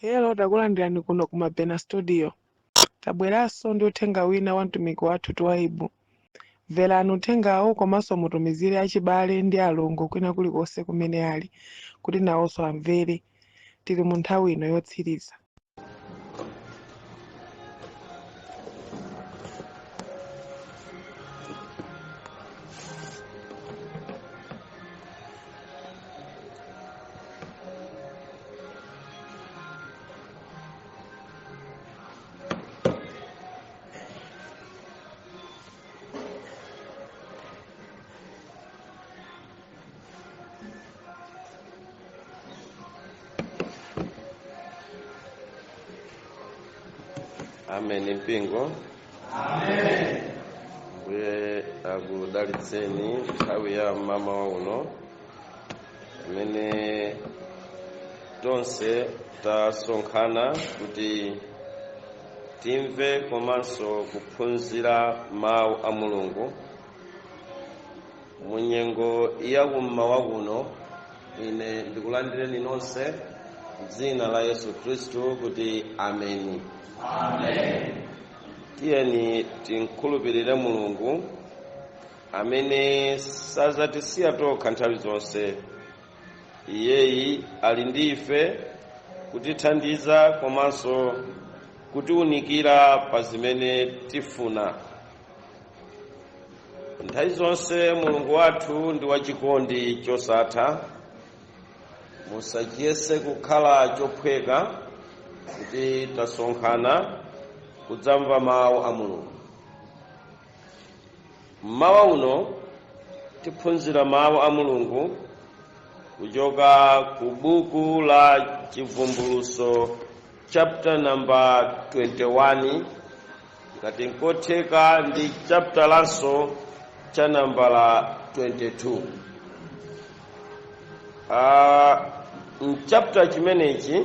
Hello, takulandirani kuno ku Mabena Studio. Tabweranso ndi uthenga wina wa mtumiki wathu Twaibu. Mverani uthengawo komanso mutumizire achibale ndi alongo kwina kulikonse kumene ali kuti nawonso amvere. Tili mu nthawi ino yotsiriza. Amen mpingo. Amen. Mbuye akudalitseni nthawi ya mama wa uno amene tonse tasonkhana kuti timve komanso kuphunzira mawu a Mulungu mu nyengo ya kummawa kuno. Ine ndikulandireni nonse m'dzina la Yesu Khristu kuti ameni. Amen. Tiyeni tinkhulupirire Mulungu amene sazatisiya tokha nthawi zonse. Iyeyi ali ndi ife kutithandiza komanso kutiwunikira pa zimene tifuna. Nthawi zonse Mulungu wathu ndi wachikondi chosatha. Musachiyese kukhala chophweka kuti tasonkhana kudzamva mawu a Mulungu. Mmawa uno tiphunzira mawu a Mulungu kuchoka ku buku la Chivumbulutso chapter number 21, ngati nkotheka ndi chapter lanso cha namba la 22. Chapter chimenechi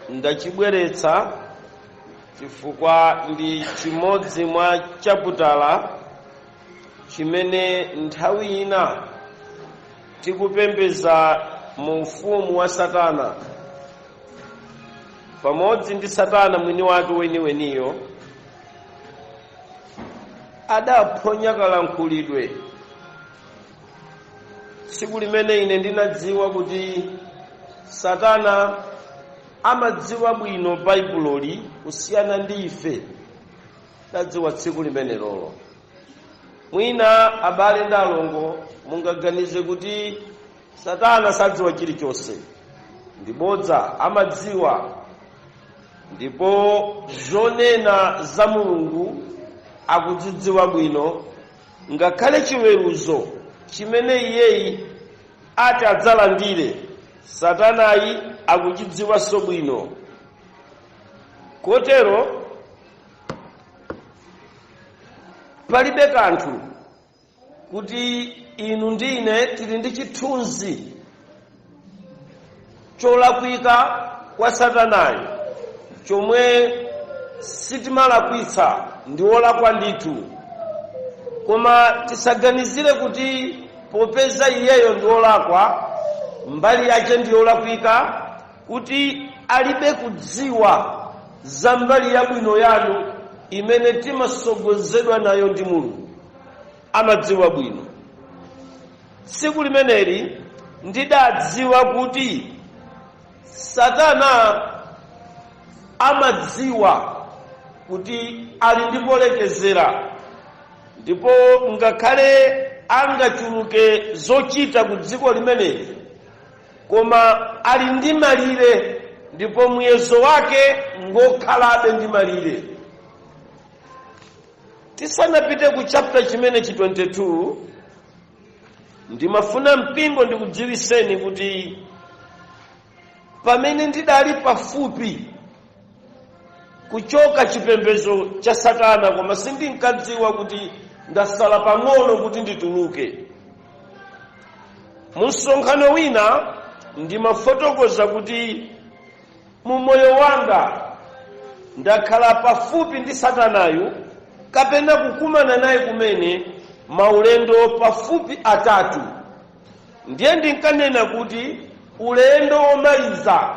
ndachibweretsa chifukwa ndi chimodzi mwa chaputala chimene nthawi ina tikupembeza mu ufumu wa Satana, pamodzi ndi Satana mwini wake weniweniyo adaphonya kalankhulidwe. Tsiku limene ine ndinadziwa kuti Satana amadziwa bwino Baibuloli kusiyana ndi ife, ndadziwa tsiku limene lolo. Mwina abale ndi alongo mungaganize kuti Satana sadziwa chilichonse. Ndibodza, amadziwa, ndipo zonena za Mulungu akudzidziwa bwino, ngakhale chiweruzo chimene iyeyi ati adzalandire Satanayi akuchidziwanso bwino. Kotero palibe kanthu kuti inu ndi ine tili ndi chithunzi cholakwika kwa Satanayi, chomwe sitimalakwitsa ndi olakwa ndithu. Koma tisaganizire kuti popeza iyeyo ndi olakwa, mbali yake ndi yolakwika, kuti alibe kudziwa za mbali yabwino yanu imene timasogozedwa nayo ndi Mulungu. Amadziwa bwino. Tsiku limeneli ndidadziwa kuti Satana amadziwa kuti ali ndi polekezera, ndipo ngakhale angachuluke zochita ku dziko limeneli, koma ali ndi malire, ndipo muyezo wake ngokhalabe ndi malire. Tisanapite ku chapter chimenechi 22, ndimafuna mpingo ndikudziwiseni kuti pamene ndidali pafupi kuchoka chipembedzo cha Satana, koma sindinkadziwa kuti ndasala pang'ono kuti ndituluke. Mu msonkhano wina ndimafotokoza kuti mu moyo wanga ndakhala pafupi ndi Satanayu, kapena kukumana naye kumene maulendo pafupi atatu. Ndiye ndinkanena kuti ulendo omaliza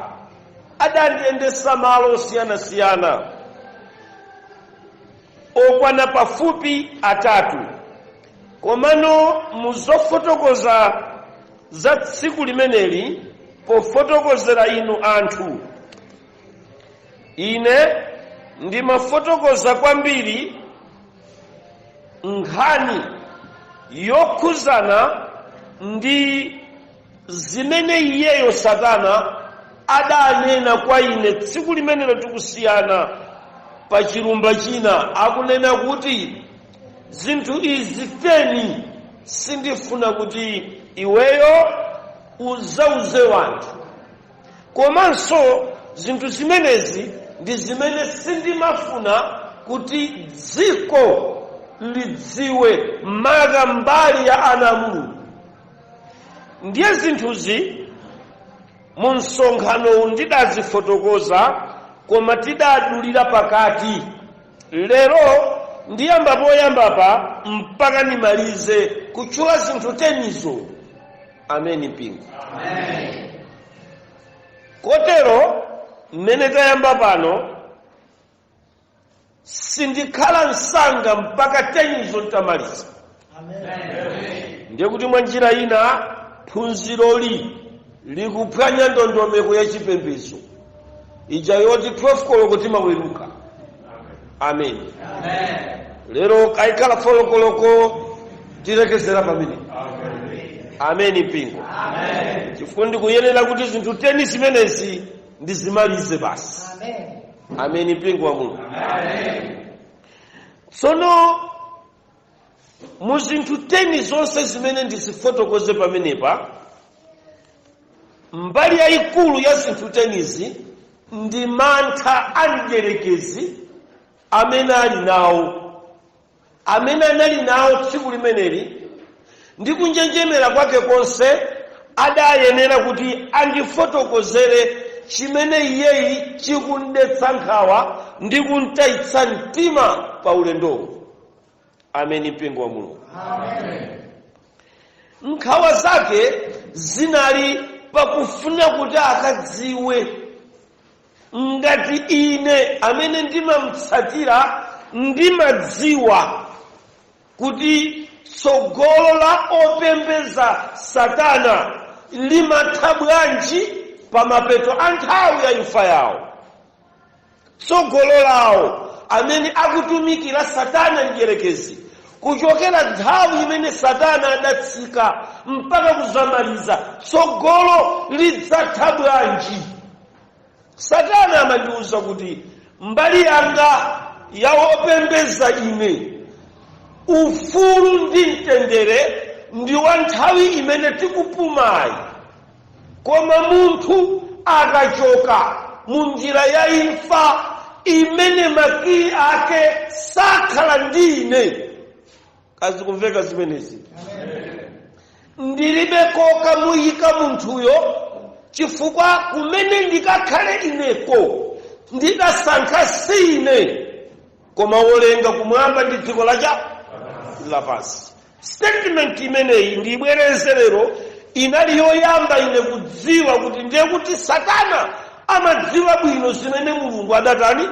adandiyendesa malo osiyanasiyana okwana pafupi atatu. Komano muzofotokoza za tsiku limeneli pofotokozera inu anthu, ine ndimafotokoza kwambiri nkhani yokhuzana ndi zimene iyeyo Satana adanena kwa ine tsiku limenelo tikusiyana pa chilumba china, akunena kuti zinthu izi teni sindifuna kuti iweyo uzauze wanthu, komanso zinthu zimenezi ndi zimene sindimafuna kuti dziko lidziwe maga mbali ya ana a Mulungu. Ndiye zinthuzi mu msonkhano ndidazifotokoza, koma tidadulira pakati. Lero ndiyamba poyambapa mpaka nimalize kutchula zinthu tenizo. Ameni mpingo. Amen. Kotero mmene tayamba pano sindikhala msanga mpaka tenizo tamaliza. Amen. Ndiye kuti mwa njira ina phunziroli likuphwanya ndondomeko ya chipembedzo ija yoti 12 koloko timaweruka. Amen. Amen. Lero kaikhala folokoloko tilekezera pamene. Ameni mpingo. Amen. Chifukwa ndikuyenera kuti zinthu teni zimenezi ndizimalize basi. Amen. Ameni mpingo wa Mulungu. Amen. Tsono mu zinthu teni zonse zimene ndizifotokoze pamenepa, mbali yayikulu ya zinthu tenizi ndi mantha a mdierekezi amene ali nawo, amene anali nawo tsiku limeneli, ndi kunjenjemera kwake konse adayenera kuti andifotokozere chimene iyeyi chikundetsa nkhawa ndi kuntayitsa mtima pa ulendowo. Ameni mpingo wa Mulungu. Amen. Nkhawa zake zinali pakufuna kuti akadziwe ngati ine amene ndimamutsatira ndimadziwa kuti tsogolo la opembeza Satana limatha bwanji pa mapeto a nthawi ya imfa yawo. Tsogolo lawo amene akutumikira Satana mdierekezi kuchokera nthawi imene Satana adatsika mpaka kuzamaliza, tsogolo lidzatha bwanji? Satana amandiwuza kuti mbali yanga ya opembeza ine ufulu ndi mtendere ndi wa nthawi imene tikupumayi, koma munthu akachoka mu njira ya imfa imene makiyi ake sakhala ndi ine. Kazikumveka zimenezi? Ndilibe koka muyika munthuyo, chifukwa kumene ndikakhale ineko ndidasankha si ine koma wolenga kumwamba ndi dziko lapansi. Statement imeneyi ndibwereze lero inali yoyamba ine kudziwa kuti ndiye kuti Satana amadziwa bwino zimene Mulungu adatani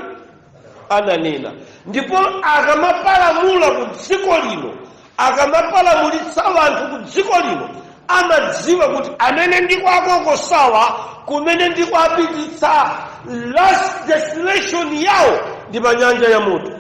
ananena, ndipo akamapalamula ku dziko lino, akamapalamulitsa anthu ku dziko lino, amadziwa kuti amene ndikwakoko sawa, kumene ndikwapititsa last destination yawo ndi pa nyanja ya moto.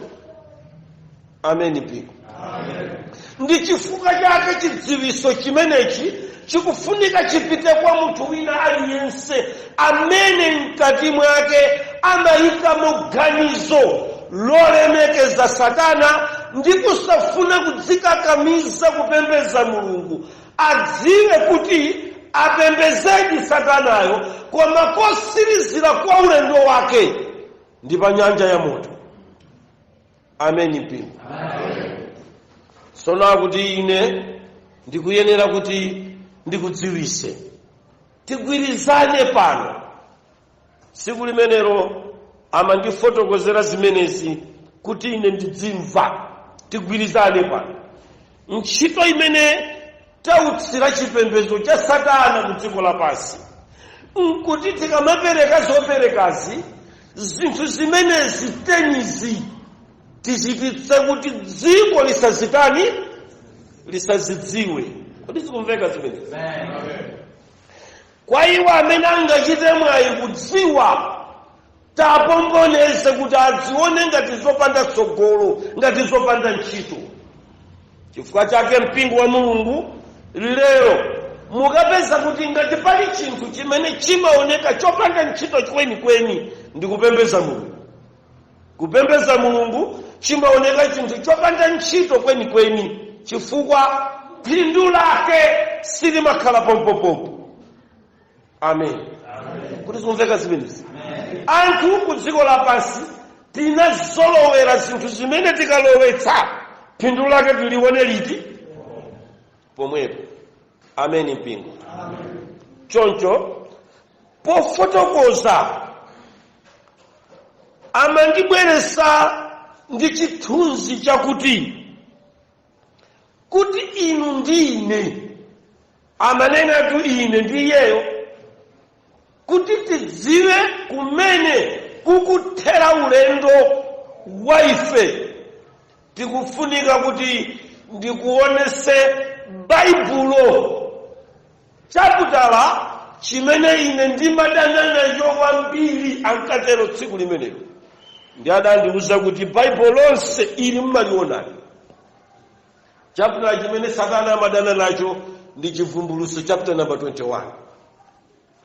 Ameni piko. Amen. Ndi chifukwa chake chidziwiso chimenechi chikufunika chipite kwa munthu wina aliyense amene mkati mwake amayikamo ganizo lolemekeza Satana ndi kusafuna kudzikakamiza kupembeza Mulungu. Adziwe kuti apembezedi Satanayo, koma kosirizira kwa ulendo wake ndi pa nyanja ya moto. Ameni mpingo. Sona kuti ine ndikuyenera kuti ndikudziwise, tigwirizane pano. Siku limenero amandifotokozera zimenezi kuti ine ndidzimva. Tigwirizane pano. Ntchito imene tautsira chipembedzo cha Satana ku dziko lapansi nkuti tikamapereka zoperekazi zinthu zimenezi tenizi tichititse kuti dziko lisazidziwe. Kodi zikumveka zimenezi? Kwa iwo amene angachite mwayi kudziwa, tapomboneze kuti adzione ngati zopanda tsogolo, ngati zopanda ntchito. Chifukwa chake mpingo wa Mulungu lero mukapeza kuti ngati pali chinthu chimene chimaoneka chopanda ntchito kwenikweni ndi kupembedza Mulungu. Kupembedza Mulungu chimaoneka chinthu chopanda ntchito kwenikweni chifukwa phindu lake silimakhala pompopompo. Amen. Kuti zikumveka zimenezi? Anthu ku dziko lapansi tinazolowera zinthu zimene tikalowetsa phindu lake tilione liti? Pomwepo. Amen mpingo. Choncho pofotokoza amandibweresa ndi chithunzi chakuti inu ndine, amanena tu ine ndiyeyo, kuti tidziwe kumene kukuthera ulendo wa ife, tikufunika kuti ndikuonese Baibulo chaputala chimene ine ndimadana nacho kwambiri ankatero tsiku limenelo. Ndi adandiuza kuti Baibulo lonse ili mmalionani. Chaputala chimene Satana amadana nacho ndi Chivumbulutso chapter number 21.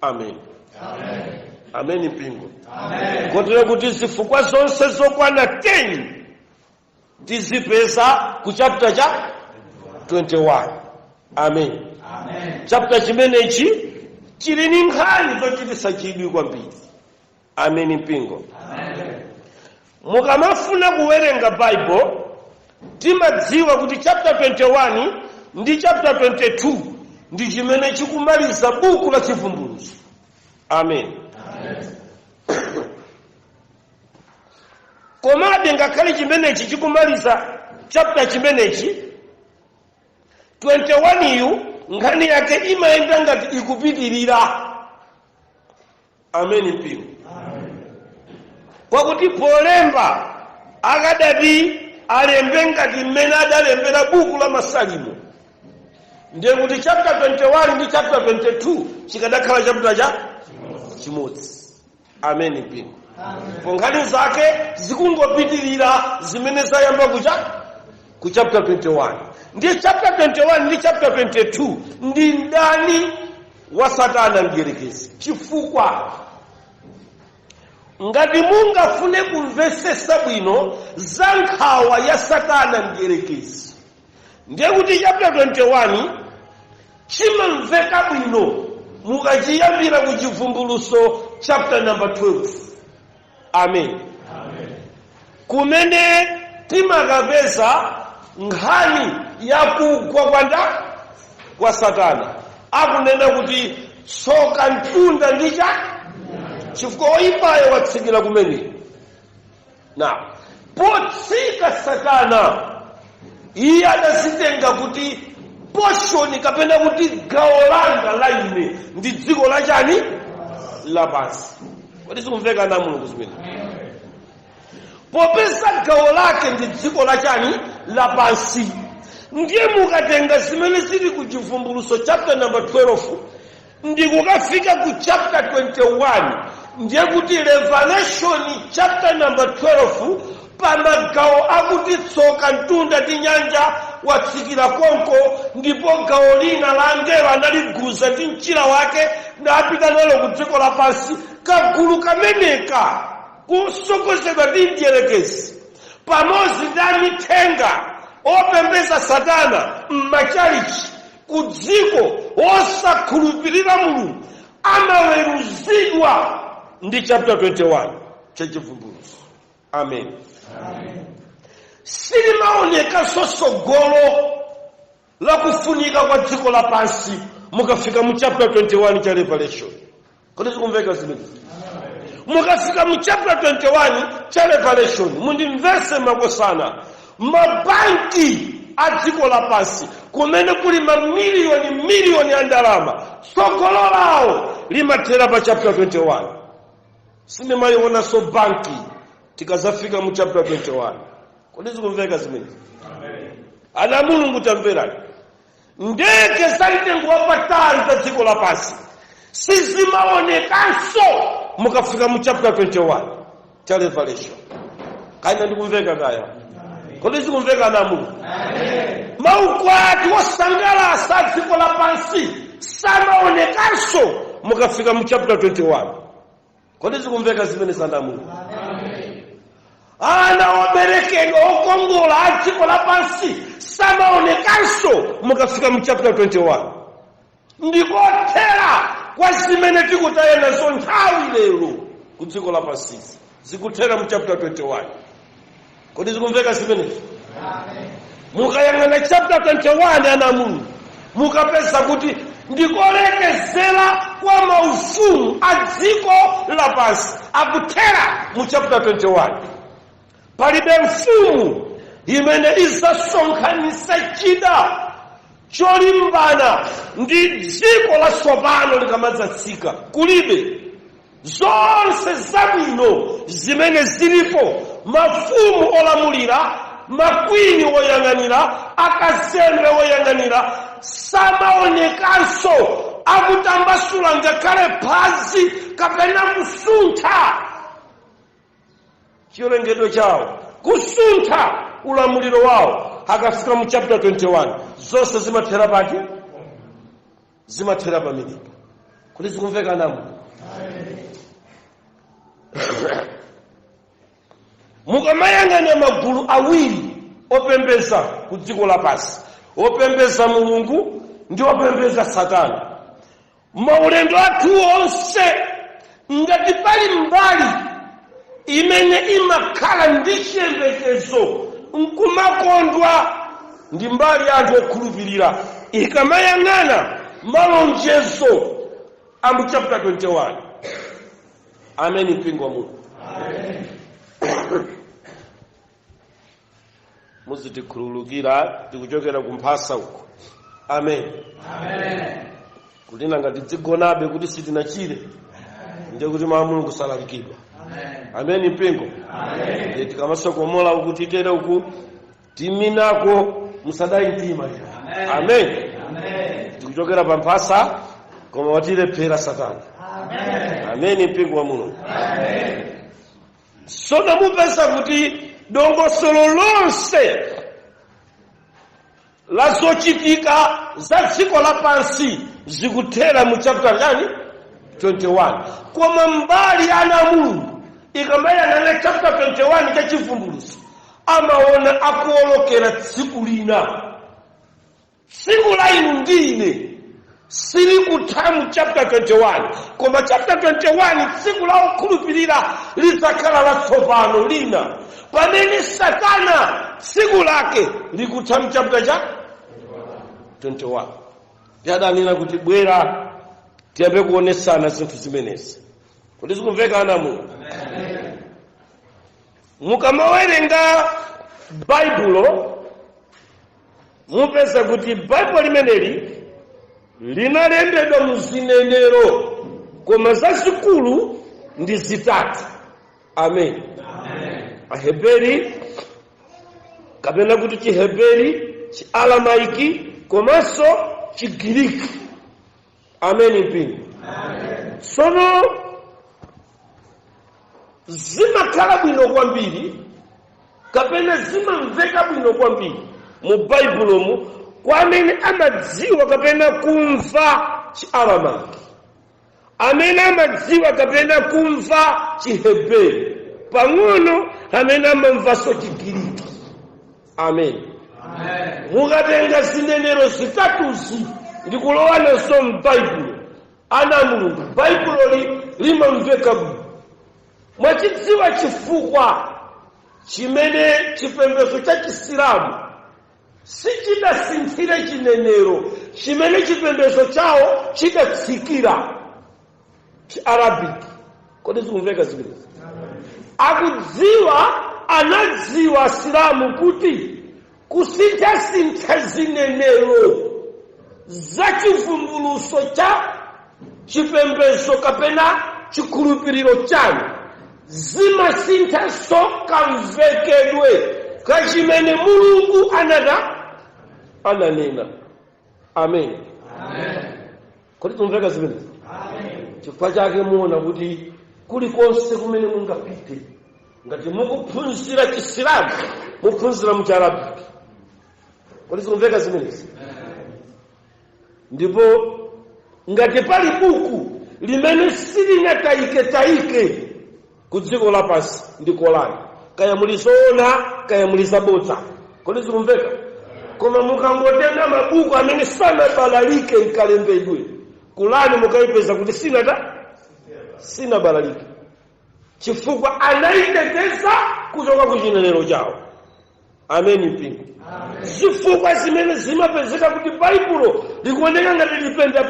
Amen. Amen. Amen mpingo. Amen. Kotero kuti zifukwa zonse zokwana 10 tizipeza ku chapter cha 21. Amen. Amen. Chapter chimenechi chili ndi nkhani zochititsa chidwi kwambiri. Amen mpingo. Amen. Mukamafuna kuwerenga Bible timadziwa kuti chapter 21 ndi chapter 22 ndi chimene chikumaliza buku la Chivumbulutso. Amen. Amen. Komabe ngakhale chimenechi chikumaliza chapter chimenechi 21 yu nkhani yake imayenda ngati ikupitirira. Amen mpingo. Amen. Pakuti polemba akadati alembe ngati mmene adalembera buku la Masalimo, ndiye kuti chapter 21 ndi chapter 22 chikadakhala chapter cha chimodzi. Amen mpingo. Po nkhani zake zikungopitirira zimene zayamba ku chapter 21. Ndiye chapter 21 ndi chapter 22 ndi ndani wa Satana mdierekezi. Chifukwa ngati mungafune kumvesesa bwino za nkhawa ya Satana mdierekezi, ndiye kuti chapter 21 chimamveka bwino mukachiyambira ku Chivumbulutso chapter number 12. Amen. Amen. Kumene timakapeza nkhani ya kugwa kwa Satana. Akunena kuti tsoka mtunda ndi chifukwa oyipayo watsikira kumene. Na potsika Satana iye adazitenga kuti portion kapena kuti gawo langa la ine ndi dziko la chani? Lapansi. Kodi sikumveka na Mulungu zimene? Popeza gawo lake ndi dziko la chani? Lapansi. Ndiye mukatenga zimene zili ku Chivumbulutso chapter number 12 ndi kukafika ku chapter 21, ndiye kuti Revelation chapter number 12 pamagawo akuti tsoka mtunda ndi nyanja watsikira konko, ndipo gawo lina la angelo analiguza ndi mchira wake napita nalo ku dziko lapansi. Kagulu kameneka kusogozedwa ndi mdierekezi pamodzi ndi amithenga opembeza Satana m'machalichi ku dziko osakhulupirira Mulungu amaweruzidwa ndi chapter 21 cha Chivumbulutso. Amen. Amen. Silimaoneka sosogolo la kufunika kwa dziko lapansi mukafika mu chapter 21 cha Revelation. Kodi sikumveka zimene? Mukafika mu chapter 21 cha Revelation mundimvese makosana, mabanki a dziko lapansi kumene kuli mamiliyoni ya ndalama, tsogolo lawo limathera pa chapter 21. Sinemayiona so banki tikazafika mu chapter 21. Kodi zikumveka zimenezi? Ana Mulungu tamverani. Ndege zaitengo wapatali za dziko lapansi sizimaonekanso mukafika mu chapter 21 cha Revelation. Kaina ndikumveka kaya? Kodi zikumveka ana Mulungu? Maukwati wasangalasa dziko lapansi samaonekanso mukafika mu chapter 21. Kodi zikumveka zimene ana Mulungu? Ana waberekedwa okongola a dziko lapansi samaonekanso mukafika mu chapter 21. Ndikothera kwa zimene tikutaya nazo nthawi lero ku dziko lapansi zikuthera mu chapter 21. Kodi zikumveka zimenezi? Mukayang'ana chapter 21 ana Mulungu mukapeza kuti ndikolekezera kwa maufumu a dziko lapansi akuthera mu chapter 21. Palibe mfumu imene izasonkhanitsa chida cholimbana ndi dziko latsopano likamadzatsika. Kulibe. Zonse zabwino zimene zilipo, mafumu olamulira, makwini oyang'anira, akazembe oyang'anira, samaonekanso akutambasula ngakhale phazi kapena kusuntha chilengedwe chawo, kusuntha ulamuliro wawo. Akafika mu chapter 21 zonse zimathera pati? Zimathera pamenepo. Kodi zikumveka namu? Mukamayang'ana magulu awiri opembeza ku dziko lapansi, opembeza Mulungu ndi opembeza Satana. Maulendo athu onse ngati pali mbali imene imakhala ndi chiyembekezo nkumakondwa ndi mbali anthu okhulupirira. Ikamayang'ana malonjezo a mu chapter 21. Amen. Mpingo wa Mulungu. Muzitikhululukira tikuchokera kumphasa uko. Amen. Kuti ngati tigonabe kuti sitinachire ndiye kuti mawu a Mulungu salalikidwa. Amen. Mpingo. Tikamasokomola uku titere uku timinako musadai mtima. Amen. Tikuchokera pamphasa koma watilephera Satana. Amen. Mpingo wa Mulungu. Sono mupeza kuti dongosolo lonse la zochitika za dziko lapansi zikuthera mu chapter 21. Koma mbali ana Mulungu ikamayang'ana chapter 21 cha chivumbulutso amaona akuolokera tsiku lina. Tsiku la inu ndine sili kutha mu chapter 21, koma chapter 21 tsiku la okhulupirira lidzakhala latsopano lina, pamene Satana tsiku lake likutha mu chapter cha 21. Yadanena kuti bwera tiyambe kuonesana zinthu zimenezi. Kodi zikumveka ana Mulungu? Mukamawerenga Baibulo mupeza kuti Baibulo limeneli linalembedwa mu zinenero koma zazikulu ndi zitatu. Amen. Aheberi kapena kuti Chiheberi, Chialamaiki komanso Chigiriki. Amen. Mpingo. Sono zimakhala bwino kwambiri kapena zimamveka bwino kwambiri mu Baibulomu kwa amene amadziwa kapena kumva Chiaramaiki, amene amadziwa kapena kumva Chiheberi, pang'ono amene amamvanso Chigiriki. Amen. Mukatenga zinenero zitatuzi ndikulowananso m'Baibulo, ana Mulungu, Baibulo limamveka bwino. Mwachidziwa chifukwa chimene chipembedzo cha Chisilamu sichidasinthire chinenero chimene chipembedzo chawo chidatsikira Chiarabiki. Kodi zikumveka zimenezi? Akudziwa, anadziwa Asilamu kuti kusintha zinenero za chivumbulutso cha chipembedzo kapena chikhulupiriro chanu zimasinthanso kamvekedwe kachimene Mulungu ananena. Amen. Kodi tumveka zimenezi? Chifukwa chake muona kuti kulikonse kumene mungapite, ngati mukuphunzira Chisilamu muphunzira mu Chiarabic. Kodi tumveka zimenezi? Ndipo ngati pali buku limene silinatayike ku dziko lapansi ndi Korani, kaya mulizoona kaya mulizabodza. Kodi zikumveka? Koma mukangotenga mabuku amene sanabalalike ikalembedwe, Korani mukayipeza kuti sinabalalike, chifukwa anayiteteza kuchoka ku chinenero chawo. Amen mpingo. Zifukwa zimene zimapezeka kuti Baibulo likuoneka ngati lipenda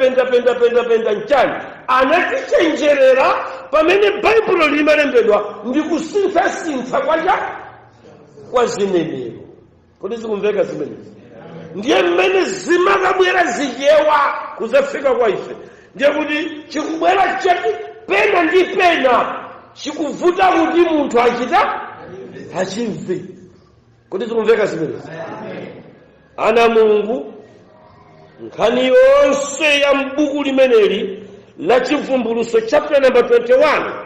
nchani, anatichenjerera pamene Baibulo limalembedwa ndi kusintha kwa zinenero. Kodi zikumveka zimenezi? Ndiye mmene zimakabwera zijewa kuzafika kwa ife. Ndiye kuti chikubwera chati pena ndi pena chikuvuta kuti munthu achimve. Kodi zikumveka zimenezi? Ana Mulungu, nkhani yonse ya m'buku limeneli la Chivumbulutso chapter number 21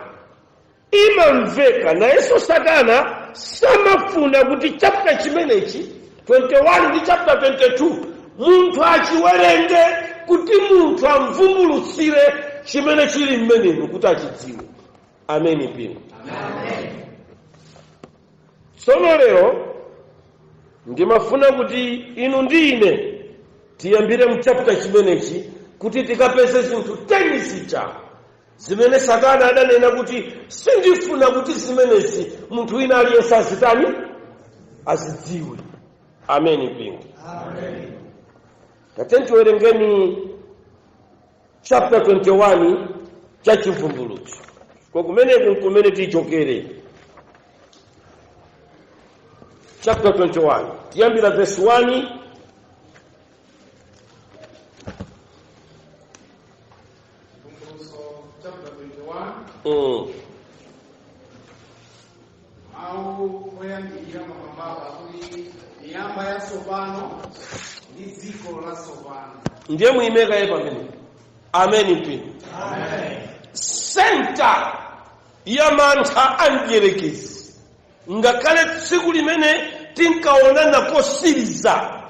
imamveka, nayenso Satana samafuna kuti chapter chimenechi 21 ndi chapter 22 munthu achiwerenge kuti munthu amvumbulutsire chimene chili mmenemu kuti achidziwe. Amen mpingo. Tsono lero ndimafuna kuti inu ndi ine tiyambire mu chapter chimenechi kuti tikapeze zinthu 10 zija zimene Satana adanena kuti sindifuna kuti zimenezi munthu wina aliyense azidziwe. Amen mpingo. Tatenti tiwerengeni chapter 21 cha Chivumbulutso. Kwa kumene tichokere. Chapter 21. Tiyambira verse 1. Chapter 21. Au oyambirira mapambano kuli miyamba ya sopano ndi dziko la sopano. Ndiye muimeka ye pamene. Amen mpingo. Center ya mantha anjerekezi. Ngakhale tsiku limene tinkaonana kosiriza,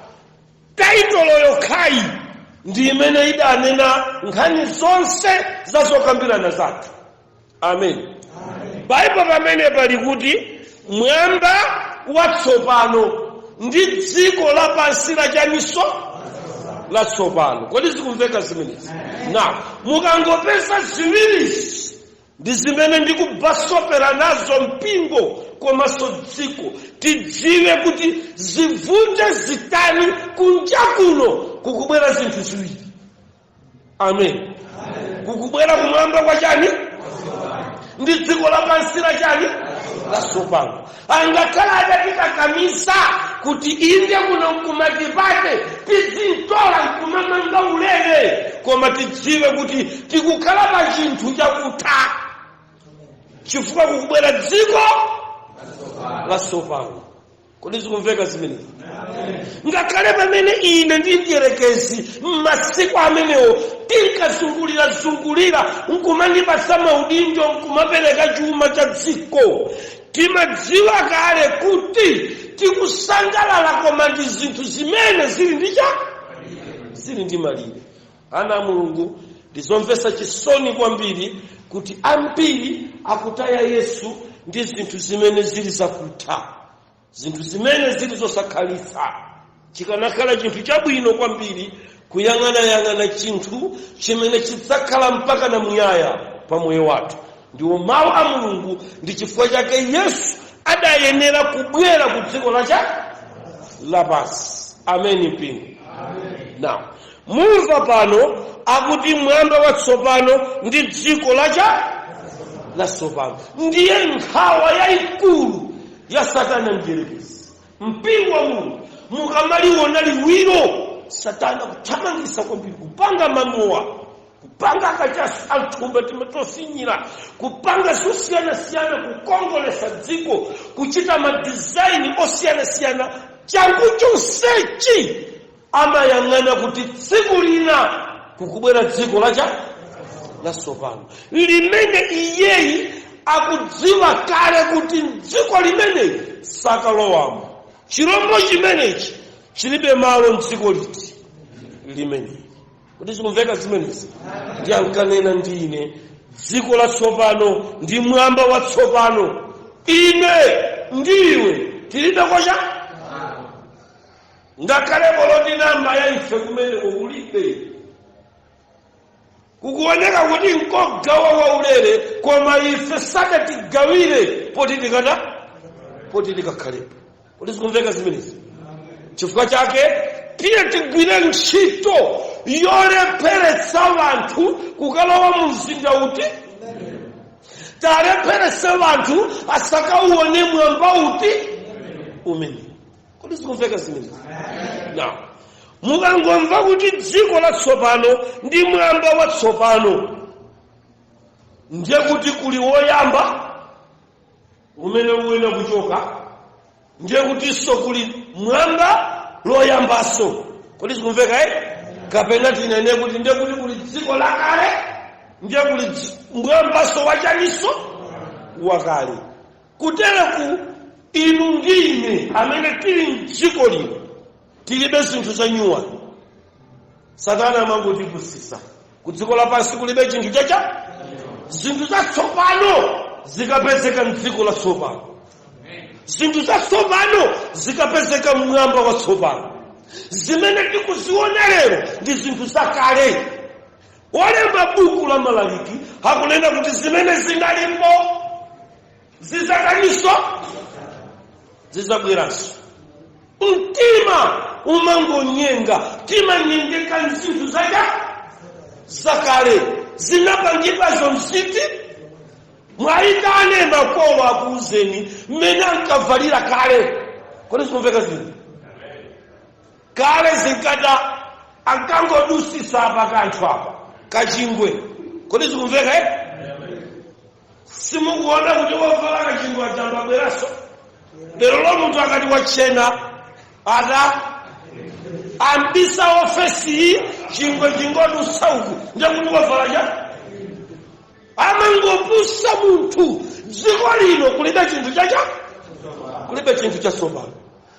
taitolo yokhayi ndi imene idanena nkhani zonse zazokambirana zathu. Amen. Bible pamene pali kuti mwamba watsopano ndi dziko lapansi latsopano. Kodi zikumveka zimenezi? Na mukangopeza ziwirizi ndi zimene ndikubasopera nazo mpingo komanso dziko, tidziwe kuti zivunje zitani kunja kuno kukubwera zinthu ziwiri. Amen. Kukubwera kumwamba kwa chani ndi dziko lapansi latsopano. Angakhala adatikakamiza kuti inde kuno kumatipate tizintola kumamanga ulere, koma tidziwe kuti tikukhala pa chinthu chakutha, chifukwa kukubwera dziko latsopano. Kodi zikumveka zimenezi? Ngakhale pamene ine ndi mdierekezi m'masiku amenewo tinkazungulira nkumandipasa maudindo nkumapereka chuma cha dziko, timadziwa kale kuti tikusangalala koma ndi zinthu zimene zili ndi malire. Ana Mulungu, ndizomvetsa chisoni kwambiri kuti ambiri akutaya Yesu ndi zinthu zimene zili zakutha, zinthu zimene zili zosakhalitsa. Chikanakhala chinthu chabwino kwambiri kuyang'ana chinthu chimene chidzakhala mpaka na muyaya pa moyo wathu. Ndiwo mawu a Mulungu, ndi chifukwa chake Yesu adayenera kubwera ku dziko lapansi. Amen mpingo. Now, mumva pano akuti mwamba watsopano ndi dziko latsopano. Ndiye nkhawa yayikulu ya Satana mdierekezi. Mpingo wa Mulungu mukamaliona liwiro, Satana kuthamangisa kwambiri kupanga mamowa kupanga kachasu althumba timatosinyira kupanga zosiyana-siyana kukongolesa dziko kuchita madizaini osiyana-siyana changu chonsechi amayang'ana kuti tsiku lina kukubwera dziko latsopano limene iyeyi akudziwa kale kuti dziko limeneli sakalowamo. Chirombo chimenechi chilibe malo mdziko liti limeneli. Kuti zikumveka zimenezi ndi ankanena ndine dziko latsopano ndi mwamba watsopano ine ndiwe tilibe kocha ngakhale poloti namba ya ife kumene kulibe kukuoneka kuti nkogawa waulere koma ife sakatigawire poti tikakhalepo. Kuti zikumveka zimenezi chifukwa chake tiye tigwire ntchito yolepheretsa wanthu kukalowa mu mzinda uti talepheretsa wanthu asakauone mwamba uti umene. Kuti zikumveka zimenezi. Now mukangomva kuti dziko latsopano ndi mwamba watsopano ndiye kuti kuli woyamba umene uwena kuchoka ndiye kutinso kuli mwamba loyambaso. Kuti zikumveka kapena tinene kuti ndiye kuti kuli dziko lakale ndiye kuli mwambaso wachaniso wakale. Kutereku inu ndine amene tili mdziko lino tilibe zinthu zanyuwa. Satana amangotipusisa kudziko lapansi kulibe chinthu chacha zinthu zatsopano zikapezeka mdziko latsopano zinthu zatsopano zikapezeka mwamba watsopano. Zimene tikuziona lero ndi zinthu zakale. Olemba buku la Malaliki hakunena kuti zimene zinalipo zizakaniso zizabweranso. Mtima umangonyenga timanyengeka nzinthu zakale zinapangidwazo msiti mwaitane makolo akuuzeni mmene ankavalira kale. Kodi zikumveka zinthu kale zinkata ankangodusisa apa kanthu apa kachingwe. Kodi zikumveka simukuona kuti wovala kachingwe ajamba bweraso lero lo munthu akati wachena ada ambisa ofesi chingwe chingodusa uku ndiye kuti wavala cha amangopusa munthu. Dziko lino kulibe chinthu chatsopano.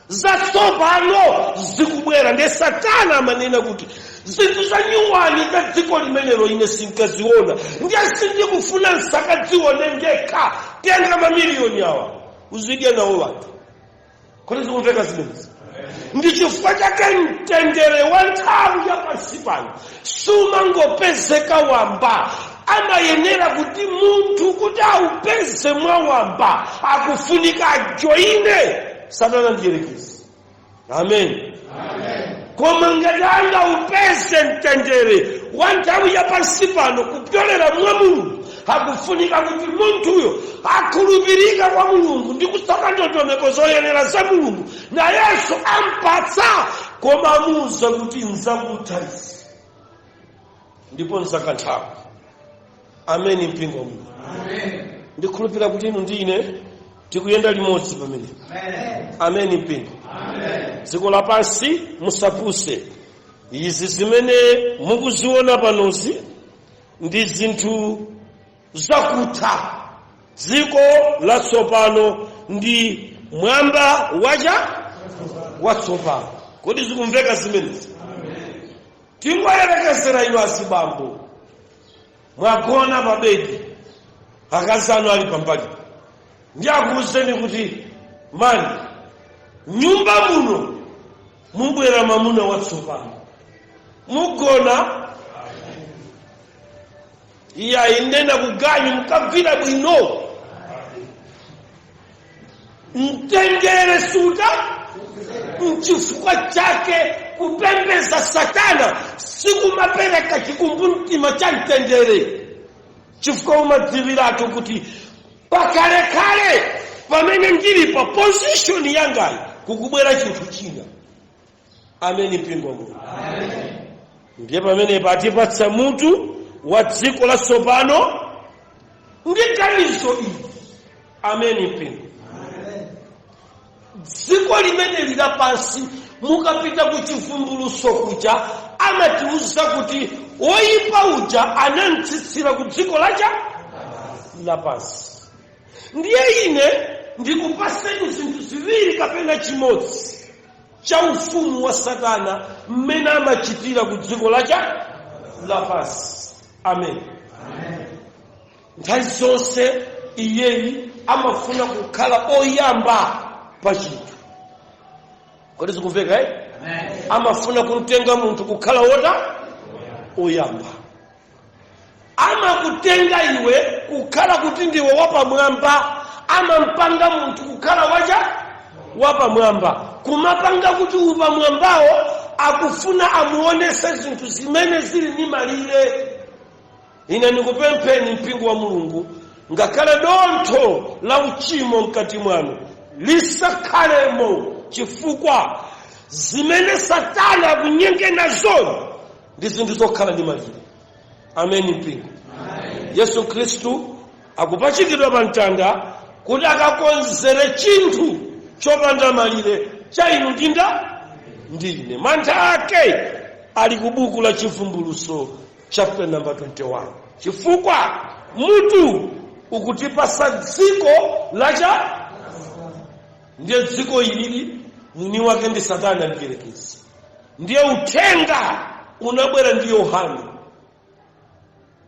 Zatsopano zikubwera ndi Satana amanena kuti zinthu zanyuwani za dziko limenelo ine sinkaziona ndiye sindikufuna nsakadzione ndekha tenga mamiliyoni awa uzidya nawo wanthu. Kodi zikumveka zimenezi? Ndi chifukwa chake mtendere wa nthawi yapansi pano sumangopezeka wamba. Amayenera kuti munthu kuti aupeze mwawamba akufunika ajoine Satana ndiyerekezi. Amen. Koma ngati angaupeze mtendere wa nthawi yapansi pano kupyolera mwa Mulungu akufunika kuti munthuyo akhulupirika kwa Mulungu ndi kusaka ndondomeko zoyenera za Mulungu na Yesu ampatsa koma amuwuza kuti nzakutha izi ndipo nzakanthawi. Ameni mpingo wa Mulungu. Ndikhulupirira kuti inu ndine tikuyenda limodzi pamene. Ameni mpingo. Dziko lapansi musapuse. Izi zimene mukuziona panozi ndi zinthu zakutha. Dziko latsopano ndi mwamba watsopano. Kodi zikumveka zimenezi? Tingoyerekezera inu azibambo mwagona pa bedi akazi anu ali pambali ndi akuwuzeni kuti mani nyumba muno mubwera mamuna watsopano mugona iya indena kuganyu mukabvira bwino mtengere suta mchifukwa chake kupembeza Satana sikumapereka chikumbumtima cha mtendere chifukwa umadziwiratu kuti pakale pamene ndili pa position yangayi kukubwera chinthu china. Ameni mpingo wa Mulungu. Ndiye pamene patipatsa mutu wa dziko latsopano ndi ganizo ili. Ameni mpingo. Dziko limene lapansi mukapita ku chivumbulutso kuja amatiuza kuti oyipa uja anamtsitsira ku dziko lapansi. Ndiye ine ndikupaseni zinthu ziwiri kapena chimodzi cha ufumu wa Satana mmene amachitira ku dziko lapansi. Amen. Nthawi zonse iyeyi amafuna kukhala oyamba pa chinthu. Kodi zikumveka amafuna kumtenga munthu kukhala oyamba. Amakutenga iwe kukhala kuti ndiwe wapamwamba, amampanga munthu kukhala wapamwamba. Kumapanga kuti upamwambawo akufuna amuonese zinthu zimene zili ni malire. Ine nikupempheni mpingo wa Mulungu, ngakhale dontho la uchimo mkati mwanu lisakhalemo, chifukwa zimene Satana akunyenge nazo ndi zinthu zokhala ndi malire. Ameni mpingo. Yesu Kristu akupachikidwa pa mtanda kuti akakonzere chinthu chopanda malire cha inu ndine. Mantha ake ali ku buku la Chivumbulutso chapter number 21. Chifukwa mutu ukutipasa dziko ndiye dziko ilili mwini wake ndi Satana mdierekezi. Ndiye uthenga unabwera ndi Yohane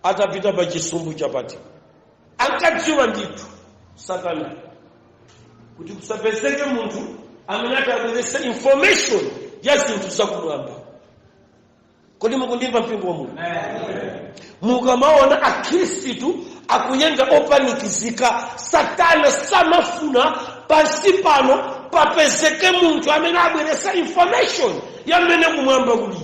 atapita pa chisumbu cha Patimo. Ankadziwa ndithu Satana kuti kusapezeke munthu amene atabweresa information ya zinthu zakumwamba. Kodi mukundimva mpingo wa Mulungu? Mukamaona akhristu akuyenda opanikizika, Satana samafuna pansi pano papezeke munthu amene abweresa information ya mmene kumwamba kuli.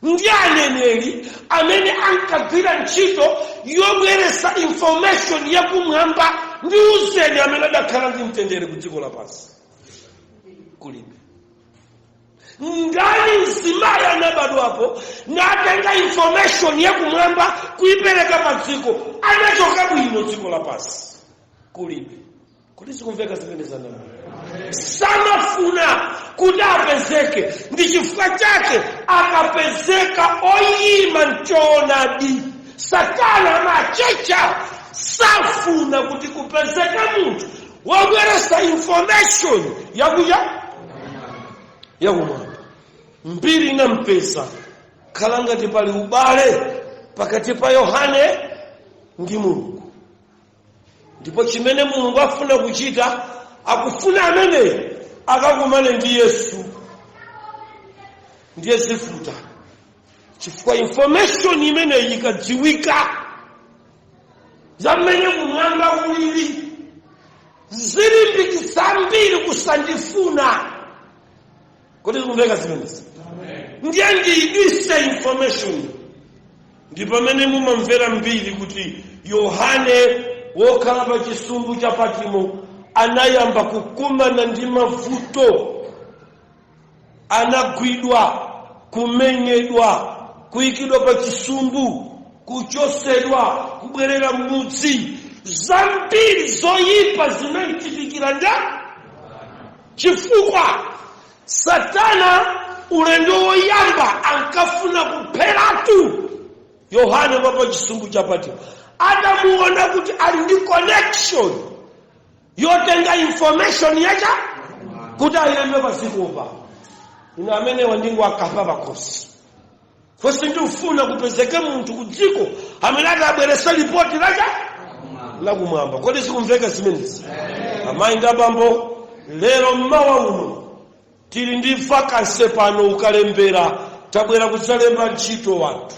Ndiye aneneri amene ankagwira ntchito yobweresa information ya kumwamba ndi uzeni amene adakhala ndi mtendere ku dziko lapansi. Kulibe. Ndani mzimayi anabadwapo natenga information ya kumwamba kuipereka pa dziko, anachoka bwino dziko lapansi. Kulibe. Kuti sikumveka zimene zanama. Samafuna kuti apezeke, ndi chifukwa chake akapezeka oyima nchoonadi. Satana amachecha, safuna kuti kupezeka munthu wabweresa information ya kumwamba. Mbiri inampesa khala ngati pali ubale pakati pa Yohane ndi Mulungu. Ndipo chimene Mulungu afuna kuchita, akufuna amene akakumane ndi Yesu ndiye zifuta. Chifukwa information imene ikadziwika zamene kumwamba kulili, zilimbikitsa mbiri kusandifuna. Kodi zikumveka zimenezi? Ndiye ndiyibise information. Ndipo pamene mumamvera mbiri kuti Yohane wokhala pa chisumbu cha Patimo anayamba kukumana ndi mavuto, anagwidwa, kumenyedwa, kuyikidwa pa chisumbu, kuchosedwa, kubwerera m'mudzi. Zambiri zoyipa zinachitikira nda chifukwa Satana ulendo woyamba ankafuna kupheratu Yohane wa chisumbu cha Patimo. Adamuona kuti ali ndi connection yotenga information yacha kuti ayende pasikopa. Ina amene wandingo akafa pakosi. Fosi ndi ufuna kupezeke munthu ku dziko amene adabweresa report la kumwamba. Kodi sikumveka zimenezi? Amayi ndi abambo, lero mmawa uno tili ndi vakanse pano ukalembera, tabwera kudzalemba ntchito wanthu.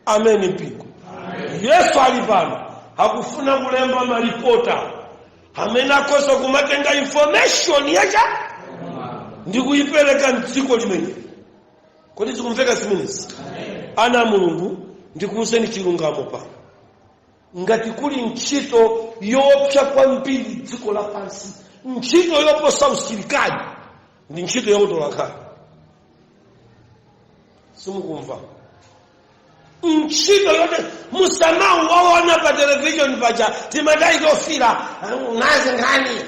Ameni mpingo. Yesu ali pano hakufuna kulemba maripota amene akhoza kumatenga information yacha ndi kuyipereka mdziko limene. Kodi zikumveka zimenezi? Ana Mulungu ndikuuzeni chilungamo pano. Ngati kuli ntchito yoopsa kwambiri dziko lapansi, ntchito yoposa usilikali, ndi ntchito ya utolakali. Simukumva? ntchito yote musamau waona pa television paja timadai kofira nazi ngani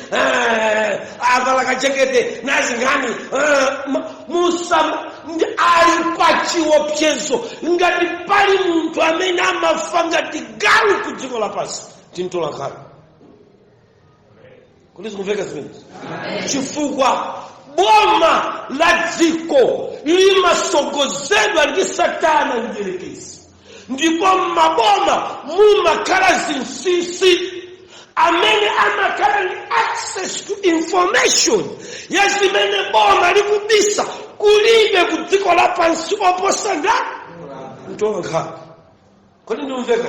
avala kachekete nazi ngani ali pachiopsezo ngati pali munthu amene amafanga tigalu ku dziko lapansi tintolakhala kuti zikumveka zimene chifukwa boma la dziko limasogozedwa ndi satana mdierekezi ndipo maboma mumakhala zinsinsi amene amakhala ndi access to information ya zimene boma likubisa kulibe ku dziko lapansi oposa ntolakhala kuti ndimveka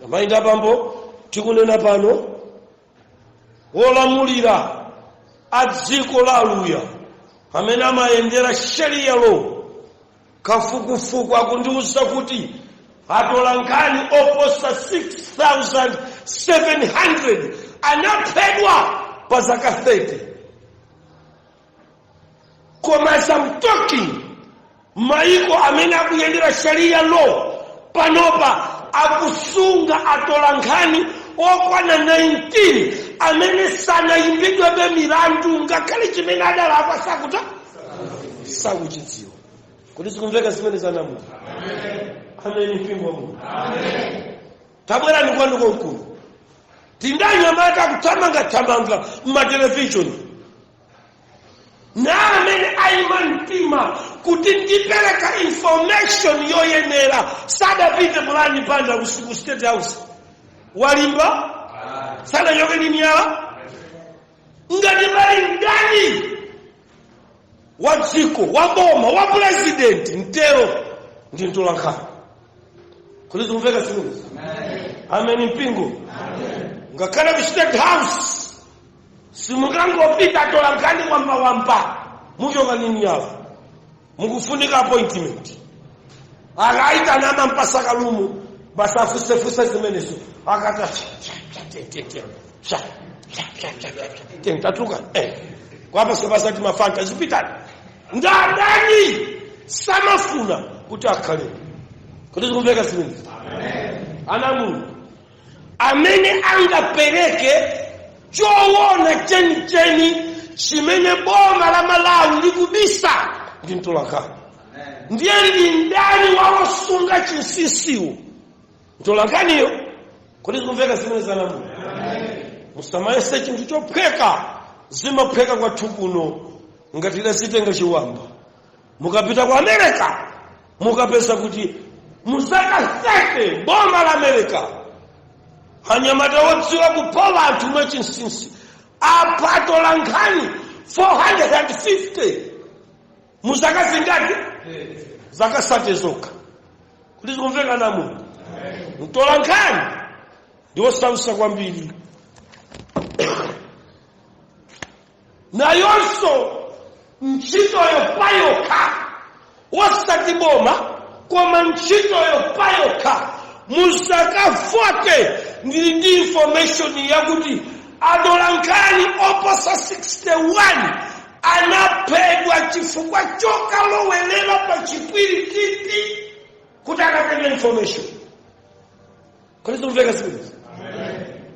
amainda pambo tikunena pano wolamulira a dziko la aluya amene amayendera sheria law kafukufuku akundiuza kuti atolankhani oposa 6,700 anaphedwa pa zaka 30. Koma as I'm talking, maiko amene akuyendera sheria law panopa akusunga atolankhani okwana 19 amene sanayimbidwebe milandu ngakhale chimene adalakwa sakuchidziwa. Kuti zikumveka zimene zanamuka. Amen. Mpingo wa Mungu. Tabwera ni kwanu konkulu. Tindanyamata kutamanga ma television. Na amene aimantima kuti ndipereka information yoyenera sadapite mulani panda usiku State House. Walimba sana yoke ni nyala ngati bali ndani wa dziko wa boma wa president ntero ndi ntolakhala kuti zikumveka zimene amen mpingo ngakhale ku State House simukangopita atolankhani wamba muchoka nini yawo mukufunika appointment akaita nama mpasaka lumu basa afuse zimenezo akata tatuka kwapa sebasati mafanta zipitani ndani samafuna kuti akhale kuti zikumveka zimene anamu amene angapereke choona cheni chimene boma la Malawi likubisa ndi ntolakhala ndiye ndi ndani wawosunga chinsisiwo ntolakhaniyo kuti zikumveka zimene zanamu musamayese chinthu chopheka zimapheka kwathu kuno ngati idasitenga chiwamba mukapita ku America mukapeza kuti muzaka 30 boma la America anyamata wodziwa kupha anthu mwachinsinsi apa atolankhani 450 muzaka zingati zaka 30 zokha kuti zikumveka namu mtolankhani ndiwo sausa kwambiri nayonso ntchitoyo payoka wasati boma koma ntchitoyo payoka muzaka 40 ndili ndi information yakuti atolankhani oposa 61 anaphedwa chifukwa chokalowelera pa chipwirikiti kuti akatenga information kuti zikumveka zimene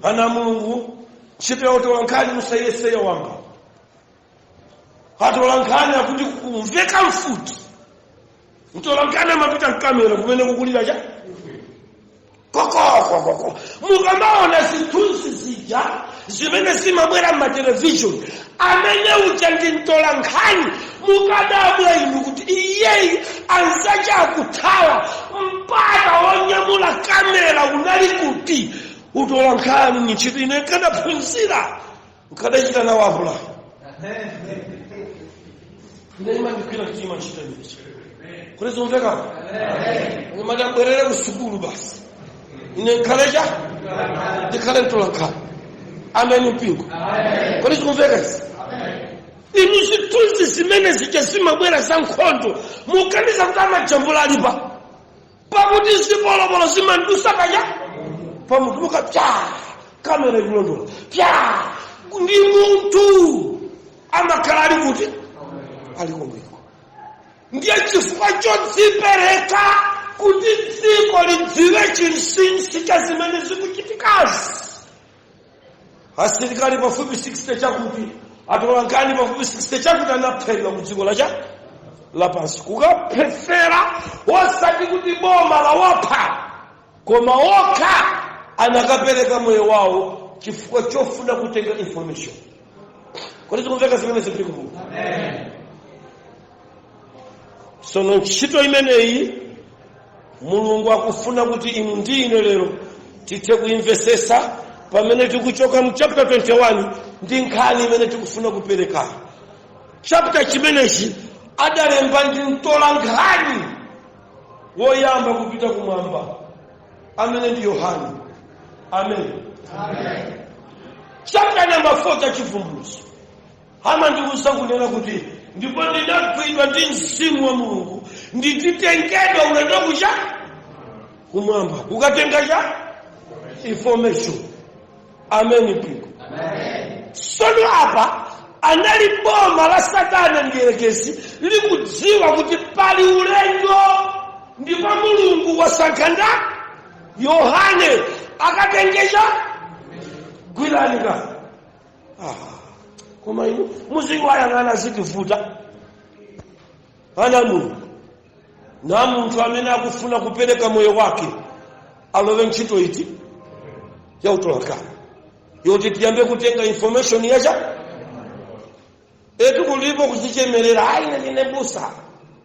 ana Mulungu ntchito ya atolankhani musayeseya wamba atolankhani akuti kumveka mfuti mtolankhani amapita mkamera kumene kukulira cha koko mukamaona zithunzi zija zimene zimabwera ma television amene uja ndi mtolankhani mukadabwa inu kuti iyeyi anzacha akuthawa mpaka wonyamula kamera unali kuti utolankhani ni ntchito ine kadaphunzira nkadachita nawo avula ndima ndikira kuchima ntchito imenechi kuti zikumveka madabwerere ku sukulu basi ine nkalecha ndikhale mtolankhani amen mpingo kuti zikumveka izi inu zithunzi zimene zija zimabwera za nkhondo mukaniza kuti amajambula alipa pakuti zipolopolo zimandusa kaya pamutu mukapya kamera ikulondola pya ndi munthu amakhala ali kuti ali komweko ndiye chifukwa chodzipereka kuti dziko lidziwe chinsinsi cha zimene zikuchitikazi. Asilikali pafupi 60 chakuti, atolankhani pafupi 60 chakuti anaphedwa ku dziko lapansi. Kukaphefera osati kuti boma lawapha, koma okha anakapereka moyo wawo chifukwa chofuna kutenga information. Kodi tikumveka zimene zikuvuka? Amen. Sono ntchito imeneyi Mulungu akufuna kuti inu ndi ine lero tithe kuimvesesa pamene tikuchoka mu chapter 21 ndi nkhani imene tikufuna kupereka. Chapter chimenechi adalemba ndi mtolankhani woyamba kupita kumwamba amene ndi Yohane. Amen. Amen. Chapter number 4 cha chivumbulutso amandiwuza kunena kuti ndipo ndinagwidwa ndi mzimu wa Mulungu ndititengedwa ulendo kucha kumwamba kukatenga cha information. Amen. Pingo. Amen. Sono apa anali boma la Satana ndiyerekezi likudziwa kuti pali ulendo ndipo Mulungu wasankha Yohane akatengeja gwiranika. Koma inu muzingo ayangana zikivuta ana Mulungu na munthu amene akufuna kupereka moyo wake alowe ntchito iti ya utolankhani yoti tiyambe kutenga information yacha etu kulipo kuzichemerera aina nine busa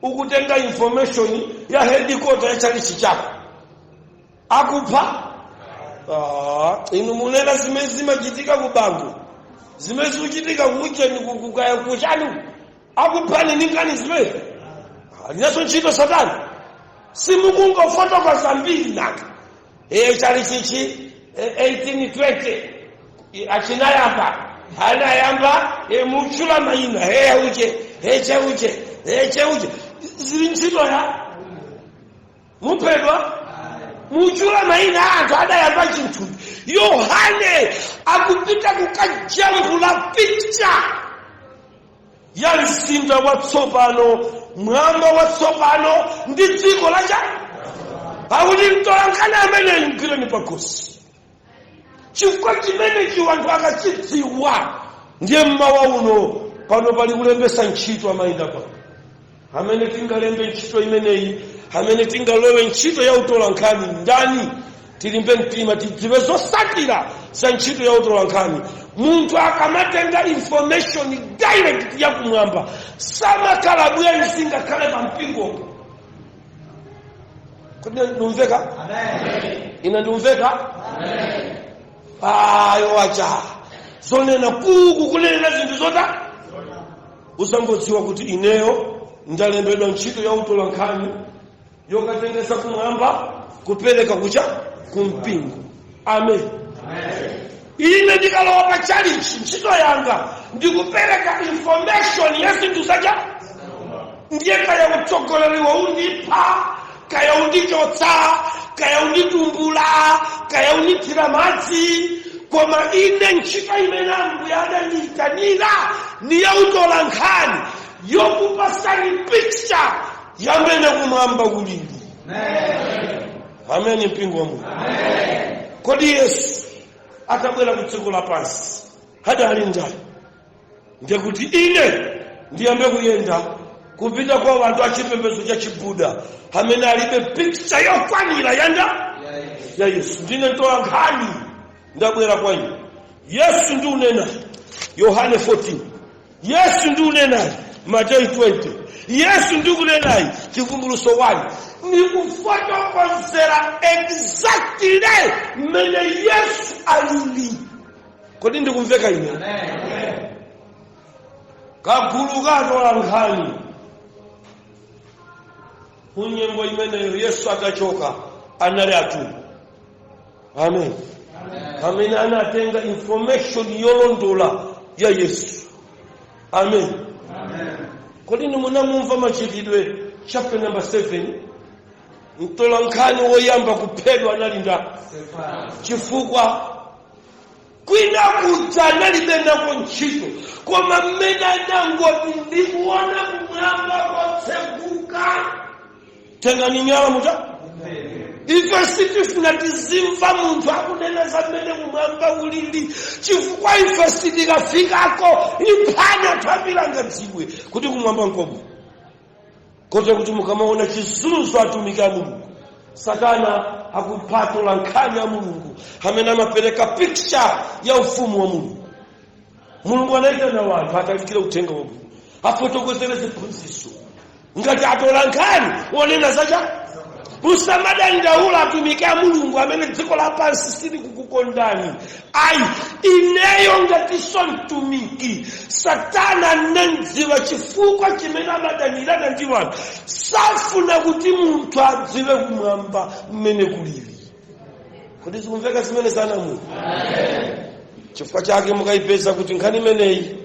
ukutenga information ya headquarter ya chalichi chako akupha. Inu munena zimene zimachitika kubangu zimene zikuchitika kucheni kukaya kuchanu akuphani ningani zimene alinaso ntchito Satana simukungofotokoza mbiri naka chalichichi 1820 achinayamba anayamba muchula mayina uche zili ntchito ya muphedwa muchula mayina anthu adayamba chinthu. Yohane akupita kukajambula picture ya mzinda watsopano, mwamba watsopano ndi dziko lacha akuti mtolankhani amene ngireni pakosi chifukwa chimenechi wanthu akachidziwa ndiye mmawa uno pano pali kulembesa ntchito amayenda pano amene tingalembe ntchito imeneyi amene tingalowe ntchito ya utolankhani ndani tilimbe mtima tidziwe zosatira za ntchito ya utolankhani. Munthu akamatenga information direct ya kumwamba samakhala bwezi singakhale pa mpingo. Kodi ndumveka? Amen. Ina ndumveka? Amen. Ayo acha zonena kunena zinthu zota usangodziwa kuti ineyo ndalembedwa ntchito ya utolankhani yokatengesa kumwamba kupereka kucha kumpingo. Amen. Amen. Ine ndikalowa pa chalichi ntchito yanga ndikupereka information ya zinthu zacha ndiye kaya utsogoleri wa undipha kaya undichotsa kaya unditumbula kaya undithira madzi koma ine ntchito imene Ambuye adandiyitanira ni ya utolankhani yokupasani picture yamene kumwamba kulili. Amen. Amen. Mpingo wa Mulungu. Amen. Kodi Yesu atabwera ku dziko lapansi hadali ndani ndiye kuti ine ndiyambe kuyenda kupita kwa wanthu achipembedzo cha Chibuda amene alibe picture yokwanira yanda ya Yesu. Ndine mtolankhani ndabwera kwa inu. Yesu ndi unena Yohane 14. Yesu ndi unena Matthew 20. Yesu ndi kunena chivumbulutso 1. Nikufotokozera exactly mmene Yesu alili. Kodi ndikumveka ine? Amen. Kagulu katolankhani kunyengo imeneyo Yesu atachoka anali atumwi. Amen. Amene anatenga information yolondola ya Yesu. Amen. Amen. Kodi munamumva machitidwe chapter number 7 mtolankhani woyamba kuphedwa analinda chifukwa kwina kudza analibe nako ntchito koma mmene anangoti ndikuona kumwamba kwatseguka tengani nyala muta ife sitifuna tizimva munthu akunena zamene kumwamba ulili, chifukwa ife sitikafikaako iphwanya twapilanga dziwe kuti kumwamba nkomo. Kote kuti mukamaona chizunzo atumiki a Mulungu, Satana akupatula nkhani ya Mulungu amene amapereka picture ya ufumu wa Mulungu. Mulungu anaitana wanthu atafikira uthenga wa Mulungu afotokozere ziphunzitso ngati atola nkhani wonena zacha. Usamadandaula atumiki a Mulungu amene dziko lapansi sili kukukondani. Ayi, ineyo ngatiso mtumiki, Satana nandziwa chifukwa chimene amadanirana ndi wanthu. Safuna kuti munthu adziwe kumwamba mmene kulili. Kodi sikumveka zimene sana Mulungu? Chifukwa chake mukayipeza kuti nkhani imeneyi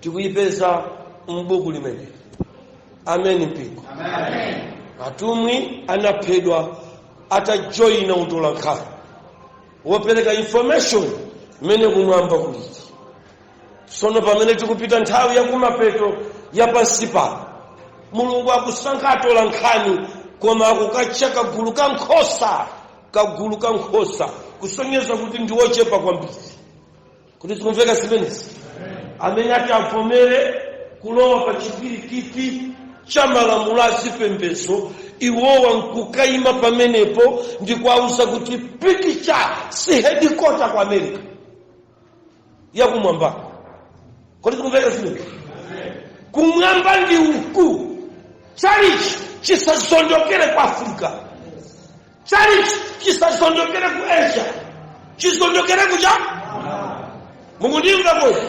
tikuyipeza m'buku limene. Amen mpingo. Amen. Atumwi anaphedwa atajoyina utola nkhani wopereka information imene kumwamba kulili. Sono pamene tikupita nthawi ya kumapeto ya pansi pano, Mulungu akusankha atola nkhani koma akukatcha kagulu ka nkhosa kusonyeza kuti ndi wochepa kwambiri. Kuti tikumveka zimenezi. Amene atavomere kulowa pa chipirikiti cha malamulo azipembedzo, iwowa nkukayima pamenepo ndi kuwauza kuti pikicha si headquarter kwa America ya kumwamba. Kodi tikumveka zimenezi? Kumwamba ndi uku. Chalichi chisazondokere kwa Afrika, chalichi chisazondokere ku Asia, chisazondokere kuja mukundimva boyo.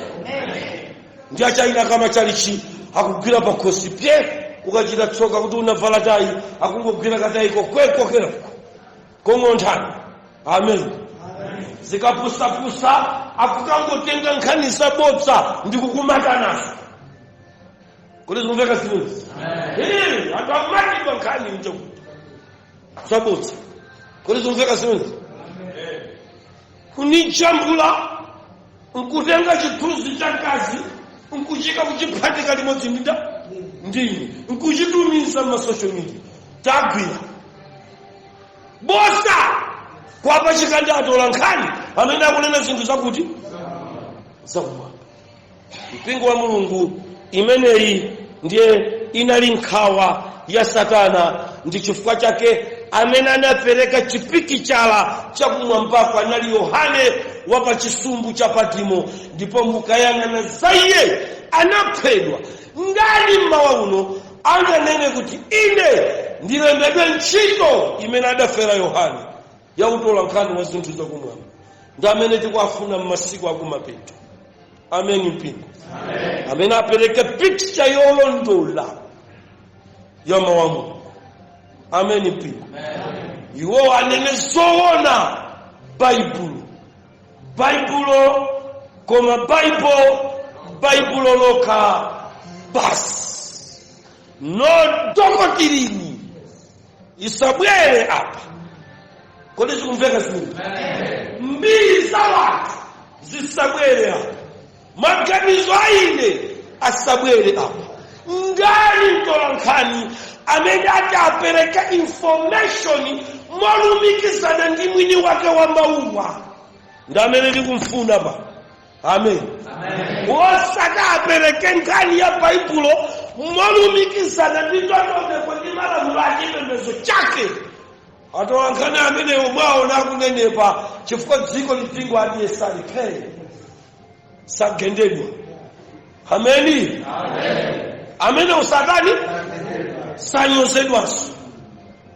Ndi achaina kama chalichi akugwira pa khosi pye ukachita tsoka kuti unavala tayi akungogwira katayi kokwekokera kongonthana. Amen. Zikapusapusa akukangotenga nkhani zabodza ndi kukumata nazo. Kodi zikumveka zimenezi? Anthu amatidwa nkhani nje zabodza. Kodi zikumveka zimenezi? Kunijambula nkutenga chithunzi cha kazi nkuchika kuchiphatika limodzi ndini nkuchitumiza ma social media tagwira bosa kwapa chikanda atola nkhani amene akunena zinthu zakuti zakumwamba. Mpingo wa Mulungu imeneyi ndiye inali nkhawa ya Satana. Ndi chifukwa chake amene anapereka chipiki chala cha kumwambako anali Yohane wa pa chisumbu cha Patimo. Ndipo mukayang'ana zaiye anaphedwa ngati mmawa uno anganene kuti ine ndilembedwe ntchito imene adafera Yohane ya utola nkhani wa zinthu zakumwamba. Ndi amene tikuafuna m'masiku akumapeto. Amen mpingo. Amen. Amene apereke picture yolondola ya mawu a Mulungu. Amen mpingo. Iwo anene zoona Baibulo koma Baibulo loka basi. No dokotirini isabwere apa. Kodi zikumveka zimene? Mbiri za watu zisabwere apa. Maganizo aine asabwere apa. Ngani mtola nkhani amene atapereka information molumikizana ndi mwini wake wa mauwa. Ndamene ndikumfuna ba. Amen. Wosaka apereke nkhani ya Baibulo molumikizana ndi ndotoke kwa malamulo a chipembedzo chake. Atola nkhani amene umwaona akunenepa chifukwa dziko lipingo adiye saliphe sagendedwa. Ameni. Amene usatani sanyozedwaso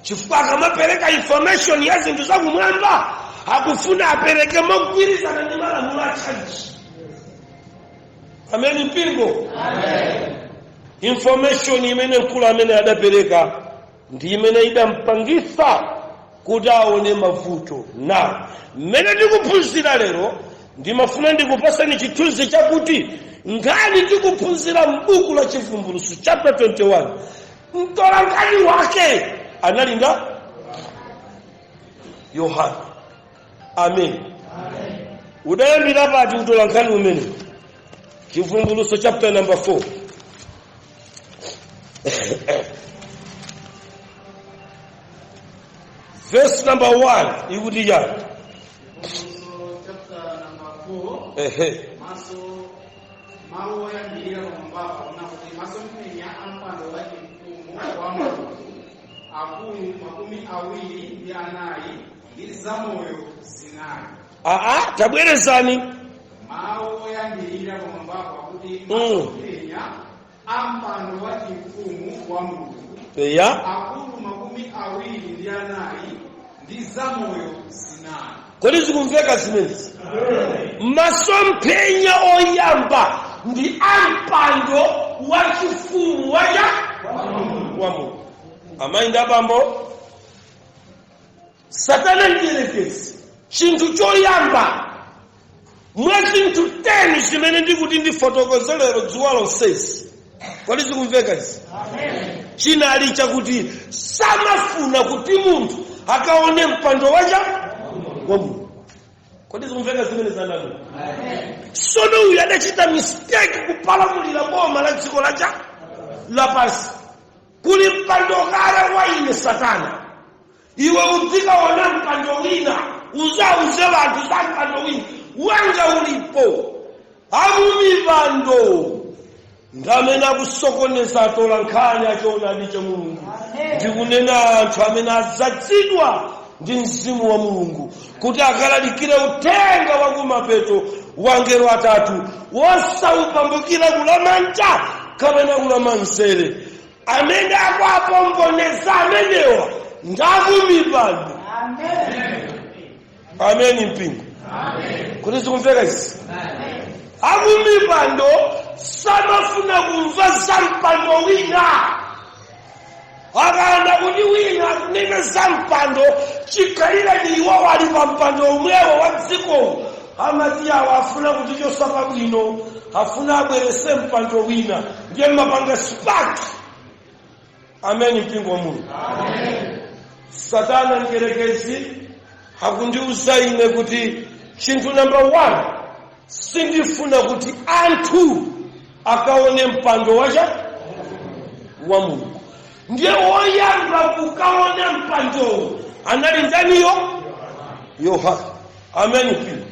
chifukwa akamapereka information ya zinthu zakumwamba akufuna apereke mogwirizana ndi malamulo a church. Ameni mpingo. Information imene mkulu amene adapereka ndi imene idampangisa kuti aone mavuto. Na mmene ndikuphunzira lero ndimafuna ndikupasani chithunzi chakuti ngani ndikuphunzira m'buku la Chivumbulutso chapter 21 mtola nkhani wake analinga Yohana. Amen. Udayambira pati utola nkhani umene? Chivumbulutso chapter number 4. verse number 1 ikuti yani Maluso chapter number 4. ehe Malo oyambirira pamwamba unakuti masomphenya ampando wachimfumu wa Mulungu akulu makumi awiri ndi anayi ndi zamoyo zinayi. tabwerezani Malo oyambirira pamwamba kuti masomphenya ampando wachimfumu wa Mulungu ya akulu makumi awiri ndi anayi ndi zamoyo zinayi. kodi zikumveka zimenezi? Masomphenya oyamba ndi ampando wachifumu wa Mulungu. Amayi ndi abambo, Satana ndiyerekezi chinthu choyamba mwa zinthu 10 zimene ndikuti ndifotokozelero dzuwa lonsezi. Kodi zikumveka izi? Chinali chakuti samafuna kuti munthu akaone mpando wa Mulungu. Kodi zikumveka zimene zandazo? Sono uyu adachita mistake kupalamulira boma la dziko lapansi. Kuli mpando kale wa ine Satana. Iwe uzikaona mpando wina, uzauze vanthu za mpando wina, wanga ulipo. Amumipando ngamene akusokoneza atola nkhani achoonadi cha Mulungu. Ndikunena anthu amene adzazidwa ndi mzimu wa Mulungu kuti akalalikire uthenga wa kumapeto wa angelo atatu wosaupambukira kulamanja kapena kulamanzere. Amene akwapongoneza amenewa ndamumipando. Ameni mpingo. Kuti zikumveka izi? Amumipando samafuna kumva za mpando wina. Akana kuti wina kunena za mpando chikhalira ndi iwo wali pa mpando umwewo wa dziko. Amati awo afuna kuti chosapa bwino, afuna abwerese mpando wina, ndiye mapanga spark. Ameni mpingo wa Mulungu. Satana ngerekezi hakundiuza ine kuti chinthu number 1 sindifuna kuti anthu akaone mpando wa Mulungu. Ndiye woyamba kukaona mpando anali ndaniyo? Yohana. Amen mpingo.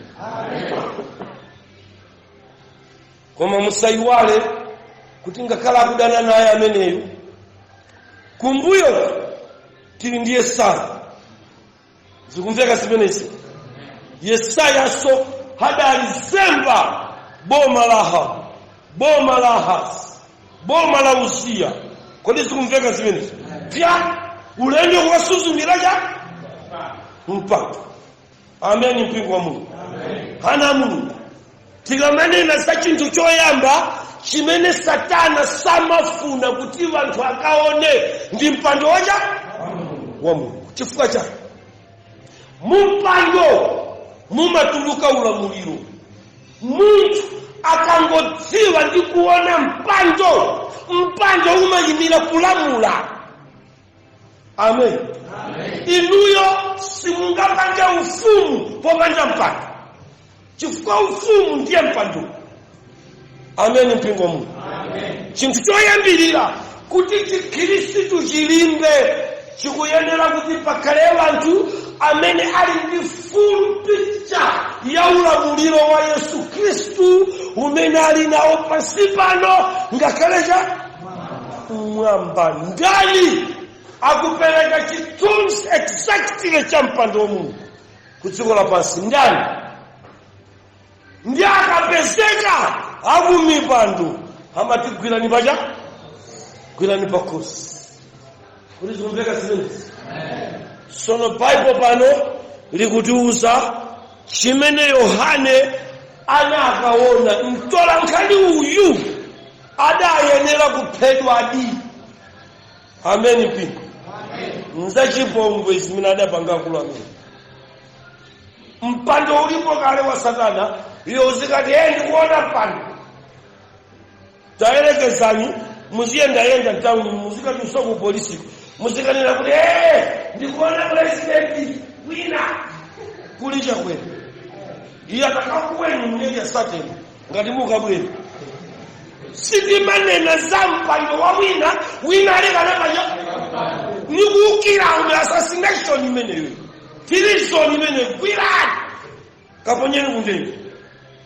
Koma musaiwale kuti ngakhala akudana naye ameneyo kumbuyo tili ndi Yesaya. Zikumveka zimenezi? Yesayaso hadalizemba boma la Ahabu, boma la Ahazi, boma la Uziya. Kodi zikumveka zimenezi? Pya ulendo kwasuzumira mpando. Ameni mpingo wa Mulungu. Hana Mulungu tigamanena za chinthu choyamba chimene Satana samafuna kuti vanthu akaone ndi mpando wa Mulungu. Chifukwa chake mumpando mumatuluka ulamuliro. Munthu akangodziwa ndi kuona mpando umayimira kulamula. Amen. Inuyo simungapange ufumu popanda mpando. Chifukwa ufumu ndiye mpando. Amen mpingo wa Mulungu. Chinthu choyambirira kuti chikhristu chilimbe chikuyenera kuti pakhale vanthu amene ali ndi full picture ya ulamuliro wa Yesu Kristu umene ali nawo pansi pano ngakhale mwamba. Ndani akupereka chithunzi exactly cha mpando wa Mulungu ku dziko lapansi? Ndani? Ndiye akapezeka akumipando amati gwirani pakosi. Kuti zikumveka zimenezi? Sono Bible pano likutiuza chimene Yohane anakaona mtola nkhani uyu adayenera kuphedwa adi. Amen mpingo. Nzachipongwe zimene adapanga akulu amene. Mpando ulipo kale wa Satana iyo zikati ndikuona mpando. Tayerekezani muziyenda town muzikati usoko polisi. Muzikanira kuti ndikuona president wina kulicha kwenu. Iya takakuwenu mnyeja Satani ngati mukabwera. Sitimanena za mpando wa wina alikana nikukira ume assassination imeneyo treason imeneyo kwirani kaponyeni kundeni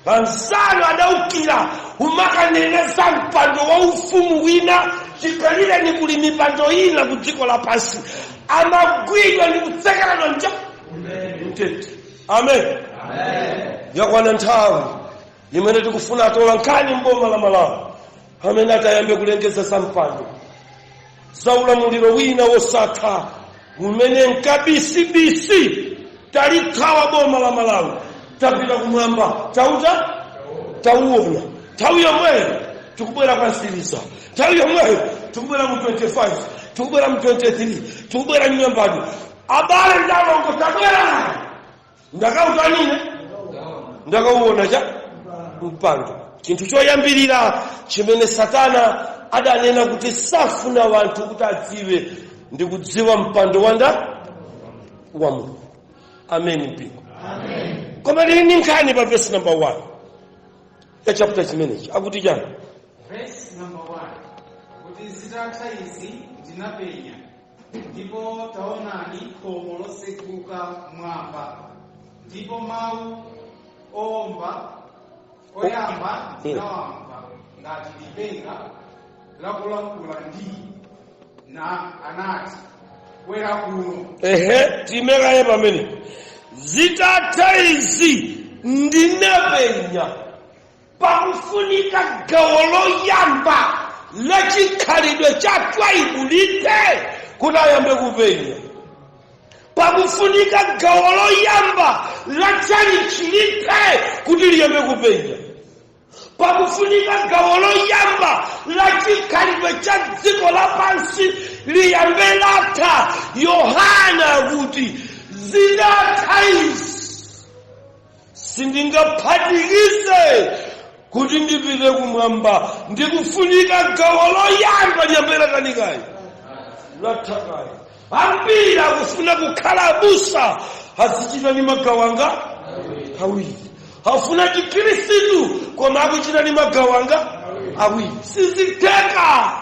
Ansano adaukira umakaneneza mpando wa ufumu wina chikalile ni kulimi pando ina kujiko la pasi amagwidwa ni kutsekera na nja mtete amen yakwana nthawi imene tikufuna atola nkhani mboma la Malawi amene atayambe kulengeza sampando za ulamuliro wina wosatha umene nkabisibisi talithawa boma la Malawi tapita kumwamba tauona nthawi yomweyo tikubwera kwansiriza nthawi yomweyo tikubwera mu 25 tikubwera mu 23 tikubwera nyumbani abale ndalongo tabwera ndakautanine ndakauona cha mpando chinthu choyambirira chimene Satana adanena kuti safuna wanthu kuti adziwe ndi kudziwa mpando wanda wa Mulungu. Amen mpingo. Amen. Koma lini nkhani pa verse number 1 ya chapter chimenechi akuti chani? Verse number 1 kuti zitatha izi ndinapenya ndipo taonani khomo losekuka mwamba ndipo mawu owomba oyamba ndinawamva ngati lipenga lakulankhula ndi na anati kwera kuno. Timekaye pamene zitatha izi ndinapenya pakufunika gawo loyamba lachikhalidwe cha tribe lite kuti ayambe kupenya pakufunika gawo loyamba lachalichi lite kuti liyambe kupenya pakufunika gawo loyamba lachikhalidwe cha dziko lapansi liyambe latha. Yohana kuti zitatha izi sindingaphatikize kuti ndipite kumwamba ndikufunika gawo loyamba liyambe lakanikayi lathakayi. Ambiri akufuna kukhala abusa azichita ni magawo anga awiri afuna chikhristu koma akuchita ni magawo anga awiri siziteka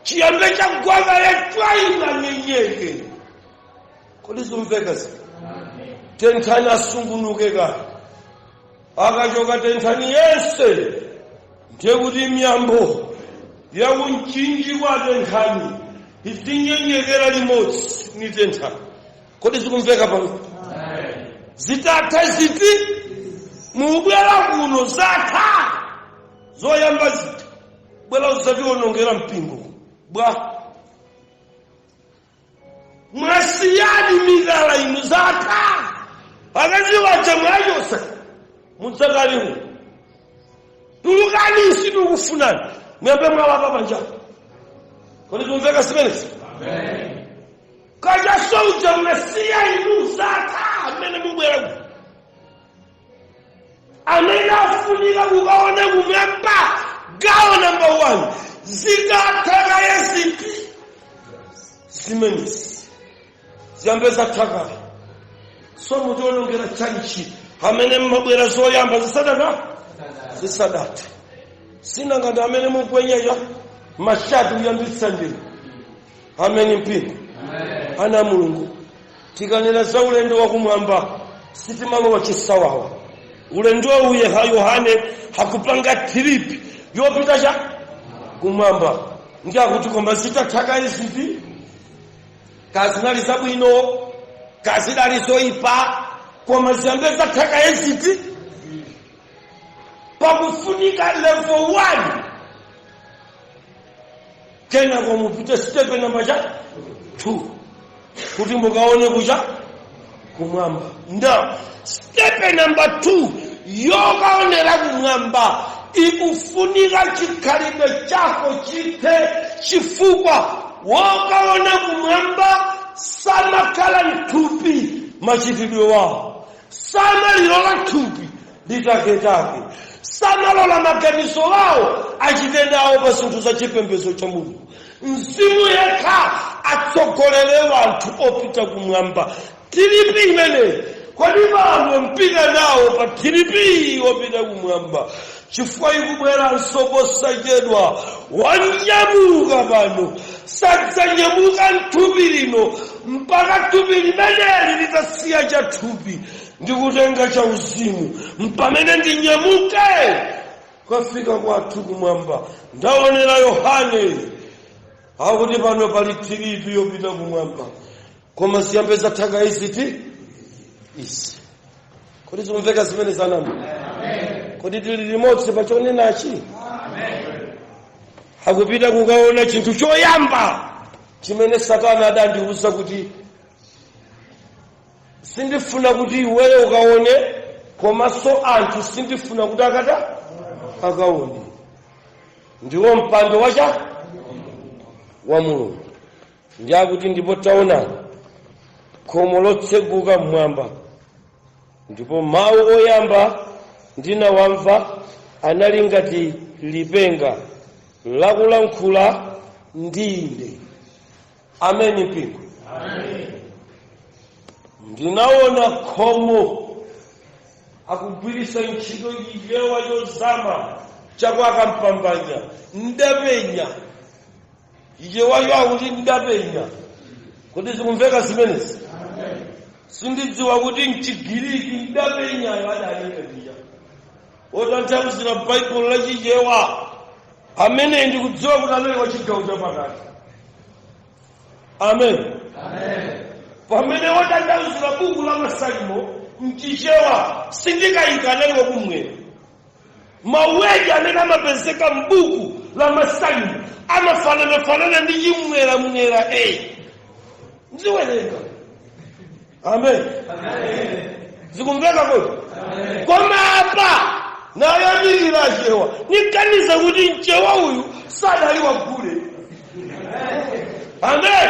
chiyambe cha gwanga yetwaina nyenyeke kodi zumveka zi tenthani asungunuke kale akachoka tenthani yense ndiye kuti miyambo yakunchinji kwa tenthani itinyenyekera limodzi ni tenthani. Kodi zikumveka pano? Zitatha ziti mubwera kuno zatha zoyamba ziti bwera uzationongera mpingo bwa mwasiyani migala inu zatha akaziwacha mwayosa mudzakalihu tulukani isitu kufunani mwembe mwawapa panjani. Kodi tumveka simenezi? Amen. Kaja souja mnasiya inu zatha amene mubwera amene afunika kukaona kumwamba gawo number 1 zitatha yeziti simenezi ziyambe zathaka so mutionongera chalichi amene mabwera zoyamba zisadata sina ngati amene mukwenyeya mashatu yambitsa ndini. Amen mpingo. Ana Mulungu tikanena za ulendo wa kumwamba sitimalowa chisawawa. Ulendo uye Yohane hakupanga trip yopita cha kumwamba ndiakuti koma zitatha izi kazinali zabwino kazidali zoyipa koma ziyambe zatha izi pakufunika level 1 kena kwa mupite step number 2 kuti mukaone kucha kumwamba. Nda step number 2 yokaonera kumwamba ikufunika chikhalidwe chako chite chifukwa wokaona kumwamba samakhala mthupi machitidwe wawo samalilola thupi litaketake samalola maganizo wawo achite nawo pa zinthu za chipembedzo cha Mulungu. Mzimu yekha atsogolere wanthu opita kumwamba. Tiripi imene kodi vanhu mpita nawo pa tiripi opita kumwamba chifukwa ikubwera nsoposachedwa wanyamuka pano sadzanyamuka mthupi lino mpaka thupi limeneli litasiya cha thupi ndikutenga cha uzimu mpamene ndinyamuke kufika kwathu kumwamba. Ndaonera Yohane akuti pano pali tiritu yopita kumwamba koma siyambeza thaka izi kodi zimveka zimene zanamu kodi tili limodzi pachonenachi akupita kukaona chinthu choyamba chimene Satana adandiuza kuti sindifuna kuti iweyo ukaone komanso anthu sindifuna kuti akaone. Ndiwo mpando wa Mulungu. Ndiyakuti ndipo taonani khomo lotseguka mmwamba ndipo mawu oyamba ndinawamva anali ngati lipenga lakulankhula ndi ine. Ameni mpingo. Ndinaona khomo akugwiritsa ntchito chichewa chozama chakwakampambanya ndapenya chichewacho akuti ndapenya. Kodi zikumveka zimenezi? Sindidziwa kuti mchigiriki ndapenyayo adalengedya otanthauzira bhaibhulo la chichewa amene ndikudziwa kuti anali wachigawo chapakati. Amen. Pamene otanthauzira buku la Masalimo mchichewa sindikayika anali wakumwera. Mawedi amene amapezeka mbuku la Masalimo amafanana ndi chimwera ndiwerenga. Amen. Zikumveka kodi? Koma apa nayamirira chewa nikaniza kuti mchewa uyu sadali wagule. Amen.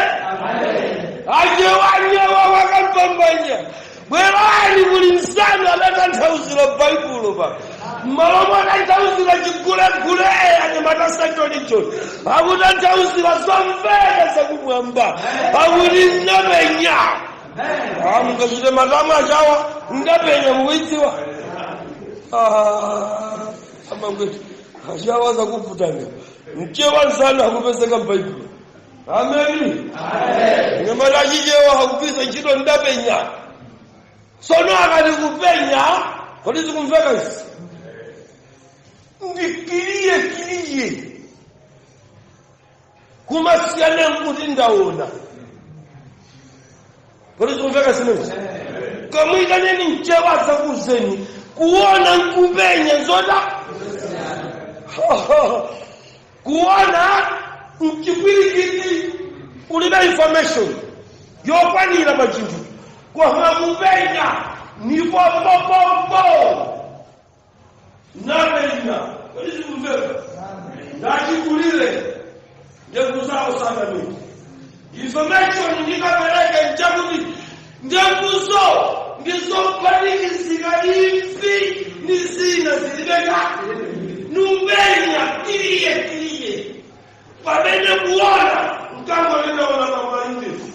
Ajewa wakampambanya bwerani kuli msanu adatanthauzira bhaibulo pa malomo atanthauzira chigule ane matasacholichoni akutanthauzira zomveka zakumwamba akuti ndapenya. Mungachite matama achawa ndapenya mukuidziwa amangweti achawa zakuputanga mchewa nsanu akupezeka m'bhaibulo. Amen. Nyamata achichewa akupisa ntchito ndapenya. Sono akati kupenya kodi zikumveka izi ndikiliye kumasiyana mkuti ndaona. Kodi zikumveka zimenezi? Kamwitaneni mchewa zakuzeni kuona nkupenya zoda kuona mchipwirikiti ulina information yokwanira pachinthu kwa kupenya ndipo popopo napenya. Kodi zikumveka? Ndachikulire ndekuzawo sana mimi information ndikapereke nchakuti ndekuzo ndizopanikizika ifi nizina zilibeka numenya kiliye pamene kuona mkango linaona kama ndifu.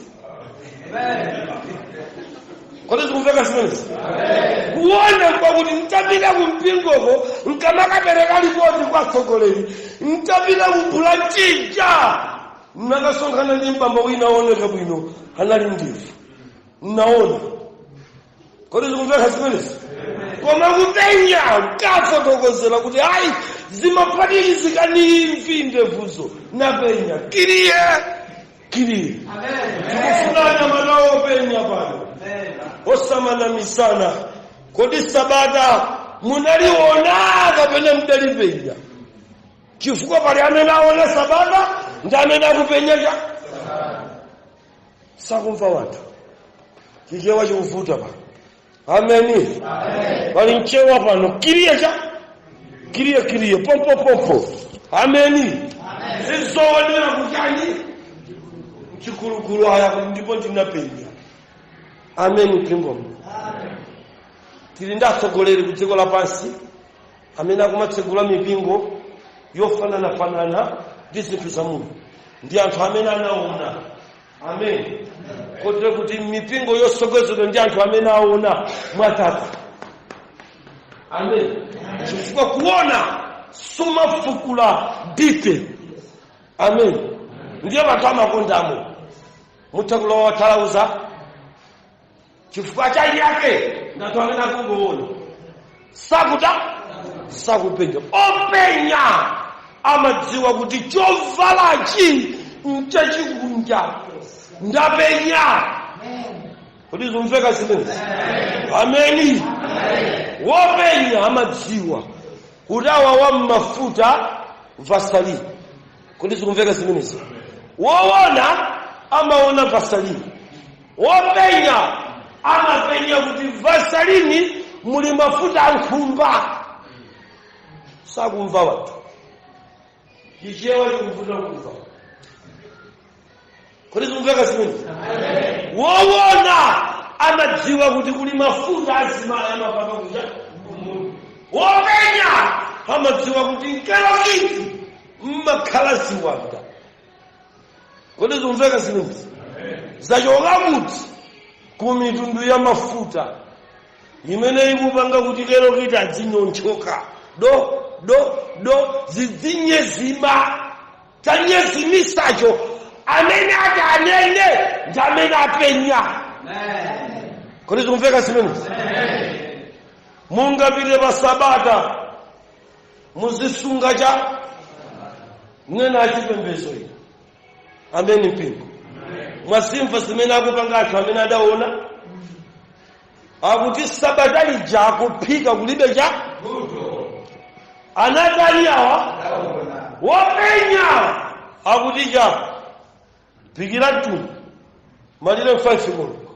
Kodi zikumveka simenezi? Kuona kwa kuti mtapita kumpingoko mkamakapereka ripoti kwa tsogoleri mtapita kubulantija mnakasonkhana ndi mbamba wina aoneka bwino anali ndifu mnaona. Kodi zikumveka simenezi? Koma kupenya mkafotokozera kuti hayi zimapanikizika ni imfi ndevuzo napenya kiliye. Tikufunanya manawo penya pano osamana misana. Kodi sabata munaliona kapena mdalipenya? Chifukwa pali amene aona sabata ndi amene akupenya sakumva wanthu chichewa chikuvuta pano. Ameni. Pali mchewa pano kiliye pompo. Ameni. Zizoonera kuchani chikulukulu haya ndipo ndinapenya. Ameni mpingo. Tili ndatsogoleri ku dziko lapansi amene akumatsegula mipingo yofanana ndi zinthu za Mulungu ndi anthu amene anaona. Amen. Kotero kuti mipingo yosogozedwa ndi anthu amene aona mwatatu. Amen. Chifukwa kuona sumafukula dite. Amen. Ndiyo batama kondamo. Mutakula watalauza. Chifukwa chali yake natwamena kukuona. Sakupenya. Openya amadziwa kuti chovalachi nchachikunja. Ndapenya. Kodi zumveka zimene? Ameni. Wopenya amadziwa kudawa wa mafuta vasalini. Kodi zumveka zimene? Woona amaona vasalini. Wopenya amapenya kuti vasalini muli mafuta ankhumba. Sakumva watu. Chichewa chikuvuta kumva. Kodi zumveka zimene? Woona amadziwa kuti kuli mafuta azimala amapaka kuja. Wopenya amadziwa kuti nkala kiti mmakhala ziwanda. Kodi zumveka zimene? Zachoka kuti kumitundu ya mafuta imene ikupanga kuti lero kiti adzinyonchoka. Do zidzinyezima tanyezimisacho amene ati anene ndamene apenya. Kodi zumveka zimene? Mungapite pa Sabata muzisunga cha mwena achipembedzo ino. Ameni mpingo. Mwasimva zimene akupanga anthu amene adaona akuti Sabata lija akuphika kulibe cha anatali awa wopenya akuti cha phikira tu malire 5 koloko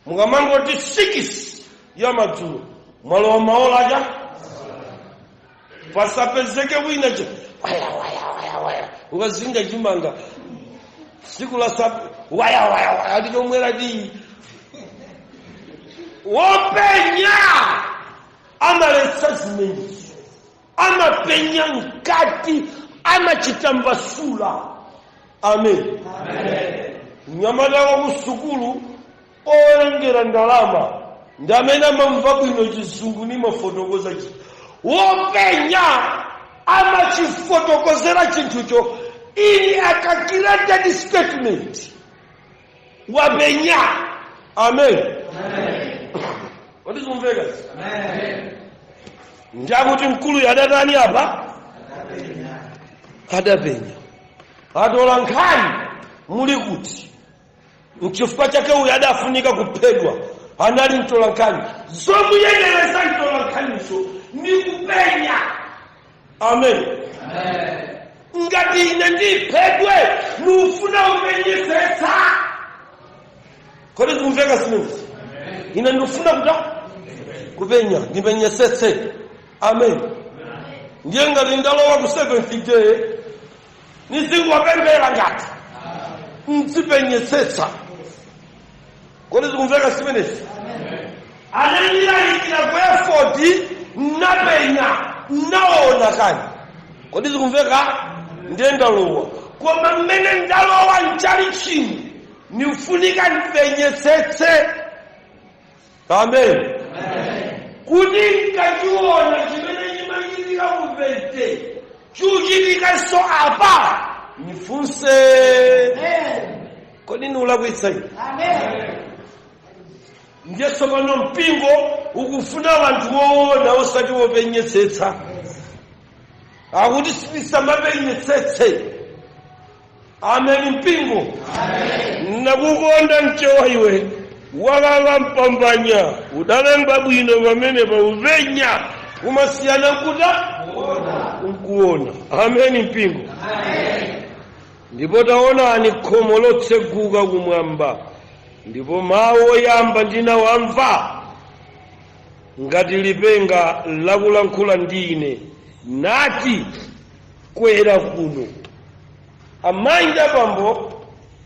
mukamangoti 6 ya madzulo mwalowa maola cha pasapezeke wina cha waya ukazinga chimanga siku la waya adichomwera di wopenya amaletsa zimene amapenya nkati amachitambasula. Amen. Nyamata wa kusukulu owerengera ndalama ndamene amamva bwino chizungu ni mafotokoza chi. Wopenya amachifotokozera chinthucho ili akakirated statement. Wapenya. Amen. What is Vegas? Amen. Njakuti mkulu yadatani hapa? Adapenya. Adola nkhani muli kuti mchifukwa chake uyu adafunika kuphedwa anali mtola nkhani zomuyendereza mtola nkhaniso ni kupenya. Amen. Ngati ine ndiphedwe nufuna umenyesetsa. Kodi kumveka simene? Ine ndifuna kupenya ndimenyesetse. Amen. Ndiye ngati ndalowa ku 7th day nizingwapembera ngati nzipenyesetsa. Kodi kumveka simene? Ananilalikira ku effort napenya naona kani. Kodi kumveka? Ndiye ndalowa koma mmene ndalowa nchali chini nifunika nipenyesetse. Amen. Kuti nkachiona chimene chimachitika kupete chuchitika so apa nifunse. Kodi nulakwitsa ine? Ndiye tsopano mpingo ukufuna wanthu woona osati wopenyetsetsa. Akuti samapenyetsetse. Amen mpingo. Nakukonda mchewa iwe walala mpambanya udalemba bwino pamene pa upenya kumasiyana kuda ukuona. Amen mpingo. Ndipo taonani khomo lotseguka kumwamba ndipo mawu oyamba ndinawamva ngati lipenga lakulankhula ndine nati kwera kuno. Amayi apambo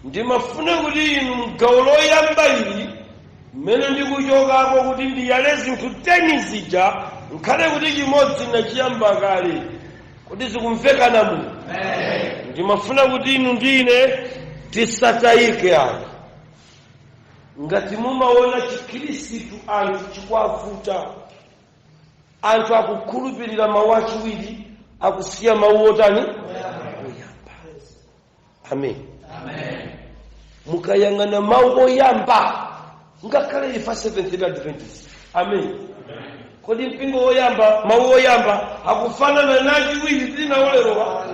ndimafuna kuti inu mgawo loyamba ili mmene ndikuchokako kuti ndiyale zinthu 10 zija nkhale kuti chimodzi nachiyamba kale. Kuti zikumveka namu. Ndimafuna kuti inu ndine tisatayike ano. Ngati mumaona chikhristu anthu chikwavuta anthu akukhulupirira mawu achiwiri akusiya mawu otani oyamba. Amen. Mukayang'ana mawu oyamba ngakhale ifa Seventh-day Adventist. Amen. Kodi mpingo oyamba mawu oyamba akufanana na achiwiri tinaolerowa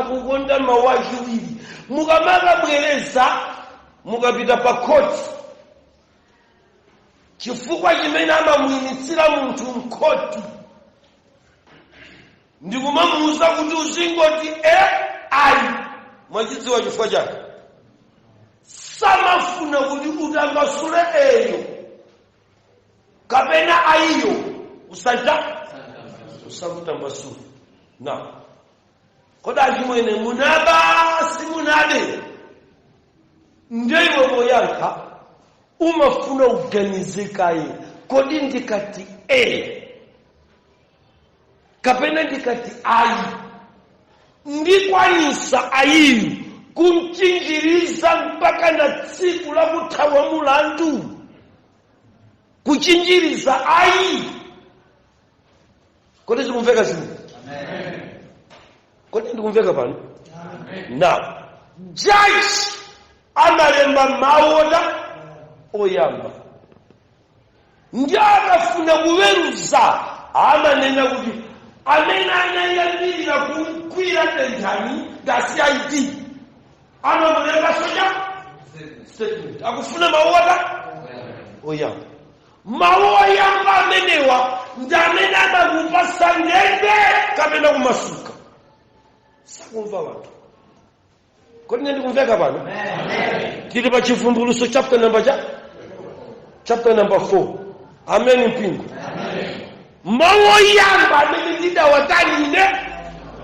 kukonda mawu achiwiri. Mukamaka bwereza mukapita pa koti chifukwa chimene amamuyimitsira munthu mkoti ndikumamuuza kuti uzingoti ayi mwachidziwa chifukwa chake samafuna kuti utambasule eyo kapena ayiyo usamutambasule. Na koda chimwene munaba simunade ndiyo moyankha umafuna uganizikaye kodi ndikati kapena ndikati ayi ndikwanisa ayiyo kumchinjiriza mpaka na tsiku la kuthawa mulandu kuchinjiriza ayi. Kodi zikumveka zinu? Kodi ndikumveka pano? Na judge analemba mawu oyamba ndi akafuna kuweruza amanena kuti amene anayambirira kukwira tentani ngasi ID amamulemba soja statement akufuna mawu oyamba. Mawu oyamba amenewa ndi amene amakupasa ndende kapena kumasuka sakumva watu. Kodi ndikumveka pano? Tili pa chivumbuluso chapter number 4. Amen mpingo. Mawu oyamba amene ndidawatani ine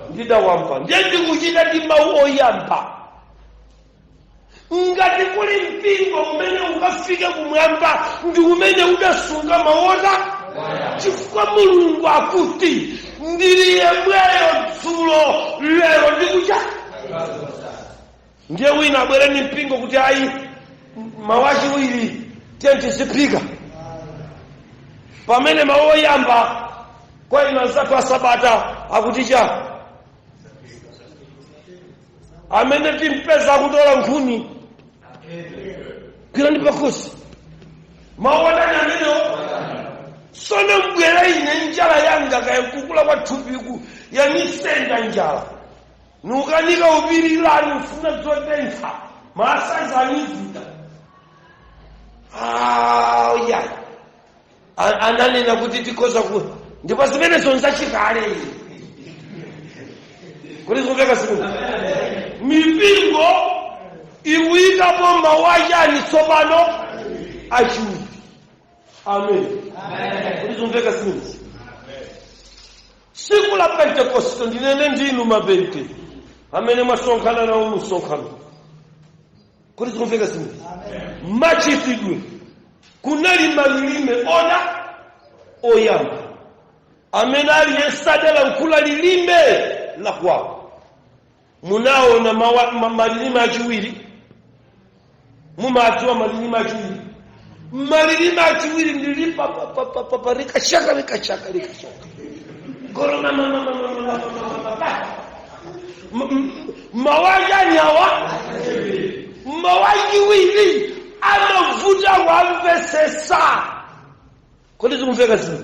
ndidawamva ndiye ndikuchita ndi mawu oyamba. Ngati kuli mpingo umene ukafike kumwamba ndi umene udasunga mawu chifukwa Mulungu akuti ndili yemweyo dzulo lero ndikucha. Ndiye wina abwereni mpingo kuti ayi mawu achiwiri tizipika pamene mawu oyamba kwa ina zatu wa Sabata akuticha amene timpeza kutola nkhuni kila ndipakosi mawu adani amene sono mbwera ine njala yanga kayakukula kwa thupiku ya misenda njala nukanika ubirilani ufuna zotensa masanza anivuta ya ananena kuti tikoza ku ndipo zimene zonza chikale kuti zomveka siku mipingo iwikapo mawajani tsopano achiwiri. Amen. Kuti zomveka siku siku la Pentekoste ndinene ndinu mapente amene mwasonkhana nawo musonkhano. Kuti zomveka siku machitidwe kunali malilime oyamba amene aliyesadala nkula lilime la kwawo. Munaona malilime achiwiri mumadziwa malilime achiwiri. Malilime achiwiri ndilipa rikashaka goroma mawajani hawa mawajiwiri amavuta wamvesesa. Kodi zikumveka zinu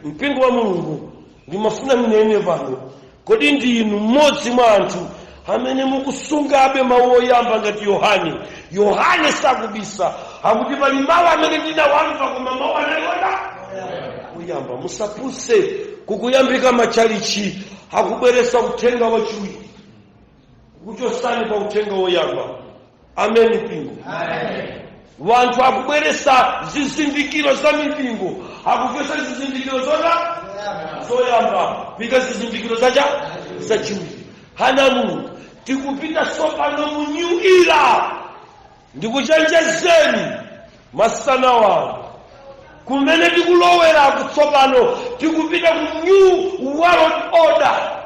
mpingo wa Mulungu ndimafuna mnene pano. Kodi ndinu mmodzi mwa anthu amene mukusungabe mawu oyamba ngati Yohane sakubisa akuti pali mawu amene ndinawamva koma mawu oyamba. Musapuse kukuyambika machalichi akubweresa uthenga wachiwiri kuchosani pa uthenga woyamba. Amen mpingo. Wanthu akubweresa zizindikiro za mipingo akufesa zizindikiro zoyamba pika zizindikiro zachiwiri. Hana Mulungu tikupita sopano mu new era ndikuchenjezeni masana wanu kumene tikulowera kutsopano tikupita ku new world order.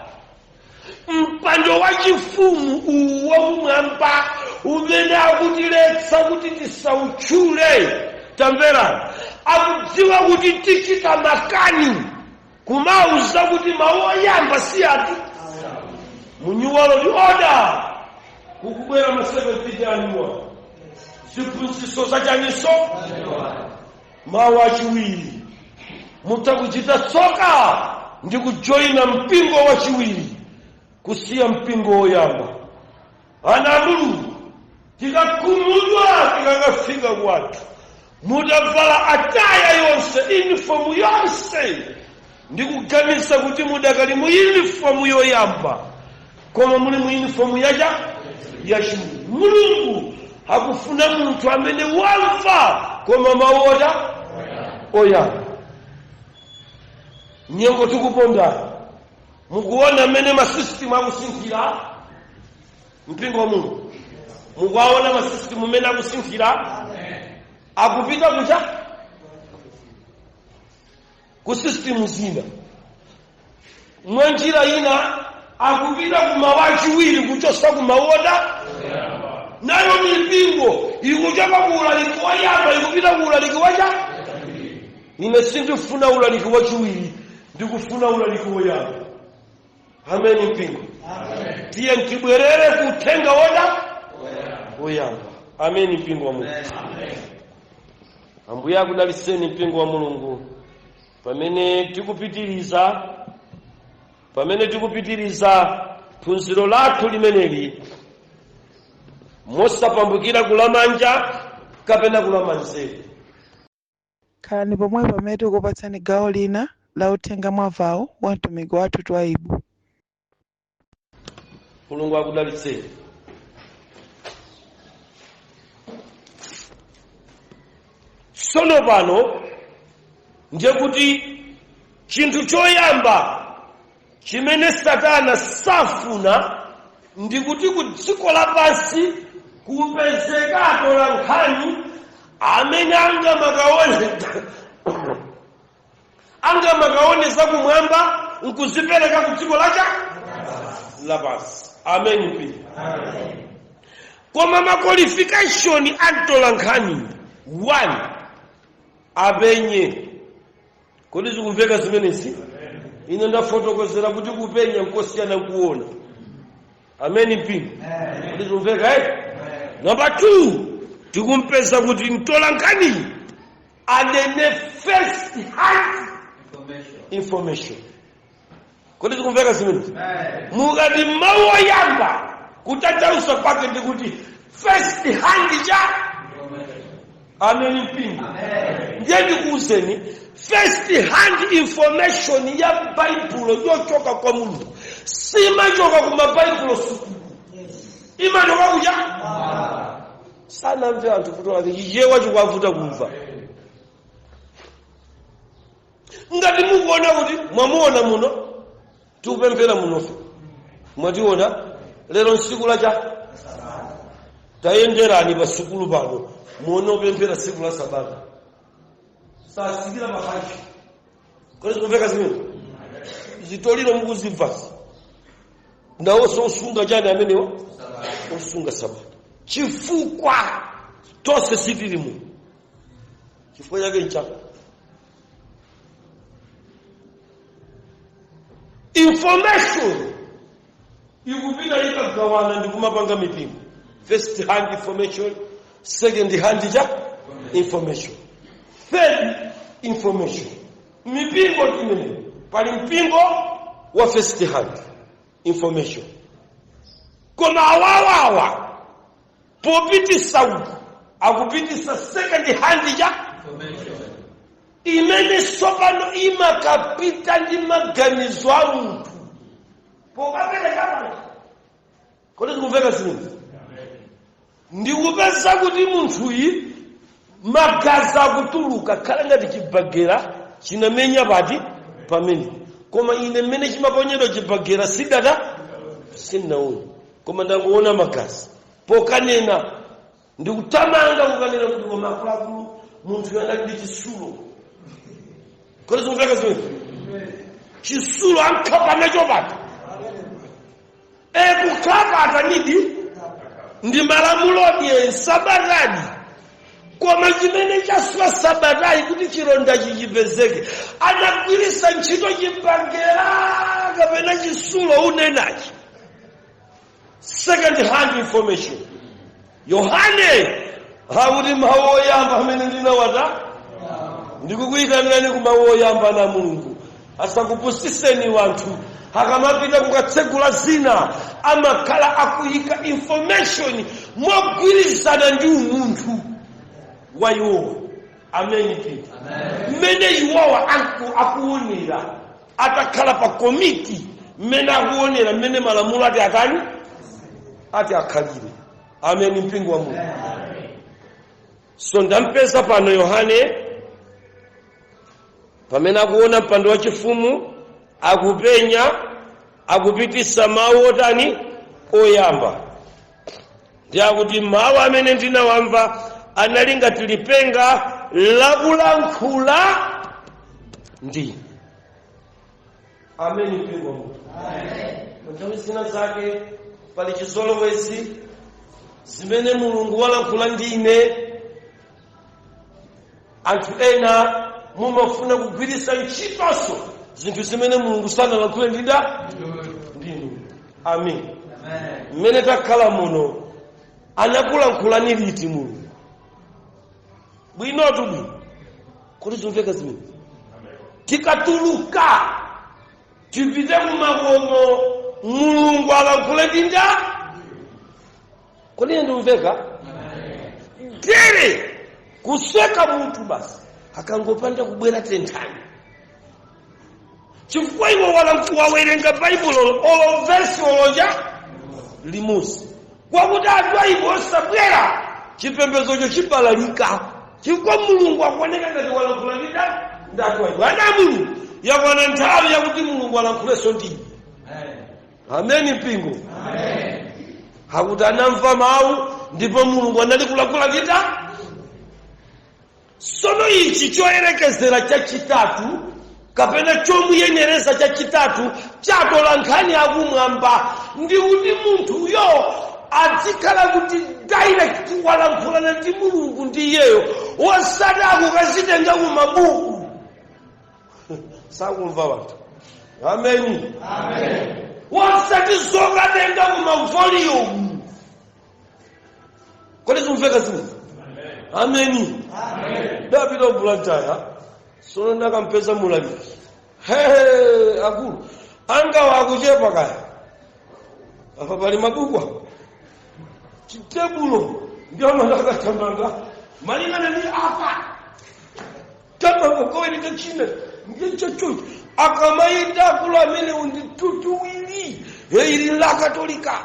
Mpando wa chifumu uwo kumwamba umene akutiletsa kuti tisauchule. Tamvera akudziwa kuti tichita makani kumauza kuti mawu oyamba si ati munyuwalo ndi oda kukubwera ma 70 anuwa ziphunzitso zachaniso mawu achiwiri mutakuchita tsoka ndi kujoina mpingo wachiwiri kusiya mpingo woyamba. Ana Mulungu tikakhumudwa tikakafika kwathu mudavala ataya yonse uniform yonse ndi kuganisa kuti mudakali mu uniform yoyamba koma muli mu uniform yachiwiri. Mulungu akufuna munthu amene wamva koma mawoda oyamba. Nyengo tikuponda mukuona amene masystem akusinkhira mpingo wa Mulungu. Mukuona masystem amene akusinkhira akupita kucha ku system zina mwanjira ina akupita kumawachiwiri kuchosa kumawoda nayo mipingo ikuchoka kuulaliki wayamba ikupita kuulaliki wacha. Ine sindifuna ulaliki wachiwiri ndikufuna ulaliki woyamba. Amen mpingo. Amen. Tiye ntibwerere kutenga woyamba. Amen mpingo wa Mulungu. Amen. Ambuya kudaliseni mpingo wa Mulungu. Pamene tikupitiriza phunziro lathu limeneli mosapambukira kulamanja kapena kulamanzere. Khalani pomwe pamene tikupatsani gawo lina la uthenga mwavawo wa mtumiki wathu Twaibu. Mulungu akudaliseni. Sono pano ndiye kuti chinthu choyamba chimene Satana safuna ndi kuti ku dziko lapansi kupezeka atolankhani amene angamakaone zakumwamba nkuzipereka ku dziko lapansi. Amen mpingo. Koma ma qualification atolankhani 1 apenye. Kodi zikumveka zimenezi? Ine ndafotokozera kuti kupenya nkosiyana kuona. Amen mpingo. Kodi zikumveka Number 2 tikumpeza kuti mtolankhani anene first hand information. Kodi zikumveka zimenezi? Mukati mawu oyamba kutatausa pake ndi kuti first hand cha. Amen mpingo. Ndiye ndikuuzeni first hand information ya Bible yochoka kwa Mulungu simachoka kuma Bible sukulu. Imachoka kuja sana mve anthu kutola iye wachikwavuta kumva. Ngati mukuona kuti mwamuona muno tikupemphera munofe mwationa lero nsiku lacha tayenderani pa sukulu pano muone upemphera siku la Sabata sasikira mahaji. Kodi zikumveka zimene zitoliro mukuzimvasi ndawonso usunga chani amenewa usunga Sabata chifukwa tonse sitilimu chifukwa chake nchaka. Information ikupita ikagawana ndi kumapanga mipingo. First hand information, second hand information, third information. Mipingo timene pali mpingo wa first hand information. Koma awawawa popitisa uku akupitisa second hand information. Imene sopano imakapita ndi maganizo a munthu pokapereka pano. Kodi zikumveka zimene? Ndikupeza kuti munthuyi magazi akutuluka khala ngati chibagera chinamenya pati pamene. Koma ine mmene chimaponyedwa chibagera sidata sinaona koma ndangoona magazi pokanena ndikutamanga kukanena kuti koma akulu munthu yanali ndi chisulo. Kodi zikumveka zimene? Chisulo ankapa nacho pati kukapa atanidi ndi malamulo ndi Sabatani koma chimene chaswa sabatayi kuti chironda chichipezeke anagwirisa ntchito chimbangera kapena chisulo unenachi. Second hand information. Yohane hauti mawu oyamba amene ndinawata ndikukuyitanirani ku mawu oyamba na Mulungu. Asakupusiseni wanthu akamapita kukatsegula zina amakhala akuyika information mogwirizana ndi umunthu wa iwowa. Amen. Mmene iwowa akuonera atakhala pa komiti mmene akuonera mmene malamulo ati akani ati akhalire. Amen. Mpingo wa Mulungu. So ndampeza pano Yohane pamene akuona mpando wa chifumu akupenya akupitisa mawu otani oyamba. Ndi akuti mawu amene ndinawamva anali ngati lipenga lakulankhula ndi. Amen. Mpingo wa Mulungu. Nthawi zina zake pali chizolowezi zimene Mulungu walankhula ndine anthu ena mumafuna kugwirisa ntchitonso zinthu zimene Mulungu sanalankhule ndinu. Amen. Mmene takhala muno anakulankhulani liti Mulungu? Bwinotu bwino kuti zimveka zimene tikatuluka tipite kumakomo Mulungu alankhule ndinda kodi ndimveka tere kuseka munthu basi akangopanda kubwera tenthani chifukwa iwo wawerenga Baibulo olo versi oloja limusi kwakuti anthu ayipo osabwera chipembezocho chibalalika chifukwa Mulungu akuoneka ngati walankhula ndi anthu ayipo. Ana Mulungu yakwana nthawi yakuti Mulungu alankhulenso ndine. Amen. Mpingo. Hakuti anamva mawu ndipo Mulungu anali kulankhula ndita. Sono ichi choyerekezera chachitatu kapena chomuyenereza chachitatu chatola nkhani yakumwamba ndi kuti munthuyo adzikhala kuti direct walankhulana ndi Mulungu ndi iyeyo osati akukazitenga kumabuku. Sakumva wanthu. Amen. Wasati zokatenga kumavolume. Kodi zimveka zimene? Amen. David obulantaya sono ndakampeza mulaliki akulu anga wakuchepa kaya apa pali mabuku chitebulo ndio ndakatamanga malingana ndi apa tapa koweni kachina ngechocho akamaita kula amene unditutuwili ili la katolika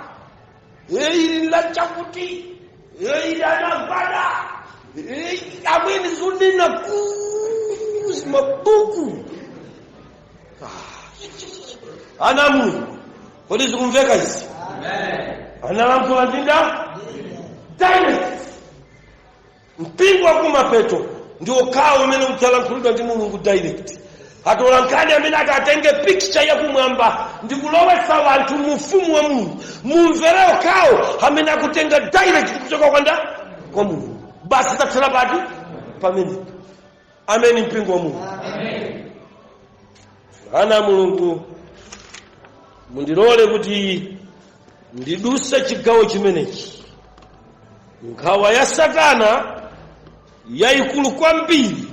ili la chakuti ili anavada amene zunena kuzi mabuku. Ana Mulungu kodi zikumveka izi? Analankhula ndinda direct. Mpingo wa kumapeto ndio kawo umene utalankhulidwa ndi Mulungu direct. Atolankhani amene atenge picture yakumwamba ndi kulowesa wanthu mu ufumu wa Mulungu mumvereo kawo amene akutenga direct kuchoka kwa Mulungu. Basi tatsala pati pamene. Amen. Mpingo wa Mulungu. Ana Mulungu mundilole kuti ndiduse chigawo chimenechi. Nkhawa ya Satana yayikulu kwambiri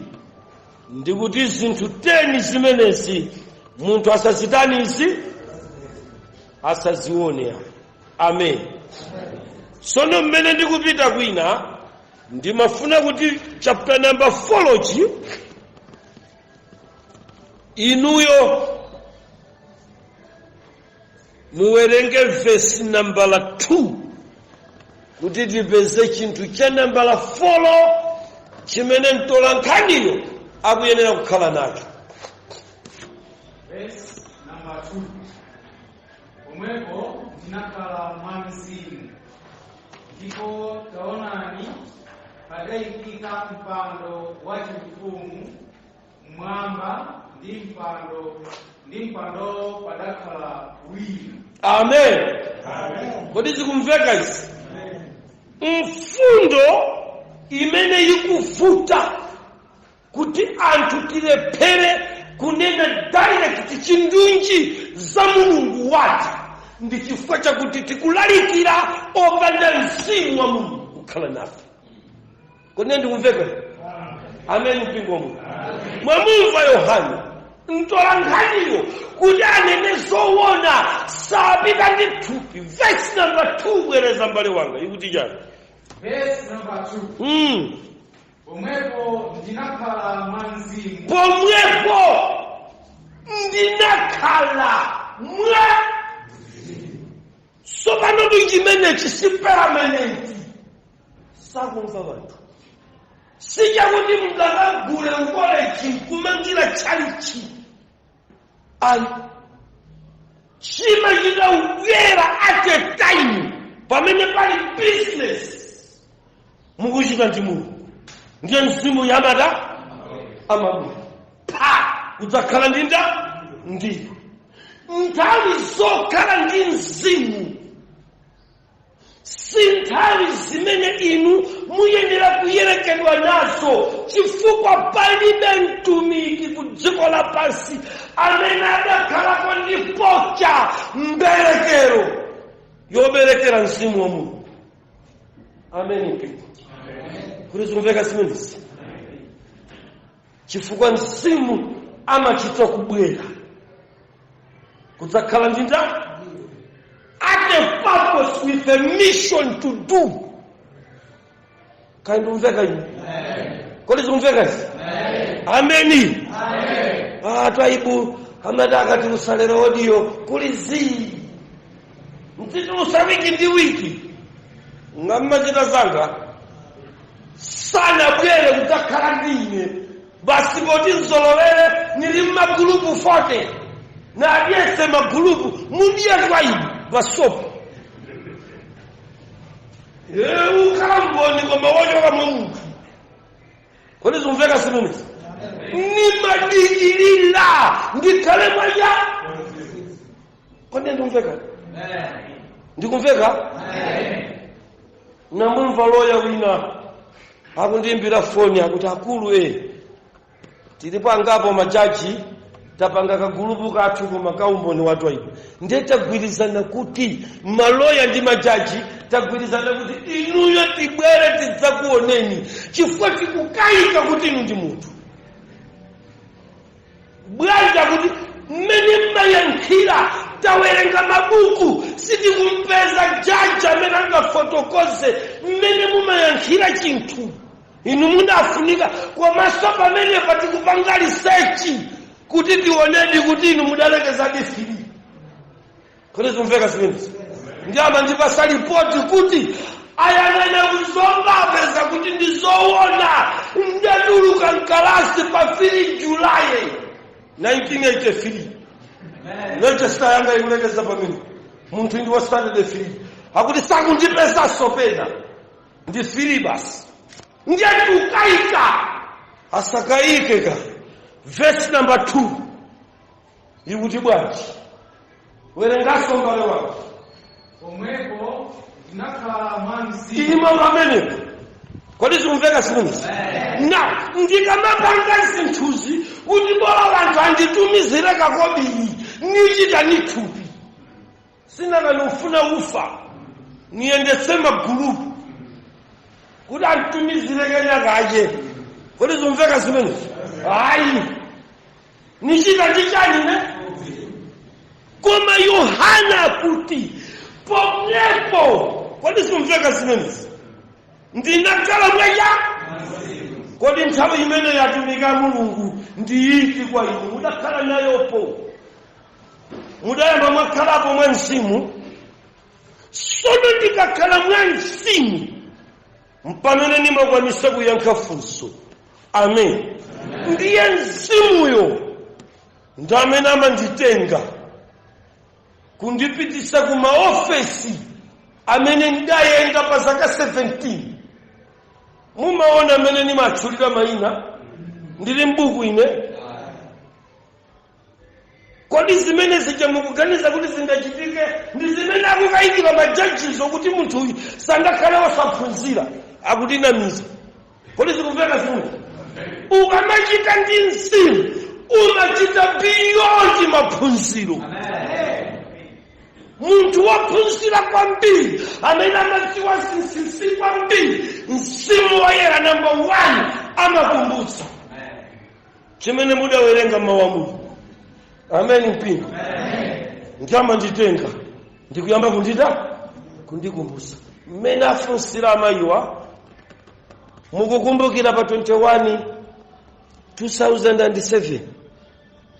ndikuti zinthu 10 zimenezi munthu asazitanizi asazione. Amen. Sono mmene ndikupita kwina ndimafuna kuti chapter number 4 inuyo muwerenge verse number 2 kuti tipeze chinthu cha number 4 chimene mtolankhaniyo akuyenera kukhala nacho. Verse number 2. Omwepo ndinakhala mwamzimu ndipo taonani padayikika mpando wachifumu mwamba ndi mpando padakhala wina. Amen. Kodi zikumveka izi? Mfundo imene ikuvuta kuti anthu tilephere kunena direct chindunji za Mulungu wathu ndi chifukwa chakuti tikulalikira opanda mzimu wa Mulungu kukhala nafe. Kodi ndikumveka? Amen mpingo wa Mulungu. Mwamumva Yohana mtolankhaniyo kuti anene zoona sapita ndi thupi. Verse number 2 bwereza mbale wanga ikuti chani? Verse number 2. Pomwepo ndinakhala mwa sopano ndinjimene chisipermanenti sakumva vanthu sichakuti mungakagule ukolechi kumangira chalichi ayi chimachita uyera at a time pamene pali business mukuchita ndi Mulungu ndiye mzimu yamata amabwera udzakhala ndinda ndiyo nthawi zokhala ndi mzimu si nthawi zimene inu muyenera kuyerekedwa nazo chifukwa palibe mtumiki ku dziko lapansi amene adakhalako ndi pocha mberekero yoberekera mzimu wa Mulungu. Amen mpingo. Kuti zikumveka zimenezi chifukwa mzimu amachita kubwera kudzakhala ndinda at a purpose with a mission to do. Kaindumveka inu? Kodi zikumveka zi? Ameni. Twaibu amadaka tilusalera audio kuli zi mtitulusa wiki ndi wiki ngamachita zanga sana bwere kudzakhala ndine basi poti nzolowere nili m'magulupu 40 na aliyese magulupu mundiye twaibu basopo ukhala mboni koma wochoka mwa munthu. Kodi zikumveka simenezi? Nimadikilira ndikhale mwaya. Kodi ndikumveka? Ndikumveka? Namumva loya wina akundiimbira foni akuti akulu tilipo angapo majaji tapanga kagulupu kathu koma kaumboni watu aibu ndiye tagwirizana kuti maloya ndi majaji tagwirizana kuti inuyo tibwere tidzakuoneni chifukwa tikukayika kuti inu ndi munthu bwanja kuti mmene mmayankhira tawerenga mabuku sitikumpeza jaji amene angafotokoze mmene mumayankhira chinthu inu munafunika komanso pamene patikupanga research kuti tionedi kuti inu mudalekeza difiri. Kodi zikumveka zimenezi? Ndiyamba ndipasa ripoti kuti ayanene kuzomba apeza kuti ndizoona ndatuluka mkalasi pa 3 Julai 1983. Manchester yanga ikulekeza pamene munthu ndi wa Saturday free akuti sakundipesa sopena ndi free basi ndiye tukayika asakayike ka. Verse number 2 ikuti bwanji werengaso mbale wako pomwepo ndinakhala mwa mzimu ima pamenepo. Kodi zikumveka simenezi? Na ndikamapanga zinthuzi kuti bora vanthu anditumizire kakobiri nichita nithupi sinakani ufuna ufa niyendetse magulupu kuti anditumizire kenyakache. Kodi zikumveka simenezi? Hayi nichita ndichani ne? Koma Yohana kuti pomwepo. Kodi zikumveka simenezi? Ndinakhala mwaya. Kodi nthawi imene yatumika Mulungu ndiyiti kwa inu mudakhala nayopo mudayamba mwakhalapo mwa mzimu sono ndikakhala mwa mzimu mpamene ndimakwanisa kuyankha funso. Amen. Ndiye mzimuyo ndamene amanditenga kundipitisa ku maofesi amene ndayenda pa zaka 17. Mumaona amene nimatchulira mayina ndili mbuku ine. Kodi zimene zija mukuganiza kuti zingachitike ndi zimene akukayikira majajizo kuti munthu uyu sangakhale wasaphunzira akutinamiza Polisi kumveka simu. Ukamachita ndi mzimu, umachita beyond maphunziro. Muntu waphunzira kwambiri, amene amadziwa zinsinsi kwambiri, mzimu woyera number 1 amakumbutsa. Chimene mudawerenga mawamulo. Amen mpingo. Njama nditenga. Ndikuyamba kundikumbutsa. Mmene afunsira amayiwa, mukukumbukira pa 21 2007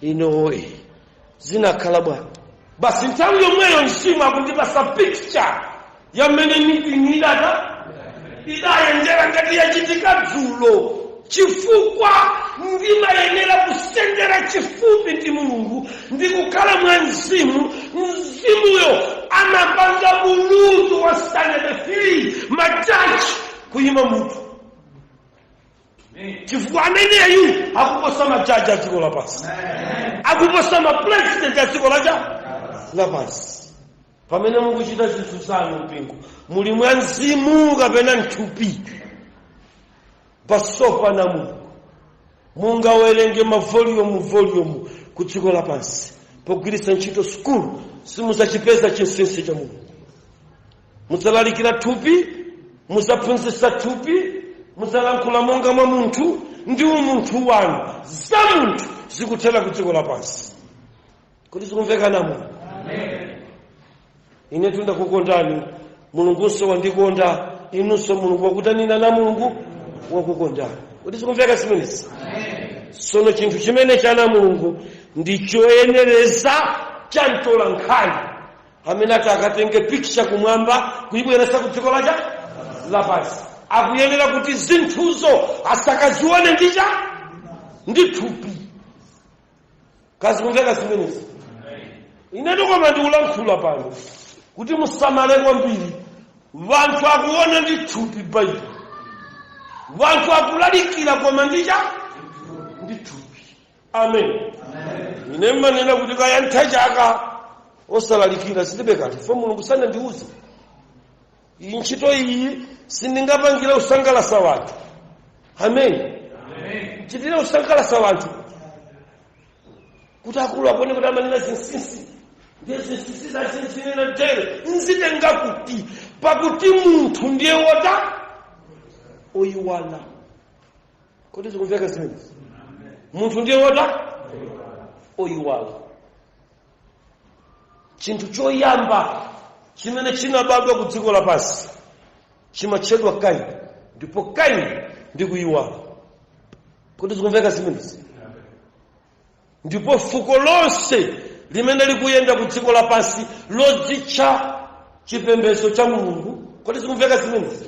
inowe zinakhala bwana. Basi nthawi yomweyo mzimu akundipasa picture ya mmene meeting idayendera ngati yachitika dzulo. Chifukwa ndimayenera kusendera chifupi ndi Mulungu, ndikukhala mwa mzimuyo anapanga mulutu wa standard 3 majaji kuyima mutu. Chifukwa ameneyu akuposa majaji a dziko lapansi, akuposa mapresident a dziko lapansi. Pamene mukuchita zinthu zanu mpingo, muli mwa mzimu kapena mthupi. Pasopa na Mungu mungawerenge volume ku dziko lapansi pogwiritsa ntchito school simuzachipeza chinsinsi cha Mulungu. Muzalalikira thupi, muzaphunzitsa thupi, muzalankhula monga mwa munthu ndi umunthu wanu za munthu zikuthera ku dziko lapansi. Kuti zikumveka na Mulungu. Ine ndakukondani, Mulungunso wandikonda, inunso Mulungu wakutanina na Mulungu wakukondani. Kuti zikumveka zimenezi. Sono chinthu chimene chana Mulungu ndichoyenereza chantola nkhani amene akatenge picture kumwamba kuyibweretsa ku dziko lapansi. Akuyenera kuti zinthuzo asakazione ndi thupi. Kazi kumveka zimenezi. Ine ndikoma ndikulankhula pano kuti musamale kwambiri vanthu akuona ndi thupi Baibulo. Vanthu akulalikira koma ndi thupi. Amen. Ine manena kuti kaya nthachaka osalalikira silibe kanthu. Fo Mulungu sanandiuze. Iyi ntchito iyi sindingapangira usangalasa wanthu. Amen. Chitira usangalasa wanthu. Kuti akulu apone kuti amanena zinsinsi. Ndizinsinsi za zinsinsi na tere. Nzitenga kuti. Pakuti munthu ndiye oyiwala. Kuti zikumveka zimenezi. Munthu ndiye oyiwala. Chinthu choyamba chimene chinabadwa ku dziko lapansi chimatchedwa Kaini. Ndipo Kaini ndi kuyiwala. Kuti zikumveka zimenezi. Ndipo fuko lonse limene likuyenda ku dziko lapansi lodzitcha chipembedzo cha Mulungu. Kuti zikumveka zimenezi.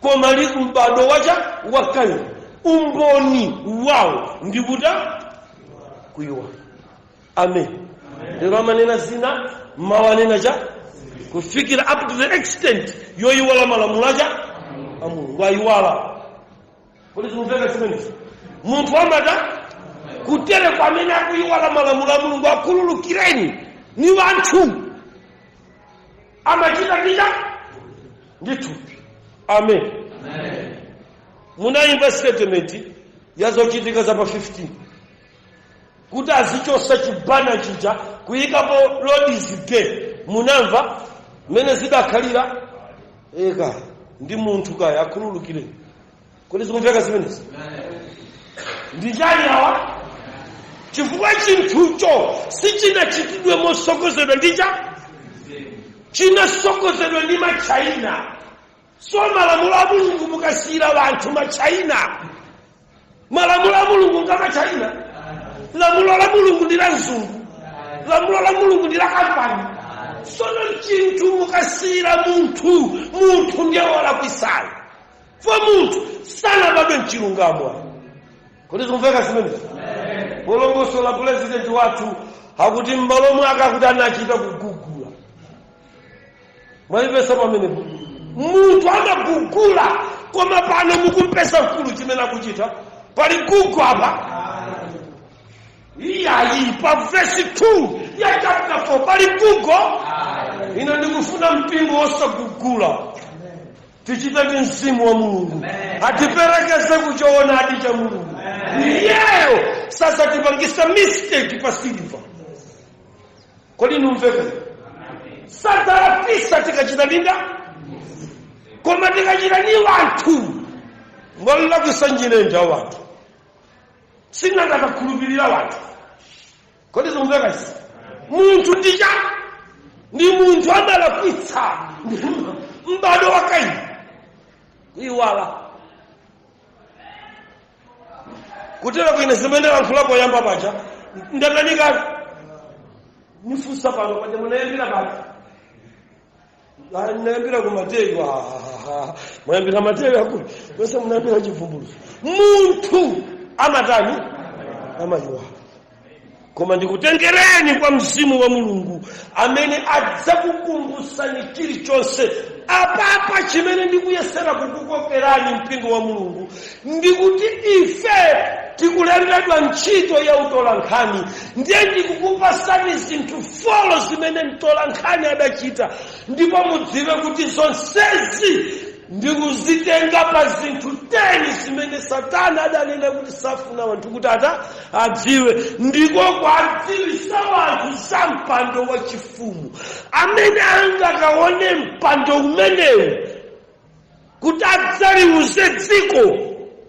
Koma mbado wa Kaini, umboni wawo ndi kuyiwala. Amen. Lero amanena zina, mawanena kufikira up to the extent yoyiwala malamulo a Mulungu ayiwala. Kuti zikumveka zimenezi. Munthu amata kutere kwamene akuyiwala malamulo a Mulungu akhululukireni ni wanthu amachita ndi thupi. Amen. Munaimba statement yazochitika za pa 15 kuti azichosa chibana chija kuyikapo Lord's Day. Munamva mene zidakhalira eka ndi munthu kaya akhululukire. Kuti zikumveka zimenezi. Ndijani awa chifukwa chinthucho sichinachitidwe mosokozedwa chinasokozedwa ndi maChina. So malamulo a Mulungu mukasira vanthu maChina. Malamulo a Mulungu nga maChina. Lamulo la Mulungu ndi la mzungu. Lamulo la Mulungu ndi la kampani. Sono chinthu mukasira munthu ndiye walakwitsa. Fo munthu sanabadwe mchilungamo. Kuti zikumveka zimenezi. Bolongoso la president wathu akuti m'malo mwake akuti anachita kugugula. Mwayipesa pamenepo. Munthu amagugula koma pano mukumpesa mkulu chimene akuchita. Pali Google apa. Iyayi pa verse 2 ya chapter 4 pali Google. Ino ndikufuna mpingo osagugula. Tichita ndi mzimu wa Mulungu. atiperekeze kuchoona adi cha Mulungu. Iyeyo sasa tipangisa mistake pa silver. Kodi numveka? Sasa afisa tikachitalinda koma tikachitani wanthu ngolla kusanjire nda wanthu sina ndakakhulupirira wanthu. Kodi zumveka isi? Munthu ndija ndi munthu amalakwitsa mbado wakayi kuiwala kutera kuine zimene lankhulapo yamba paja ndatanika nifusa pano paja munayambira paja nayambira ku Mateyu munayambira Mateyu yakulu kwese munayambira chivumbuluso. Munthu amatani amayiwala. Koma ndikutengereni kwa mzimu wa Mulungu amene adzakukumbusani chilichonse apapa chimene ndikuyesera kukukokerani mpingo wa Mulungu ndikuti ife tikuleredwa ntchito ya utolankhani. Ndiye ndikukupasani zinthu folo zimene mtolankhani adachita ndipo mudziwe kuti zonsezi ndikuzitenga pa zinthu 10 zimene Satana adanena kuti safuna wanthu kuti adziwe. Ndiko kwadziwisa wanthu za mpando wa chifumu amene angakaone mpando umenewu kuti adzaliuze dziko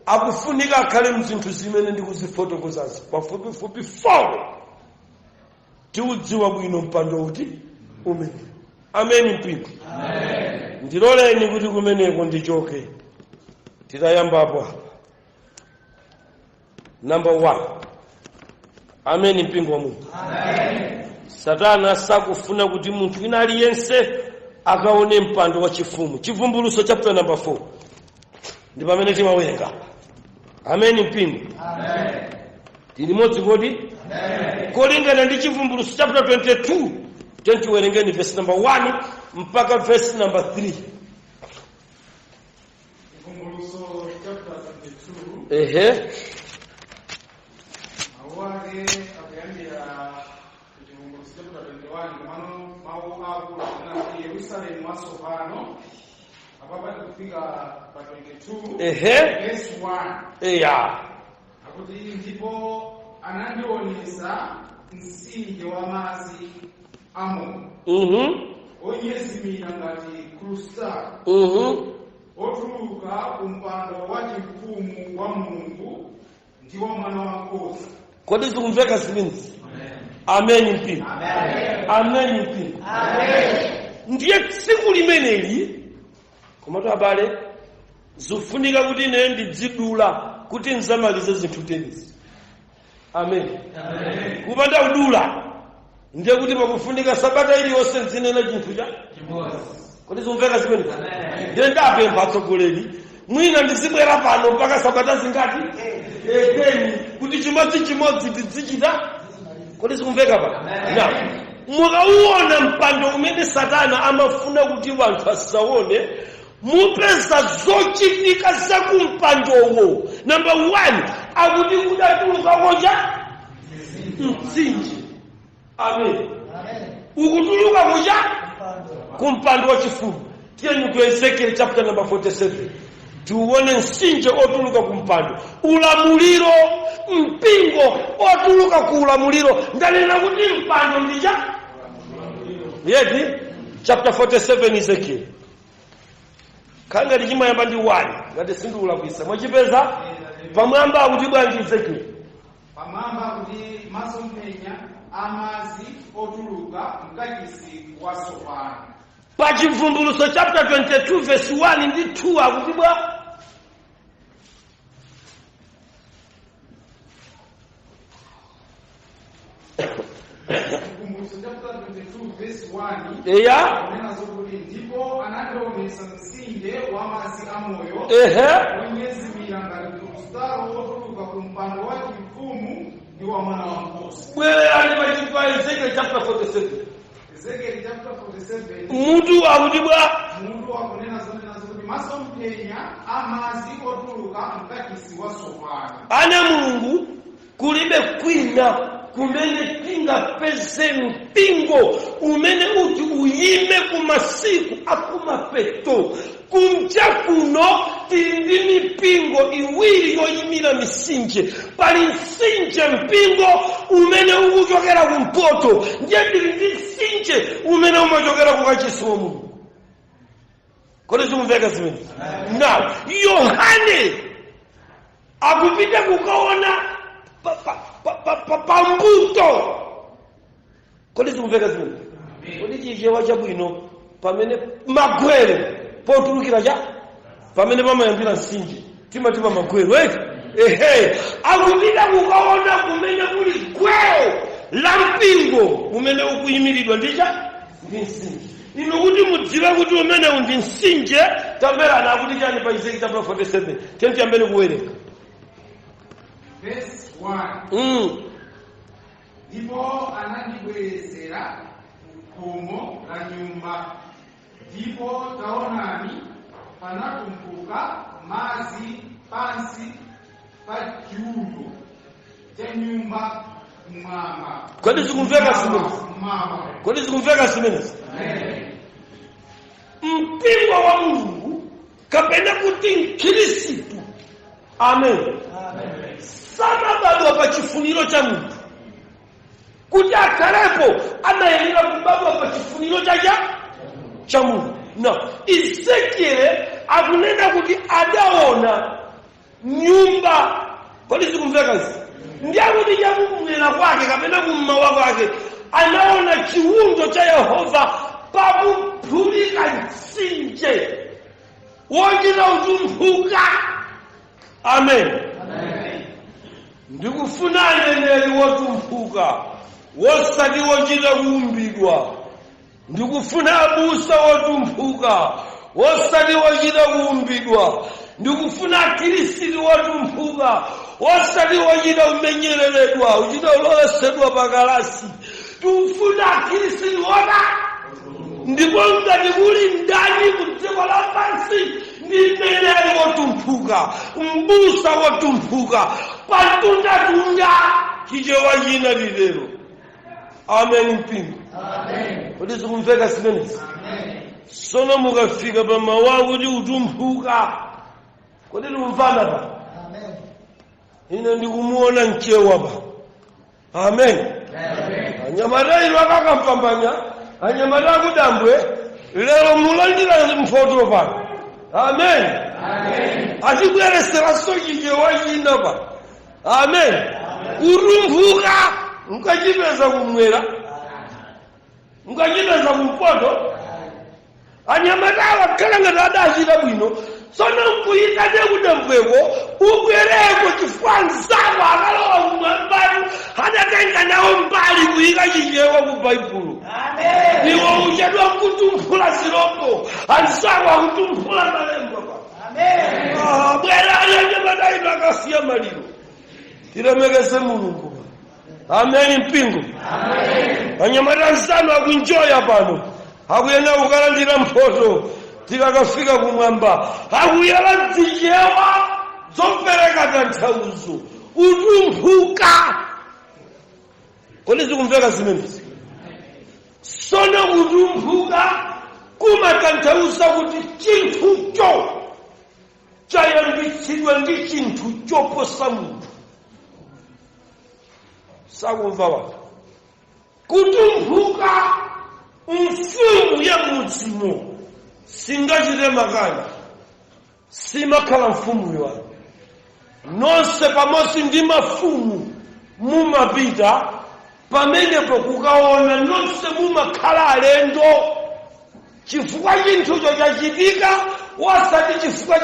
akufunika akhale mzinthu zimene ndikuzifotokozazi pafupifupi 4 tiudziwa bwino mpando uti umene. Amen mpingo. Amen. Ndiloleni kuti kumeneko ndichoke. Titayambapo hapa. Number 1. Amen mpingo wa Mungu. Amen. Satana sakufuna kuti munthu ina aliyense akaone mpando wa chifumu. Chivumbuluso chapter number 4. Ndi pamene timawerenga. Amen mpingo. Amen. Tilimodzi kodi? Amen. Kolingana ndi chivumbuluso chapter 22. Tiwerengeni verse number 1 mpaka verse number 3. Chivumbuluso chapter 22. Awage akuyambira chivumbuluso chapter 21 mano mawu akulu na Yerusalemu masopano apapa kufika pa 22 verse 1. Akuti ndipo anandionesa msingi wa mazi amo. Onyezimira ngati krusta. Otuluka kumpando wa chifumu wa Mulungu ndiwo mwana wa Nkhosa. Kodi zikumveka zimene? Amen mpingo. Amen mpingo. Ndiye tsiku limeneli komatu abale zufunika kuti ine ndidzidula kuti nzamalize zinthu tenizi. Amen. Kupanda udula ndiye kuti pakufunika sabata iliyonse nzinena chinthu cha chimodzi. Kodi zimveka zimene? Ndiye ndapempha atsogoleri mwina ndizibwera pano mpaka sabata zingati? 10 kuti chimodzi tidzichita. Kodi zimveka pa? Na mukauona mpando umene Satana amafuna kuti wanthu asaone mupeza zochitika za kumpandowo. Number 1 akuti kudatuluka koja mtsinje. Amen. Ukutuluka kuja kumpando wa chifumu. Tiyeni ku Ezekiel chapter number 47. Tuone msinje otuluka kumpando. Ulamuliro mpingo otuluka ku ulamuliro. Ndanena kuti mpando ndija. Yeti chapter 47 Ezekiel. Kanga lijima yamba ndi 1. Ngati sindula kuisa. Mwachipeza pamwamba akuti bwanji Ezekiel. Pamwamba kuti masomphenya amazi otuluka mkachisi wasopano. Pa chivumbuluso chapter 22 verse 1 ndi 2 akuti bwa Chivumbuluso chapter 22 verse 1 kunena zokuti ndipo anandionesa mtsinje wa madzi amoyo onyezimira ngati krusta otuluka kumpando wa chifumu ndi wa mwana wa Nkhosa. Bwerani pa Ezekiel chapter 47. Ezekiel chapter 47. Mutu akuti bwa Mutu akunena zokuti masomphenya amazi otuluka mkachisi wasopano. Ana Mulungu kulibe kwina kumene tingapeze mpingo umene uti uyime kumasiku akumapeto. Kunja kuno tili ndi mipingo iwiri yoyimira misinje. Pali msinje mpingo umene ukuchokera kumpoto, ndiye tili ndi msinje umene umachokera kukachisi wa Mulungu. Kodi zikumveka zimene? Now, Yohane akupita kukaona pambuto. Kodi zikumveka zimene? Kodi chichewa chabwino pamene magwere potulukira cha pamene pamayambira msinje timati magwero akupita kukaona kumene kuli gwero la mpingo umene ukuyimiridwa ndicha ndi msinje. Inu kuti mudziwe kuti umene undi msinje, tamverana akuti chani pa Ezekiel chapter 47. Tenti ambeni kuwerenga. Verse 1. Ndipo anandibwerezera khomo la nyumba, ndipo taonani panatumbuka madzi pansi pa chiundo cha nyumba mmwamba. Kodi zikumveka zimene? Kodi zikumveka zimene? Mpingo wa Mulungu kapena kuti Khristu. Amen. Samabadwa pa chifuniro cha munthu. Kuti akhalepo amayenera kubadwa pa chifuniro cha Mulungu. No, Ezekiel akunena kuti adaona nyumba. Kodi zikumveka zi? Ndiye kuti chakumwera kwake kapena kummawa kwake anaona chiwundo cha Yehova pakuphulika mtsinje wochita kutumphuka. Amen. Ndikufuna aneneri wotumphuka, wosati wochita kuumbidwa. Ndikufuna abusa wotumphuka, wosati wochita kuumbidwa. Ndikufuna Khristu wotumphuka, wosati wochita kumenyereredwa, uchita ulowesedwa pakalasi. Tumfuna Khristu wona. Ndipo ngati kuli ndani kudziko lapansi ndi mneneri wotumphuka, mbusa wotumphuka, patunda chichewa china lilero. Amen mpingo. Amen. Kodi zikumveka zimenezi? Amen. Sono mukafika pa mawu kuti utumphuka, kodi lumvana pa? Amen. Ine ndikumuona mchewa pa. Amen. Amen. Anyamata ilo akakampambanya, anyamata kudambwe, lero mulandira mfoto pa. Amen. Amen. Achikuyeresera chichewa china pa. Amen. Utumphuka mukachipeza kumwera, mukachipeza kumpoto, anyamata akakhala ngati adachita bwino. Sono nkuyita nekudambweko ubwereko chifukwa nzako akalowa kumwambani adatenga nawo mbali kuyika chichewa ku Baibulo. Amen. Iwo uchedwa kutumphula zirombo, anzako akutumphula malemba pa. Amen. Bwera anyamata ino akasiya maliro. Tilemekeze Mulungu. Amen mpingo. Amen. Anyamata nsanu akunjoya pano, akuyenda kukalandira mphoto tikakafika kumwamba, akuyala zichewa zopereka tanthauzo, utumphuka. Kodi zikumveka zimenezi? Sono kutumphuka kumatanthauza kuti chinthucho chayambitsidwa ndi chinthu choposa munthu. Sakumva watu. Kutumphuka mfumu ya mudzimo singachite makani, simakhala mfumu iwayo. Nonse pamodzi ndi mafumu mumapita, pamenepo kukaona nonse mumakhala alendo chifukwa chinthucho chachitika, wasati chifukwa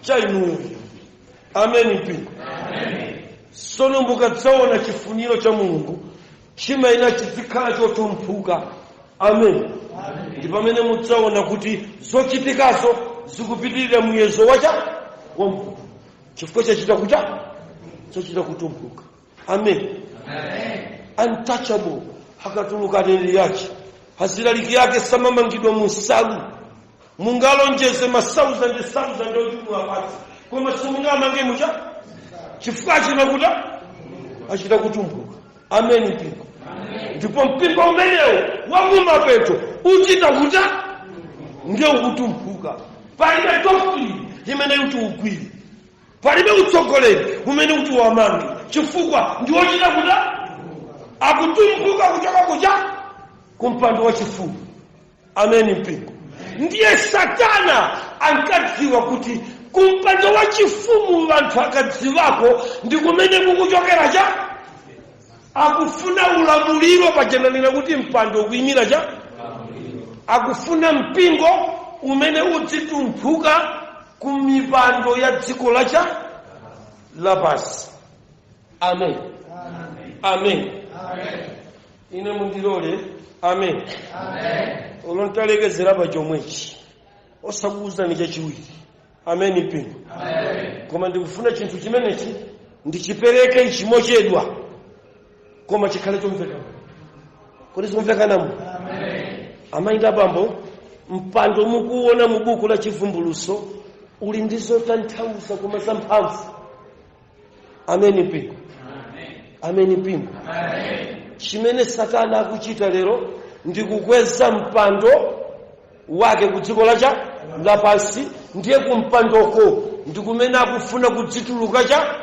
cha inuyo. Amen mpingo. Amen. Sono mukadzaona chifuniro cha Mulungu chimaina chizikhala chotumphuka. Amen. Ndi pamene mudzaona kuti zochitikazo zikupitirira muyezo wa Mulungu chifukwa chachita kutumphuka. Amen. Untouchable akatuluka neli yake, hazilaliki yake samamangidwa munsalu, mungalonjeze masauza ndi sauza ndi ojulu apati, koma simungamange mucha chifukwa achita kutumphuka. Amen mpingo. Ndipo mpingo umenewo wakumapeto uchita kuta ndio ukutumpuka. Palibe doctrine imene kuti ugwire. Palibe utsogoleri umene kuti wamange. Chifukwa ndiwo chita kuta akutumpuka kuchoka kuja kumpando wa chifumu. Amen mpingo. Ndiye Satana ankadziwa kuti kumpando wa chifumu vanthu akadziwako ndi kumene kukuchokera cha akufuna ulamuliro pajananira kuti mpando kuyimira cha akufuna mpingo umene udzitumphuka ku mipando ya dziko lacha lapasi. Amen. Amen. Ine mundilole. Amen. Olontalekeza pa chomwechi osakuuza ni chachiwiri. Amen mpingo. Koma ndikufuna chinthu chimenechi ndichipereke ichimochedwa koma chikhale chomvekana. Kodi zomvekana mu? Amainda bambo mpando mukuona mu buku la chivumbuluso uli ndizo tanthauza koma zamphamvu. Amen mpingo. Amen mpingo. Chimene Satana akuchita lero ndikukweza mpando wake ku dziko lacha lapasi, ndiye kumpandoko ndikumene akufuna kudzituluka cha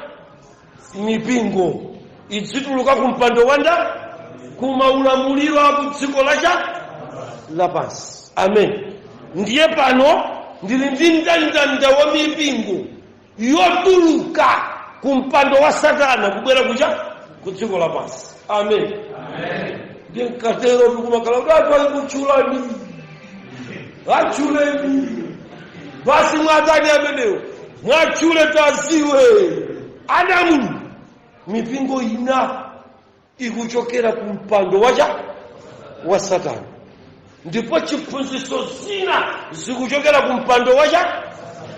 mipingo idzituluka kumpando wanda kumaulamuliro aku dziko lacha lapasi. Amen. Ndiye pano ndili ndi mndandanda wa mipingo yotuluka kumpando wa Satana kubwera kuja ku dziko lapasi. Amen. Ndiye katero tukumakala kuti kuchulani achuleni basi mwatani amenewo mwachule taziwe Adamu. Mipingo ina ikuchokera kumpando wacha wa Satana, ndipo chiphunzitso zina zikuchokera kumpando wacha.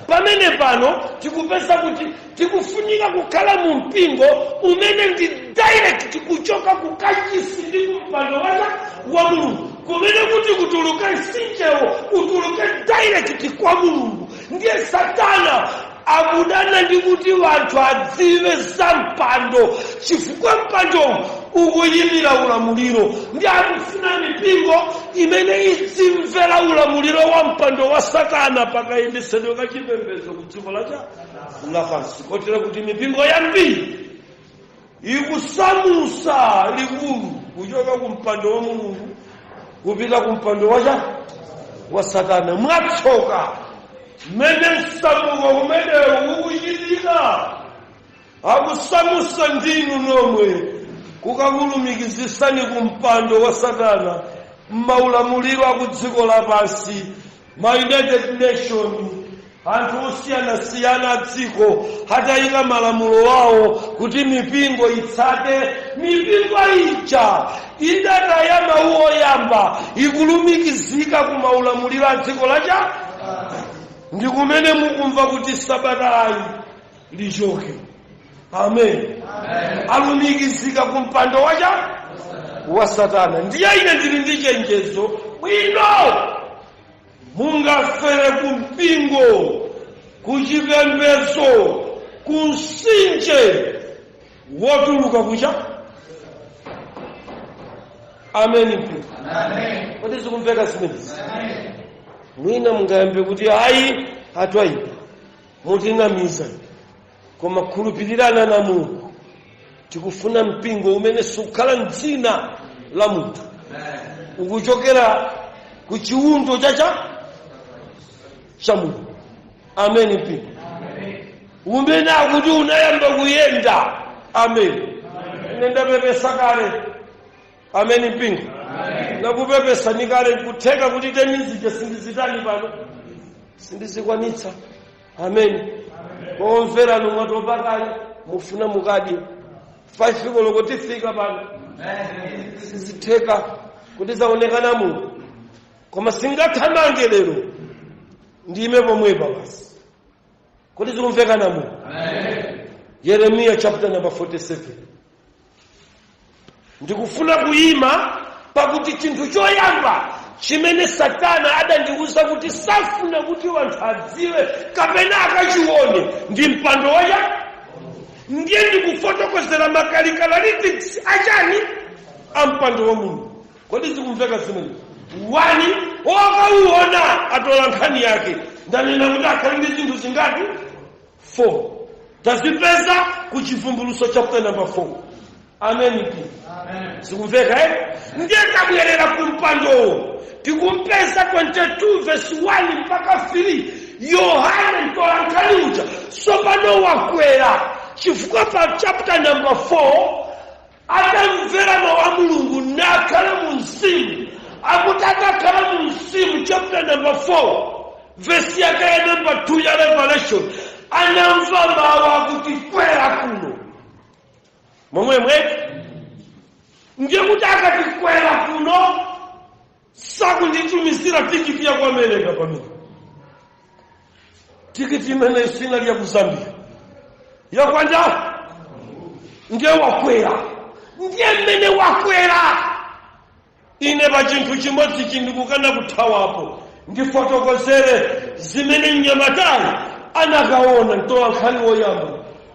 Pamene pano tikupeza kuti tikufunika kukhala mu mpingo umene ndi direct kuchoka kukachisi ndi kumpando wacha wa Mulungu, kumene kuti kutuluka nsinjewo utuluke direct kwa Mulungu. Ndiye Satana akudana ndi kuti wanthu adziwe za mpando, chifukwa mpando ukuyimira ulamuliro. Ndi akufuna mipingo imene idzimvera ulamuliro wa mpando wa Satana pakayendesedwe kachipembedzo ku dziko lacha lapansi. Kotero kuti mipingo yambiri ikusamusa likulu kuchoka ku mpando wa Mulungu kupita ku mpando wacha wa Satana. Mwatsoka mene msamuko kumene ukuchitika akusamusa ndinu nomwe kukakulumikizisani kumpando wa Satana mmaulamuliro aku dziko lapansi, ma United Nations, anthu osiyana dziko atayika malamulo wawo kuti mipingo itsate. Mipingo ija idatayama uoyamba ikulumikizika kumaulamuliro a dziko lacha, ndi kumene mukumva kuti sabatayi lichoke. Amen. Alumikizika kumpando wacha wa Satana. Ndiye ine ndili ndi chenjezo bwino mungafere kumpingo, kuchipembedzo, kunsinje wotuluka kucha. Amen. Amen. Kodi zikumveka zimenezi? Mwina mungayambe kuti hayi atwaipa mutinamiza, koma khulupirirana na Mulungu. Tikufuna mpingo umene sukhala mdzina la munthu, ukuchokera ku chiwundo cha Mulungu. Amen mpingo. Umene akuti unayamba kuyenda. Amen. Nenda pepesa kale. Amen mpingo. Nakupepesa nikale kutheka kuti temizije sindizitani pano sindizikwanitsa. Amen. Komvera nomwatopa kale mufuna mukadi 5 koloko tifika pano sizitheka kuti zaonekana Mulungu, koma singathamange lero ndime pomwepa basi. Kuti zikumvekana Mulungu. Yeremia chapter number 47. Ndikufuna kuyima pakuti chinthu choyamba chimene Satana adandiuza kuti safuna kuti wanthu adziwe kapena akachione ndi mpando wacha. ndiye ndikufotokozera makalikalalitics achani ampando wa Mulungu. Kodi zikumveka zimene? Wani wakauona atola nkhani yake ndanena kuti akhali ndi zinthu zingati 4 tazipeza ku Chivumbulutso chapter number 4. Amen. Zikumveka ndiye tabwerera ku mpando tikumpeza 22 verse 1 mpaka 3. Yohane mtola nkhani uja sopano wakwera chifukwa pa chapter number 4 atamvera mawu a Mulungu nakhala mu mzimu. Akutaka khala mu mzimu chapter number 4 verse yake ya number 2 ya Revelation anamva mawu akuti kwera kuno. Momwemwe ndiye kuti akati kwera kuno sakunditumizira tikiti ya kwa Amerika pamene. Tikiti imene sina ya Zambia ya kwanja ndiye wakwera. Ndiye mmene wakwera. Ine pa chinthu chimodzi chindikukana kuthawapo ndifotokozere zimene mnyamatayi anakaona mtola nkhani woyamba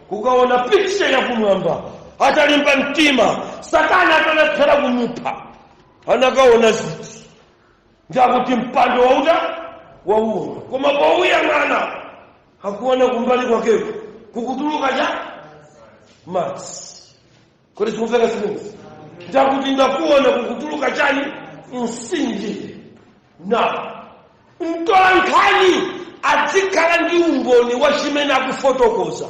kukaona picha ya kumwamba atalimba mtima Satana atalephera kumupha anakaona ziti ndakuti mpando wauona koma pouyang'ana hakuona kumbali kwakeko kukutuluka cha madzi. Kodi zikumveka zimene? Ndakuti ndakuona kukutuluka chani msinji. Na mtola nkhani adzikhala ndi umboni wa chimene akufotokoza.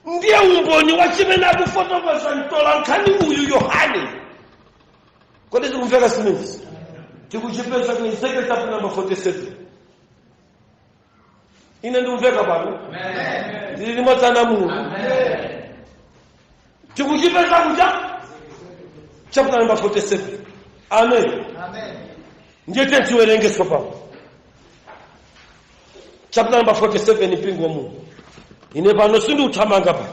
Ndiye umboni wa chimene akufotokoza mtola nkhani uyu Yohane. Kodi zikumveka zimene? Tikuchipeza kwenye Ezekiel chapter number 47. Ine ndikumveka pano? Amen. Ndili motsana Mulungu. Amen. Tikuchipeza kuja chapter number 47. Amen. Amen. Ndiye tiwerenge sopapo. Chapter number 47 mpingo wa Mungu. Ine pano sindu uthamanga pa.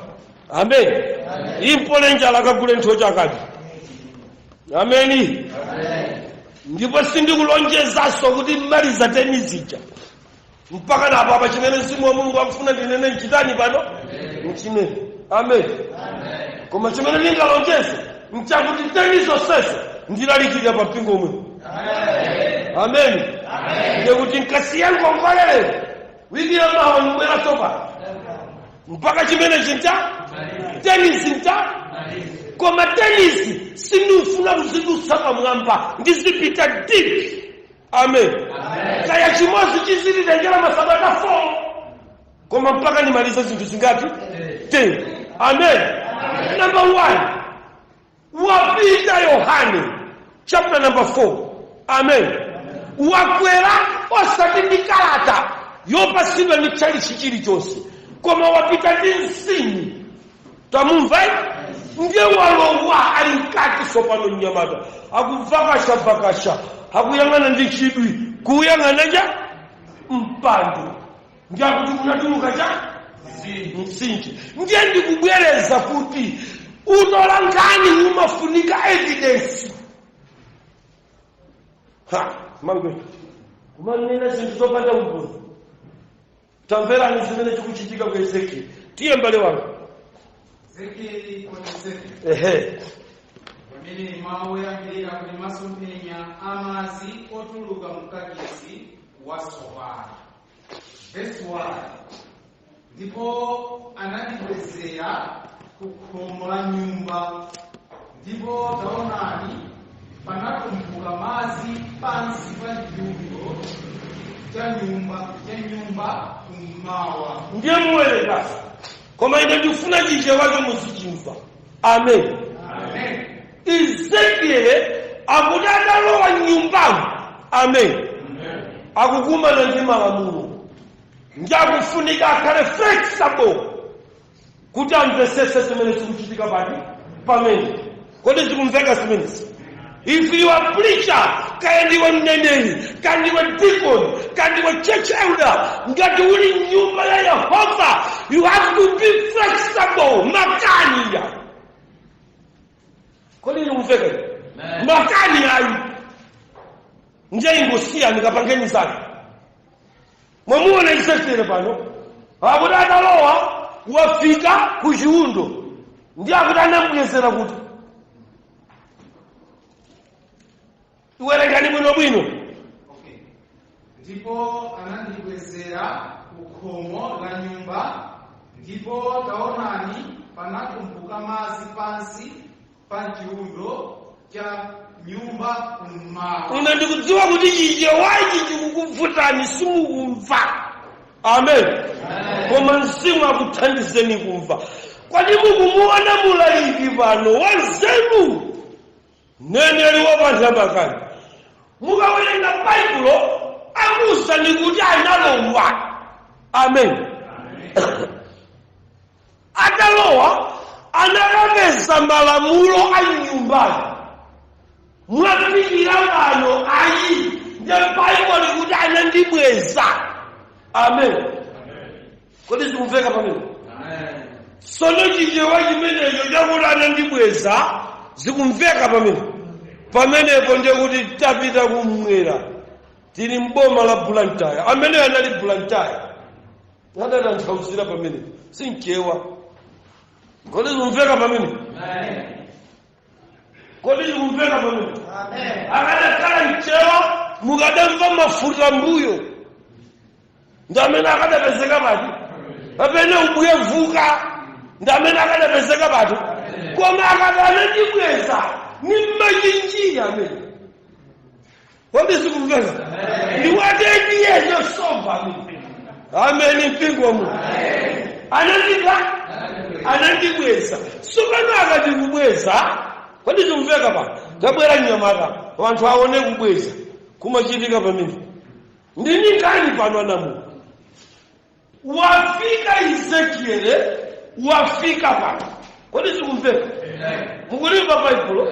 Amen. Amen. Impole njala kagule nthocha kadi. Amen. Amen. Ndipo sindikulonjezaso kuti mali za teni zija. Mpaka na baba chimene Mzimu wa Mulungu akufuna ndinene nchitani pano? Nchimene. Amen. Amen. Koma chimene ndingalonjeze mchakuti teni zonsezo ndilalikira pa mpingo umwe. Amen. Amen. Amen. Ndikuti nkasiya ngongolere wikira mawa mbwera sopa. Mpaka chimene chinta tenisi nta koma tenisi sinufuna kuzidutsa pamwamba ndizipita deep. Amen. Amen. Kaya chimozi chizilitengera masabata 4 koma mpaka nimaliza zinthu zingati 10. Amen. Amen. Number 1 wapita Yohane chapter number 4. Amen. Wakwera osati ndi kalata yopasidwa ndi chalichi chilichonse koma wapita ndi msini. Tamumva? Ndiye walowa ali mkati sopano mnyamata akuvakasha akuyang'ana ndi chidwi kuyang'ana ja mpando ndiye kuti kunatuluka cha msinji. Ndiye ndikubwereza kuti utola nkhani umafunika evidence. Mangwe kumanena zinthu zopanda umboni. Tamverani zimene zikuchitika ku Ezekiel. Tiye mbale wangu Ezekiel 47. Pamene mawu yambirira kuti masomphenya amazi otuluka mkachisi wa tsopano. Verse 1. Ndipo anandibwezera ku khomo la nyumba, ndipo taonani panatumbuka madzi pansi pa chiwundo cha nyumba kummawa. Ndiye muwereka koma ine ndifuna chije wake muzichimva. Amen. Amen. Ezekiel akudalowa nyumbamo. Amen. Akukumana ndi malamulo. Ndiyakufunika akhale flexible kuti amvesese zimene zikuchitika pamene. Kodi zikumveka zimene? If you are preacher, kaya ndiwe mneneri, kaya ndiwe deacon, kaya ndiwe church elder, ngati uli nyumba ya Yehova, you have to be flexible. Makani ya. Kodi zikumveka? Makani ayi. Nje ingosiya nikapangeni zake. Mwamuona Ezekiel pano. Akudalowa wafika ku chiundo ndi akuti anamubwezera kuti iwerengani bwinobwino. Ndipo anandibwezera ku khomo la nyumba, ndipo taonani panatumbuka madzi pansi pa chiundo cha nyumba kummawa. Ndikudziwa kuti chichewachi chikukuvutani simukumva. Amen. Koma Mzimu akuthandizeni kumva. Kwani mukumuona mulaliki pano wanzeru neneri wapanthamakani. Mukawerenga Baibulo akuzani kuti analowa. Amen. Atalowa analameza malamulo a nyumbayo. Mwafikira pano ayi nde Baibulo kuti anandibweza. Amen. Kodi sikumveka pamene? Amen. Sono chichewa chimenecho chakuti anandibweza zikumveka pamene? Pamenepo ndiye kuti tapita kumwera. Tili mboma la Blantyre. Amene anali Blantyre. Adatanthawuzira pamene. Sinchewa. Kodi sikumveka pamene? Amen. Kodi sikumveka pamene? Amen. Akadakhala mchewa mukadamva mafuta mbuyo. Ndamene akadapezeka bati. Apene ubuye vuka. Ndamene akadapezeka bati. Koma akadanandibweza ni machinjira amene. Kodi sikumveka? Ndiwateni yezo somba amene. Amen mpingo mu. Anandibweza. Sopano akadibweza. Kodi sikumveka pa. Ngabwera nyamaka. Wanthu aone kubweza. Kumachitika pamene. Ndini kani pano anamu. Wafika Ezekiel, wafika pano. Kodi sikumveka? Mukulimba Baibulo?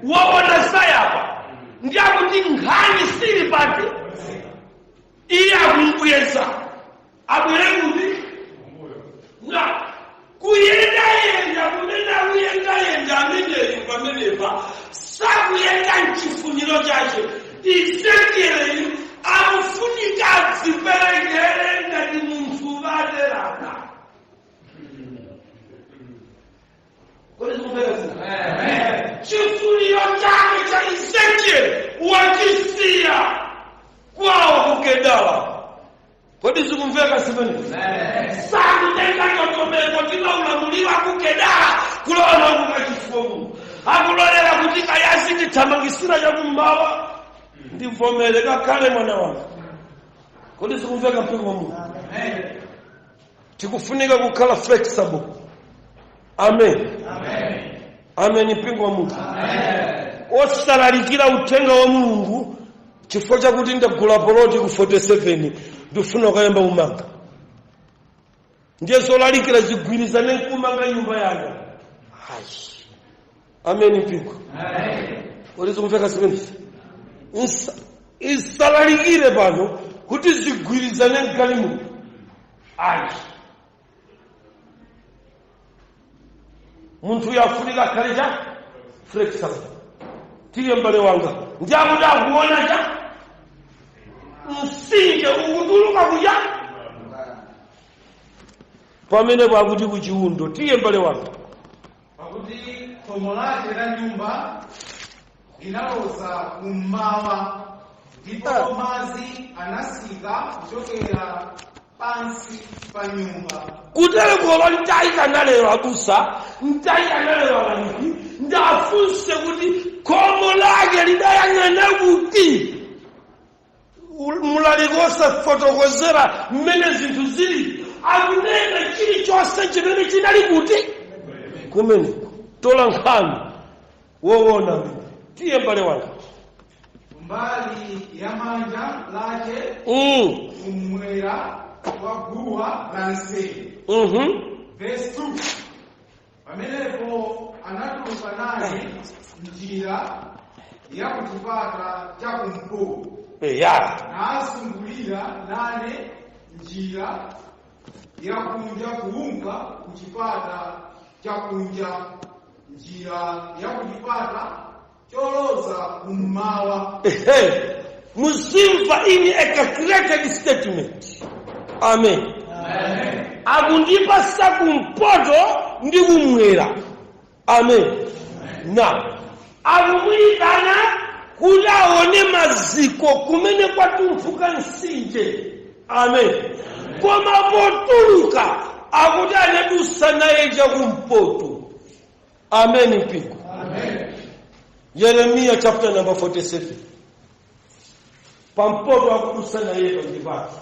Waona sayapa. Ndiyakuti nkhani sili pati. Iye akumbweza. Abwere kuti? Na. Kuyenda kunena kuyenda ameneyo pamenepa. Sakuyenda mchifuniro chache. Ezekiel amufunika ziperekere ngati munthu waderaka. Kodi sikumveka zina? Chifuniro chake cha Ezekiel wachisiya kwawo kukedala. Kodi sikumveka simene? Sakutenga chotomeko tinaulamulira kukedala kulola kukachifumu. Akulolera kuti kayazi tithamangisira chakummawa. Ndivomere kakale mwana wangu. Kodi sikumveka mpingo wa Mungu? Amen. Tikufunika kukhala flexible. Amen. Amen. Amen mpingo wa Mungu. Amen. Osalalikira uthenga wa Mulungu chifukwa chakuti ndagula poloti ku 47 ndifuna kuyamba umanga. Ndiye solalikira zigwirizane kumanga nyumba yanga. Hayi. Amen mpingo. Amen. Kodi sikumveka simene? Isalalikire pano kuti zigwirizane nkalimu. Ayi. Muntu yafunika kaleja flexible. Tiye mbale wanga. Ndiyakuti akuona cha msinje ukutuluka kuja. Pamene bakuti kuchiundo. Tiye mbale wanga. Pakuti khomo lake la nyumba inaloza kummawa, ndipo madzi anasika kuchokera pansi pa nyumba. Kutele kuola ntaika nalero abusa, ntaika nalero alaniki, ndafunse kuti khomo lake lidayang'ana kuti. Mulalikosa fotokozera mmene zinthu zili. Akunena chilichonse chimene chinali kuti. Kumene tola nkhani wowona. Tiye mbale wanga. Mbali ya manja lake kumwera kwa guwa la nsembe. Verse 2. Pamenepo anatuluka naye njira ya kuchipata cha kumkuwa. Na asungulira nane njira ya kunja kuunga kuchipata cha kunja, njira ya kuchipata choloza kummawa. Muzimva ini a calculated statement. Amen. Amen. akundipasa kumpoto ndi kumwera. Amen. Na akumuyitana kuti aone maziko kumene kwatumphuka mtsinje. Amen. Koma potuluka akuti anadusa naye chakumpoto. Amen mpingo. Amen. Yeremia chapter number 47. Pampoto akudusa naye pachipata.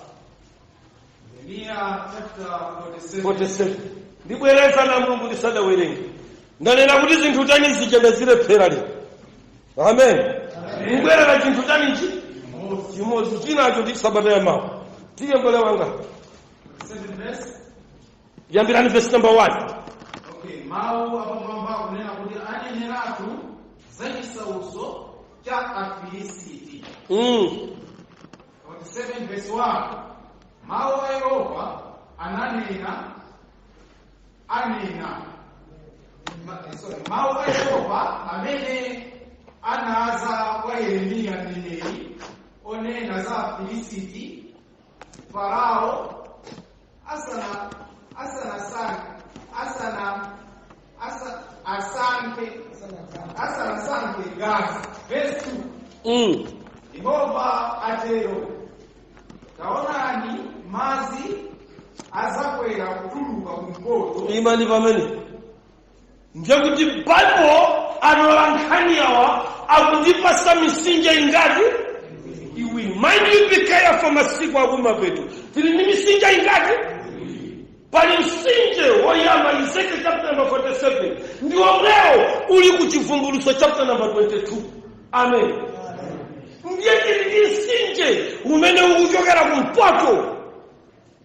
Yeremia chapter 47. Ndibwereza na Mulungu lisada werenge. Ndanena kuti zinthu tani zichenda zilephera lero. Amen. Ngwerera chinthu tani ichi? Chimodzi chinacho ndi sabata ya mawa. Tiye mbele wanga. 7 verse. Yambirani verse number 1. Okay, mawu apamwamba kunena kuti aneneratu za chisauso cha Afilisiti. 47 verse 1. Mawu a Yehova mawu a Yehova amene anaza kwa Yeremia mneneri onena za Afilisiti. Farao asante Gaza. Verse 2. Yehova atero, taonani mazi azakwera kutuluka kumpoto. Imani pamene. Njakuti Bible anolankhani yawa akundipasa misinje ingati? Iwiri. Mind you be careful masiku akumapeto. Tili ni misinje ingati? Pali msinje woyamba Ezekiel chapter number 47. Ndiwo leo uli kuchivumbuluso chapter number 22. Amen. Ndiye tili msinje umene ukuchokera kumpoto.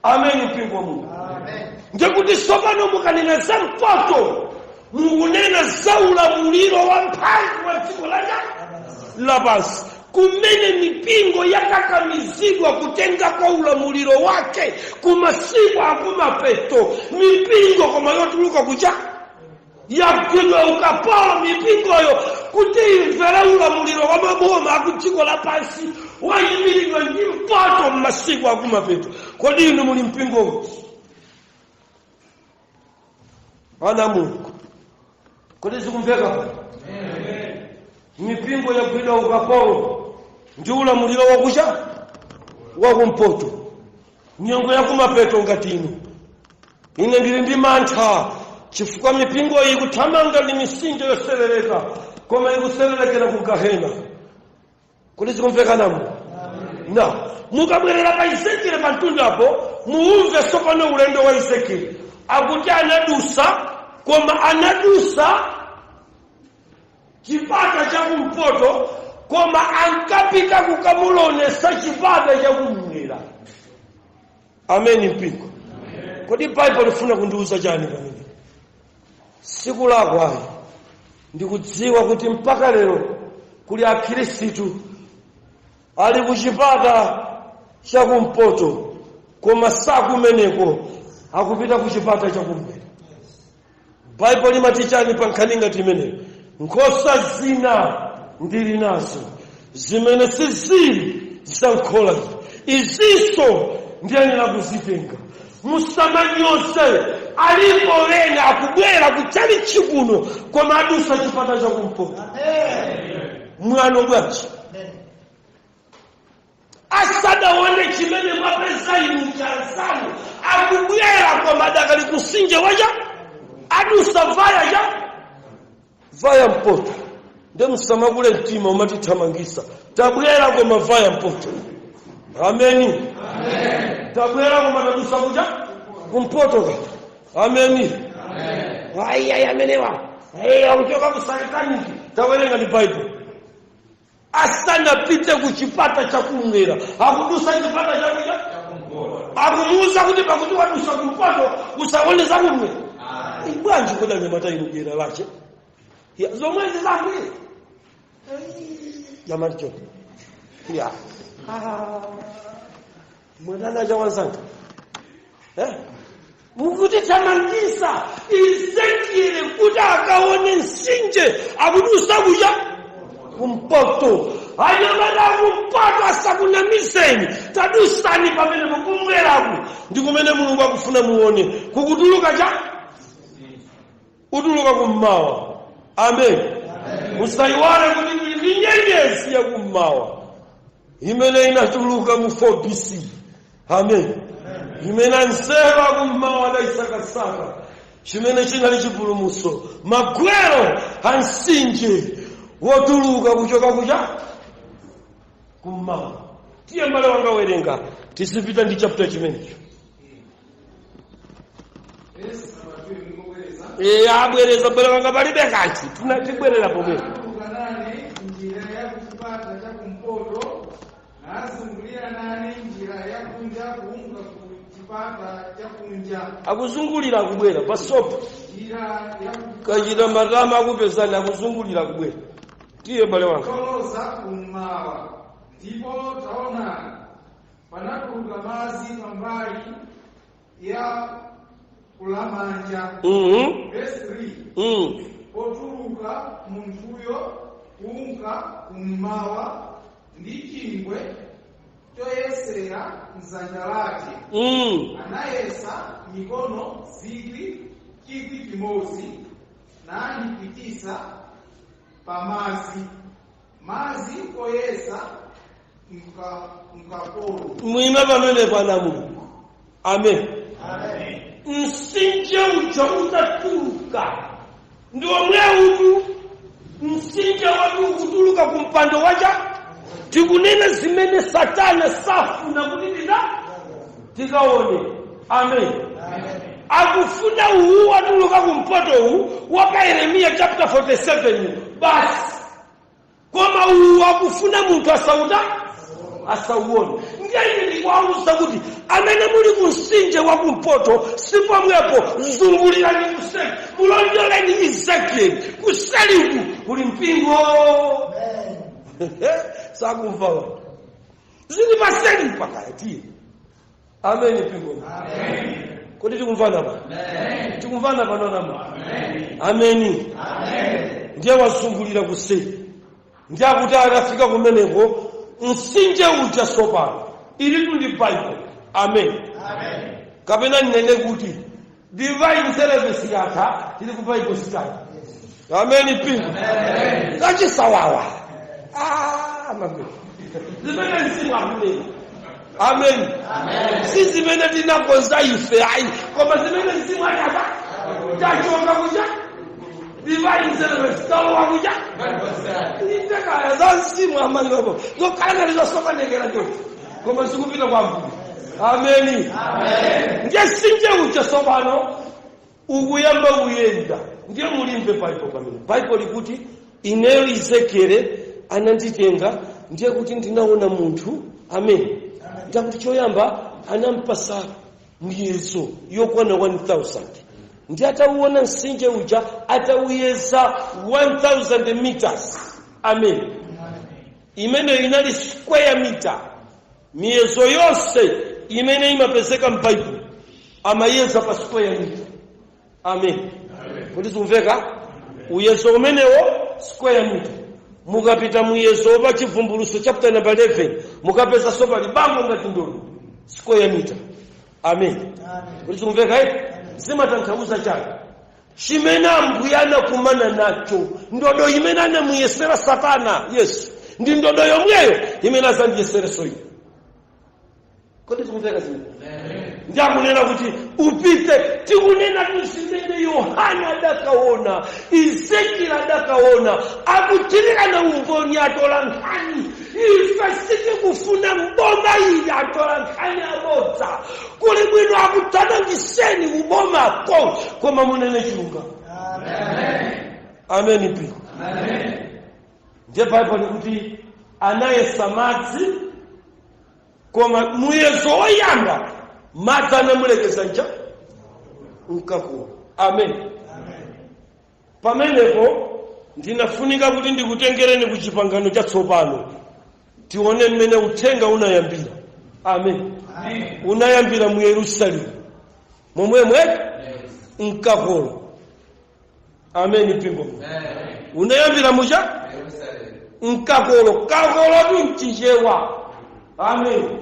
Amen mpingo wa Mungu. Amen. Njakuti sopano mukanena za mpoto, mukunena za ulamuliro wa mphamvu wa dziko lapansi. Kumene mipingo yakakamizidwa kutenga kwa ulamuliro wake kumasiku akumapeto. Mipingo koma yotuluka kucha yakudwa ukapolo mipingoyo kuti imvera ulamuliro wa maboma akudziko lapansi wayimiridwa ndi mpoto mmasiku akumapeto. Kodi inu muli mpingo? Ana Mungu. Kodi zikumveka? Amen. Mipingo yakudwa ukapolo ndi ulamuliro wakucha wakumpoto. Nyongo yakumapeto ngati inu. Ine ndili ndi mantha chifukwa mipingo iyi kuthamanga ndi misinje yoserereka koma ikuserelekera ku Gahena. Kodi zikumveka namu? Na mukabwerera pa Ezekiel pantundapo muumve sopano ulendo wa Ezekiel. Akuti anadusa koma anadusa chipata cha kumpoto koma ankapita kukamulonesa chipata cha kumwera. Amen mpingo. Kodi Bible ifuna kundiuza chani pamene? Siku lakwayi ndikudziwa kuti mpaka lero kuli akhristu ali kuchipata cha kumpoto koma sakumeneko akupita kuchipata cha kumwera. Bible imati chani pa nkhani ngati imeneyo? Nkhosa zina ndili nazo zimene sizili zisankhola izinso ndiyenera kuzitenga. Musamanyose alipo wena akubwera kuchali chikuno koma adusa chipata cha kumpoto. Mwano bwachi asadaone chimene mapesa inu chanzanu akubwera kwa madakali kusinje waja adusa vaya mpoto. Nde musamagule mtima umatithamangisa tabwera kwa mavaya mpoto. Ameni. Tabwera kwa matadusa kuja kumpoto. Ameni. Haya amenewa uchoka kusalikani tawelenga ni Bible. Asana pite kuchipata cha kumwera akudusa chipata cha kuja akumuuza kuti pakuti wadusa kumpoto usaone za kumwera. Ibwanji kuda nyamata inugera lache ya zomwezi zangu jamani chote ya mwana jawanzanga mukuti tamangisa Ezekiel kuti akaone nsinje akudusa kuja kumpoto anyamata kumpata asakunamiseni tadusani pamene mukumweraku ndi kumene Mulungu akufuna muone kukutuluka cha utuluka kummawa. Amen. Musaiwale kuti ndi nyenyezi ya kummawa imene inatuluka mu 4 BC. Amen. Imene nseva kummawa da isakasaka chimene chinali chipulumutso magwero ansinje wotuluka kuchoka kucha kummawa. Tiye mbale wanga werenga tisipita ndi chapter chimenecho. Abwereza mbale wanga palibe kanthu tunatibwerera pomwe. Njira ya kupata cha kumpoto nazungulira nani njira ya kunja kuunga kupata cha kunja akuzungulira kubwera pasopo njira ya kachita matama akupezana akuzungulira kubwera. Tiye mbale wanga koloza kummawa ndipo taona panatuluka mazi pambali ya kulamanja. Verse 3. Potuluka munthuyo kunka kummawa ndi chingwe choyesera mzanja lake. Anayesa mikono 1,000 nandipitisa pamazi mazi koyesa mkapolo. Mwima pamene pana Mulungu. Amen. Amen. Msinje uja utatuluka ndi omwe utu msinje watu kutuluka kumpando wacha tikunena zimene Satana safuna kuti tikaone. Amen. Akufuna uwu watuluka kumpoto uwu waka Yeremia chapter 47 basi koma uwu akufuna munthu asauone. Ndiye ndikuwauza kuti amene muli kumsinje wa kumpoto sipomwepo zungulirani kuseli mulondoleni Ezekiel kuseliku kuli mpingo. Sakumva zili paseli pakati. Amen mpingo. Amen. Kodi tikumvana pa? Amen. Tikumvana pa nonama? Amen. Amen. Amen. Ndiye wazungulira kuseli. Ndiye akuti akafika kumeneko msinje uja sopano ili ndi Bible. Amen. Amen. Kapena nene kuti divine service yatha tili ku Bible study. Amen pingu. Amen. Kachi sawawa. Amen. Zimene nsimu akule. Amen. Amen. Si zimene tinakonza ife ayi koma zimene nsimu akaba tachoka kuja divine service tawa kuja nitaka zansimu amangobo zokana lizosoka negera ndio koma sikupita kwa Mungu. Amen. Amen. Ndiye sinje uja sobano ukuyamba uyenda ndiye mulimbe Bible pamene Bible likuti ineyo Ezekiel ananditenga ndiye kuti ndinaona munthu. Amen. Ndiye kuti choyamba anampasa miyezo yokwana 1000 ndiye atauona msinje uja atauyeza 1000 meters. Amen. Imene inali square meter miyezo yonse imene imapezeka m'Bible amayeza pa square meter. Amen. Kuti zimveka uyezo umenewo square meter mukapita muyezo pa chivumbuluso chapter number 11 mukapeza sopa libambo ngati ndodo square meter. Amen. Kuti zimveka zimatanthauza chani chimene Ambuye anakumana nacho ndodo imene anamuyesera Satana. Yes, ndi ndodo yomweyo imene azandiyesera soyo. Kodi zimveka zimene? Ndiye akunena kuti upite tikunena zimene Yohana adakaona Ezekiel adakaona akutirika na umboni atola nkhani ife sitikufuna mboma iyi atola nkhani abodza kuli bwino akutsanangiseni kubomako koma munene chunga. Amen. Amen mpiko. Amen. Ndiye Bible likuti anayesa madzi koma muyezo woyamba madzi anamulekeza nja nkakula. Amen. Amen. Pamenepo ndinafunika kuti ndikutengereni ku chipangano chatsopano tione mmene uthenga unayambira. Amen. Amen. Unayambira mu Yerusalemu momwemwe nkakolo. Amen pingo. Unayambira muja nkakolo kakolo mchichewa amen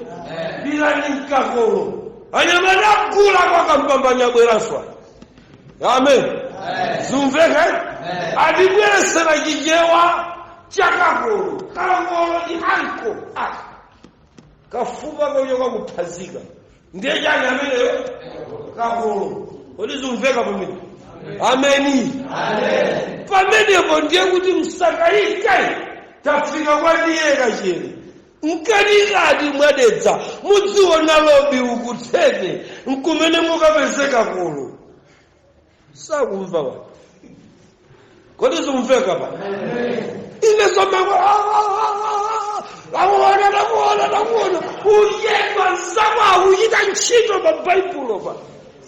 bila ni nkakolo anyamana kula kwa kampambanya bweraswa amen zumveka adibwere sera chichewa chakakolo kakolo ni anko kafuba kwa kuphazika ndiye jani amene kakolo olizumveka pamene ameni pamenepo ndiye kuti msakaike tafika kwa ndiye kachene mkanikati mwadedza mudziona lobi ukuthene nkumene mukapezeka kolo sakumva wa kodi zumveka pa ine somako akuona uyedwa zama uyita ntchito pa baibulo pa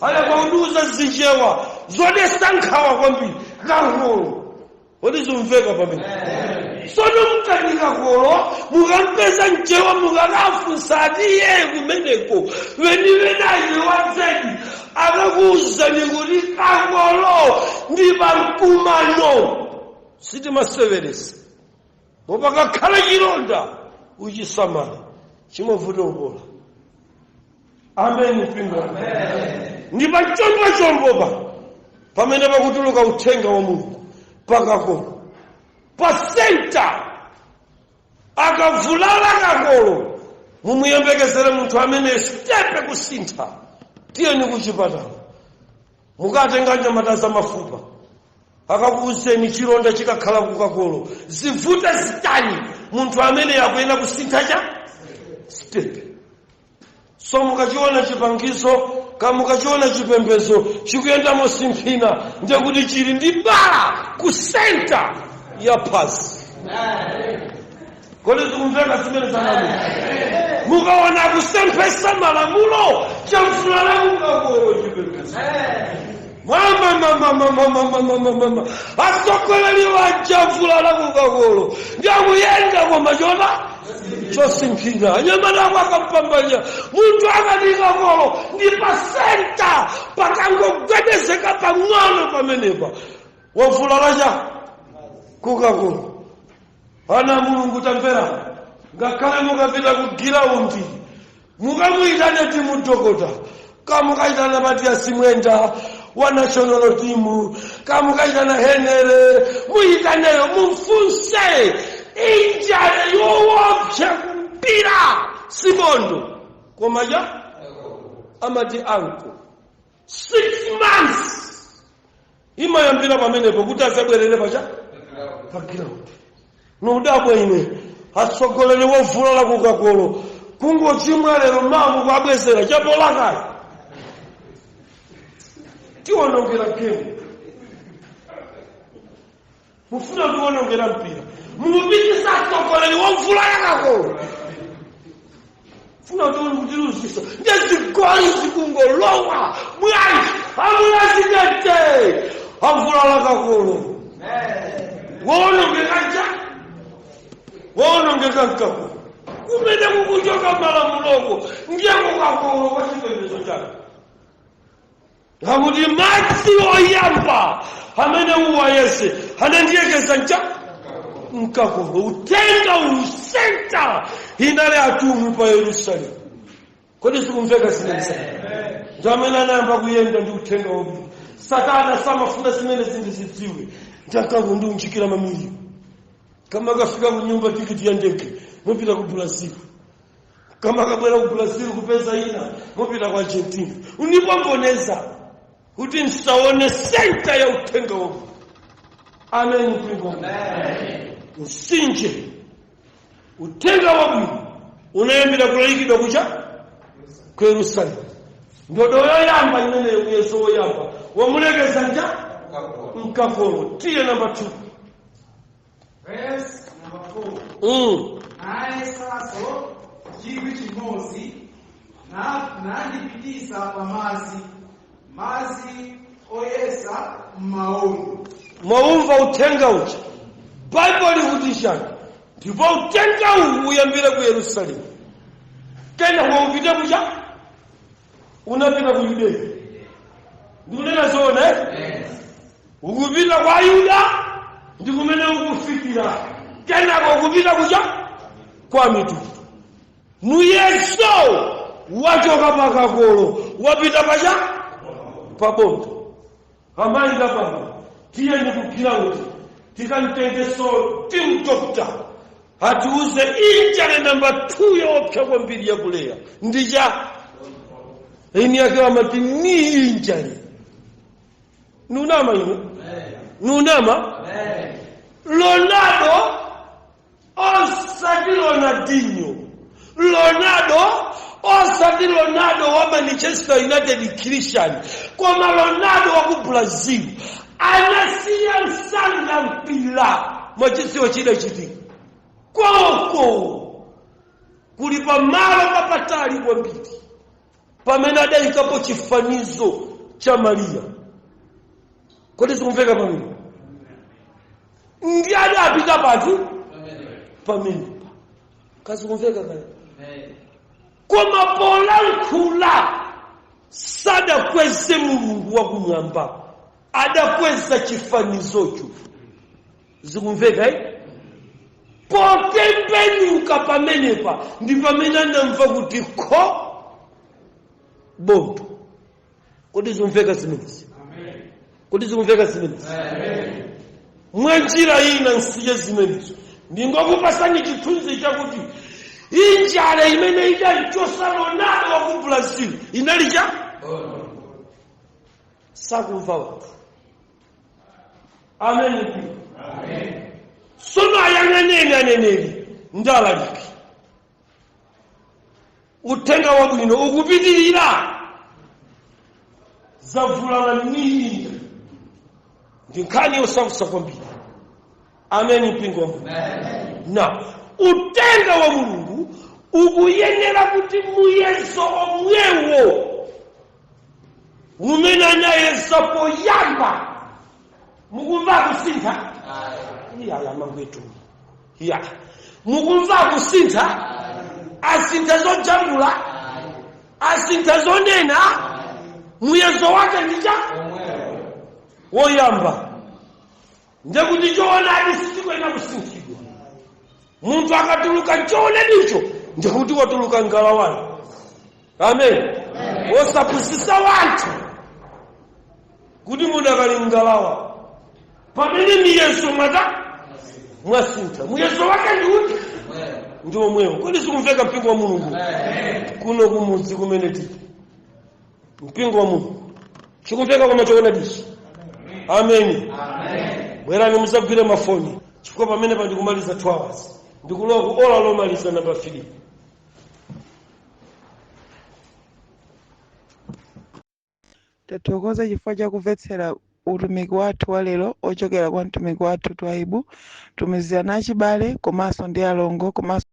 ale pauduza zichewa zodesa nkhawa kwambiri kakolo kodi zumveka pamene sono mkanika kolo mukampeza nchewa mukakafunsa iye kumeneko weniwenaye wazedi akakuuzani kuti kakolo ndi pamkumano sitimaseveresa mopakakhala chilonda uchisamala chimavuta upola amen pingo ndi pachombopa pamene pakutuluka uthenga wa Mulungu pakakolo pasenta akavulala kakolo mumuyembekezere munthu amene stepe kusintha tiyeni kuchipatala mukatenga nyamata za mafupa akakuuzeni chilonda chikakhala kukakolo zivuta zitani munthu amene yakuyenda kusintha cha stepe so mukachiona chipangizo kamukachiona chipembezo chikuyenda mosimphina ndiye kuti chili ndi bala kusenta ya pasi kodi zikumveka zimene zanamu mukaona kusempesa malamulo chamfulala kukakolo chipembezo mama asokoleli wajamfulala kukakolo ndiyakuyenda koma chona chosimphina anyamata akampambanya munthu akatikakolo ndi pasenta pakangogwedezeka pang'ono pamenepa wamfulala cha kukakolo ana Mulungu tamvera ngakhale mukapita ku giraundi mukamuyitane timu dokota kamukayitana Matias Simwenda wa national team kamukayitana Henere muyitaneyo mumfunse injale yowopsa kumpira Simondo komaja amati anko 6 months imayambira pamenepo kuti azabwerere pacha pagiraundi nudabwe ine asogolere wovulala kukakolo kungochimwa lero mamu kwabwezera chapolakaya tiwonongera game mufuna kuwonongera mpira mumupitisa asogolere wovulala kakolo funa kutilusisa ndezigoli zikungolowa mwayi amulazidete avulala kakolo wonongeka nkakolo kumene kukuchoka malamuloko ndiye kukakolo kwa chipembedzo chake hakuti madzi oyamba amene uwa yese anandiyekeza ncha nkakolo utenga usenta inale atumwi pa Yerusalemu kodi sikumveka sinensa ndi amene anayamba kuyenda ndi uthenga wabwino Satana samafuna zimene zindizidziwe ndakako ndi unjikira mamuli kama kafika ku nyumba tikiti ya ndege mupita ku Brazil kama kabwera ku Brazil kupeza ina mupita ku Argentina unipamboneza kuti nsaone senta ya uthenga wabwino amen usinje uthenga wabwino unayambira kulalikidwa kucha ku Yerusalemu ndodo yoyamba imene Yesu woyamba wamulekeza nja nkakolo tiye number 2 verse number 4 naye sasa chigwi chimozi nandipitisa pamazi oyesa maondo mwaumva uthenga uchi Bible ikutishani ndipo uthenga uyambira ku Yerusalemu kena waupita kucha unapita ku Yudeya ndikunena zoona ukupita kwa Yuda ndikumene ukufikira kenako kupita kucha kwa mitundu. Muyeso wachoka pakakolo wapita pacha pabondo. Amayi kapano tiye ndikukira kuti tikamtengeso team doctor atiuze injale namba 2 yopsa kwambiri yakuleya ndija ini yake wamati ni injale nunama ino nunama Ronaldo osati Ronaldinho osati Ronaldo wa Manchester United Christian koma Ronaldo wa ku Brazil anasiya msanga mpila mwachisiwa chida chiti kwako kulipa malo papatali kwambiri pamene adayikapo chifanizo cha Maria. Kodi sikumveka pamene ndi adapita pati pamene kasi kumveka kale koma polankhula sadakweze Mulungu wakumwamba adakweza chifanizocho. Zikumveka potembenuka pamenepa ndi pamene anamva kuti kho bondo. Kodi zikumveka zimenezi? Kodi zikumveka zimenezi? Mwanjira ina nsiye zimenezi ndingokupasani chithunzi chakuti injale imene idalichosa Ronaldo wa ku Brazil inali cha sakumva watu. Amen. Sono ayang'aneni aneneri ndalaliki utenga wabwino ukupitirira zavulana nini ndinkani osakusa kwambiri. Amen mpingo. Na utenga wa Mulungu ukuyenera kuti muyeso omwewo umene anayesapo yamba mukumva kusintha iya mangwetu iya mukumva kusintha asintha zojambula asintha zonena muyeso wake ndija woyamba ndekuti choonadi sichikwena kusinthidwa. Muntu akatuluka choonadicho ndekuti watuluka ngalawani. Amen. Osapusisa wanthu kuti mudakali ngalawa pamene miyeso mwasintha. Muyeso wake ndi uti ndi omwewo. Kodi sikumveka mpingo wa Mulungu kuno kumudzi kumene tili mpingo wa Mulungu chikumveka koma choonadichi. Amen. Bwerani musagwire mafoni chifukwa pamene pandikumaliza 2 hours ndikulowa ku ola lomaliza namba 3. Tathokoza chifukwa cha kumvetsera utumiki wathu wa lero ochokera kwa mtumiki wathu Twaibu tumizira nachibale komanso ndi alongo komanso